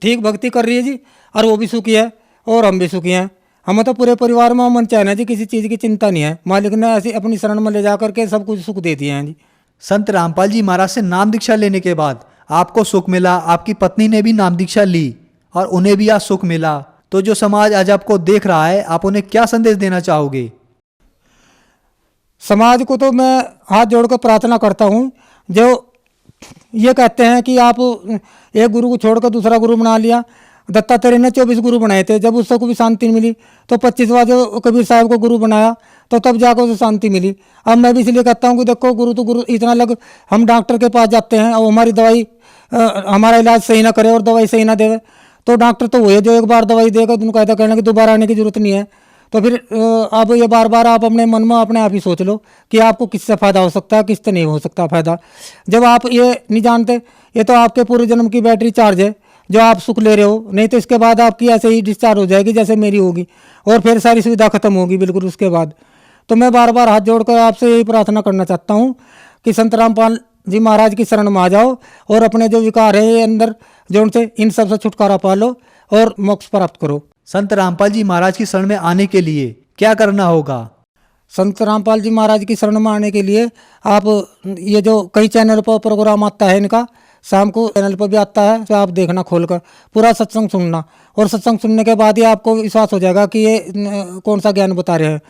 ठीक भक्ति कर रही है जी, और वो भी सुखी है और हम भी सुखी हैं। हमें तो पूरे परिवार में मन चैन है जी, किसी चीज़ की चिंता नहीं है। मालिक ने ऐसी अपनी शरण में ले जा करके सब कुछ सुख दे दिए हैं जी। संत रामपाल जी महाराज से नाम दीक्षा लेने के बाद आपको सुख मिला, आपकी पत्नी ने भी नाम दीक्षा ली और उन्हें भी आज सुख मिला। तो जो समाज आज आपको देख रहा है, आप उन्हें क्या संदेश देना चाहोगे? समाज को तो मैं हाथ जोड़कर प्रार्थना करता हूँ जो ये कहते हैं कि आप एक गुरु को छोड़कर दूसरा गुरु बना लिया। दत्तात्रेय ने 24 गुरु बनाए थे। जब उसको भी शांति मिली तो 25वां जो कबीर साहब को गुरु बनाया तो तब जाकर उसे शांति मिली। अब मैं भी इसलिए कहता हूँ कि देखो गुरु तो गुरु इतना लग, हम डॉक्टर के पास जाते हैं और हमारी दवाई हमारा इलाज सही ना करे और दवाई सही ना देवे तो डॉक्टर तो वही जो एक बार दवाई देगा तो उनको ऐसा कहना कि दोबारा आने की जरूरत नहीं है। तो फिर अब ये बार बार आप अपने मन में अपने आप ही सोच लो कि आपको किससे फ़ायदा हो सकता है, किससे नहीं हो सकता फ़ायदा। जब आप ये नहीं जानते, ये तो आपके पूरे जन्म की बैटरी चार्ज है जो आप सुख ले रहे हो, नहीं तो इसके बाद आपकी ऐसे ही डिस्चार्ज हो जाएगी जैसे मेरी होगी और फिर सारी सुविधा खत्म होगी बिल्कुल उसके बाद। तो मैं बार बार हाथ जोड़कर आपसे यही प्रार्थना करना चाहता हूँ कि संत रामपाल जी महाराज की शरण में आ जाओ और अपने जो विकार है ये अंदर जो उनसे इन सब से छुटकारा पा लो और मोक्ष प्राप्त करो। संत रामपाल जी महाराज की शरण में आने के लिए क्या करना होगा? संत रामपाल जी महाराज की शरण में आने के लिए आप ये जो कई चैनल पर प्रोग्राम आता है इनका, शाम को चैनल पर भी आता है, तो आप देखना खोलकर पूरा सत्संग सुनना और सत्संग सुनने के बाद ही आपको विश्वास हो जाएगा कि ये कौन सा ज्ञान बता रहे हैं।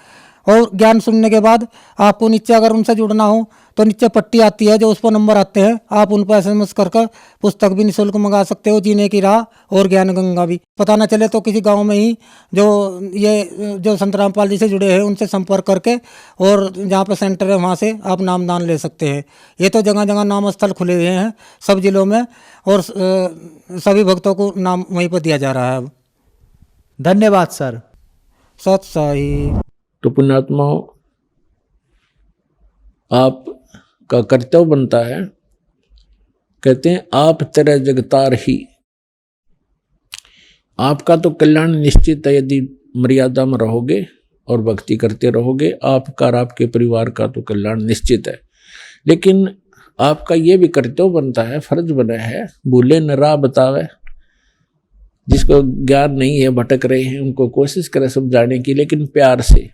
और ज्ञान सुनने के बाद आपको नीचे अगर उनसे जुड़ना हो तो नीचे पट्टी आती है जो उस पर नंबर आते हैं, आप उन पर SMS कर पुस्तक भी निःशुल्क मंगा सकते हो, जीने की राह और ज्ञान गंगा भी। पता ना चले तो किसी गांव में ही जो संत रामपाल जी से जुड़े हैं उनसे संपर्क करके और जहाँ पर सेंटर है वहाँ से आप नामदान ले सकते हैं। ये तो जगह जगह नाम स्थल खुले हुए हैं सब जिलों में और सभी भक्तों को नाम वहीं पर दिया जा रहा है अब। धन्यवाद सर। सत साई। तो पुण्यात्माओं, आपका कर्तव्य बनता है, कहते हैं आप तेरे जगतार ही। आपका तो कल्याण निश्चित है यदि मर्यादा में रहोगे और भक्ति करते रहोगे, आपका और आपके परिवार का तो कल्याण निश्चित है। लेकिन आपका ये भी कर्तव्य बनता है, फर्ज बना है, भूले न राह बतावे। जिसको ज्ञान नहीं है, भटक रहे हैं, उनको कोशिश करें समझाने की, लेकिन प्यार से।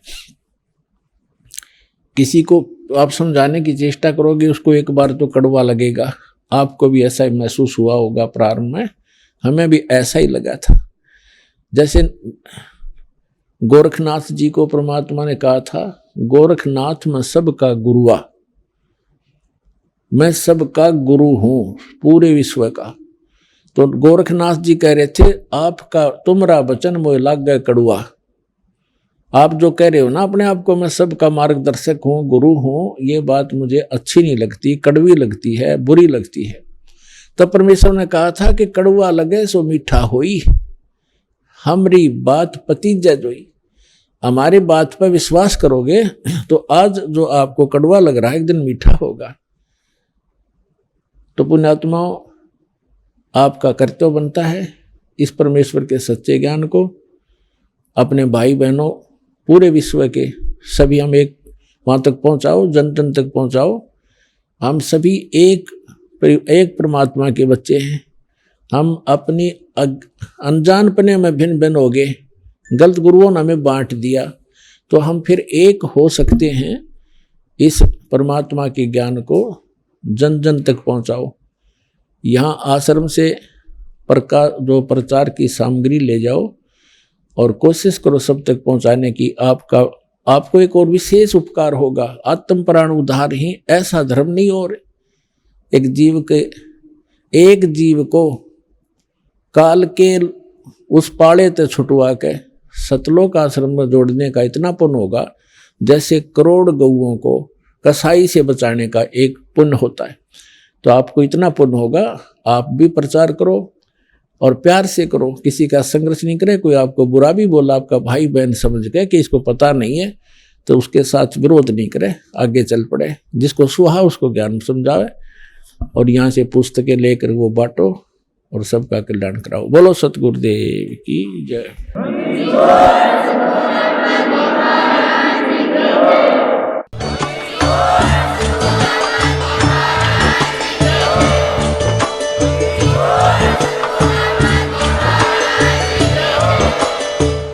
किसी को आप समझाने की चेष्टा करोगे उसको एक बार तो कड़वा लगेगा। आपको भी ऐसा ही महसूस हुआ होगा प्रारंभ में, हमें भी ऐसा ही लगा था। जैसे गोरखनाथ जी को परमात्मा ने कहा था, गोरखनाथ मैं सबका गुरुआ, मैं सबका गुरु हूं पूरे विश्व का। तो गोरखनाथ जी कह रहे थे, आपका तुमरा वचन मोह लाग गए कड़ुआ। आप जो कह रहे हो ना अपने आप को मैं सबका मार्गदर्शक हूँ, गुरु हूँ, ये बात मुझे अच्छी नहीं लगती, कड़वी लगती है, बुरी लगती है। तो परमेश्वर ने कहा था कि कड़वा लगे सो मीठा होई, हमरी बात पतीजा जोई। हमारी बात पर विश्वास करोगे तो आज जो आपको कड़वा लग रहा है एक दिन मीठा होगा। तो पुण्यात्माओं, आपका कर्तव्य बनता है इस परमेश्वर के सच्चे ज्ञान को अपने भाई बहनों पूरे विश्व के सभी हम एक वहाँ तक पहुँचाओ, जन जन तक पहुँचाओ। हम सभी एक परमात्मा के बच्चे हैं। हम अपनी अनजानपने में भिन्न भिन्न हो गए, गलत गुरुओं ने हमें बांट दिया, तो हम फिर एक हो सकते हैं। इस परमात्मा के ज्ञान को जन जन तक पहुँचाओ। यहाँ आश्रम से जो प्रचार की सामग्री ले जाओ और कोशिश करो सब तक पहुँचाने की। आपको एक और विशेष उपकार होगा, आत्म प्राण उद्धार ही ऐसा धर्म नहीं। और एक जीव को काल के उस पाड़े ते छुटवा के सतलोक आश्रम में जोड़ने का इतना पुण्य होगा जैसे करोड़ गऊओं को कसाई से बचाने का एक पुण्य होता है। तो आपको इतना पुण्य होगा, आप भी प्रचार करो और प्यार से करो, किसी का संघर्ष नहीं करे। कोई आपको बुरा भी बोला, आपका भाई बहन समझ के कि इसको पता नहीं है, तो उसके साथ विरोध नहीं करे, आगे चल पड़े। जिसको सुहा उसको ज्ञान समझावे और यहाँ से पुस्तकें लेकर वो बांटो और सबका कल्याण कराओ। बोलो सतगुरुदेव की जय।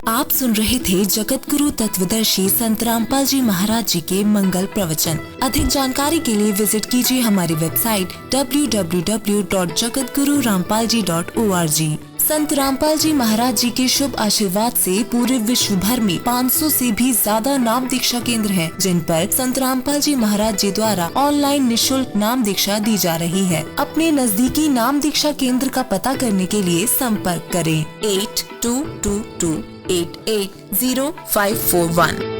आप सुन रहे थे जगत गुरु तत्वदर्शी संत रामपाल जी महाराज जी के मंगल प्रवचन। अधिक जानकारी के लिए विजिट कीजिए हमारी वेबसाइट www.jagatgururampalji.org। संत रामपाल जी महाराज जी के शुभ आशीर्वाद से पूरे विश्व भर में 500 से भी ज्यादा नाम दीक्षा केंद्र हैं, जिन पर संत रामपाल जी महाराज जी द्वारा ऑनलाइन निशुल्क नाम दीक्षा दी जा रही है। अपने नजदीकी नाम दीक्षा केंद्र का पता करने के लिए संपर्क करें 8222880541।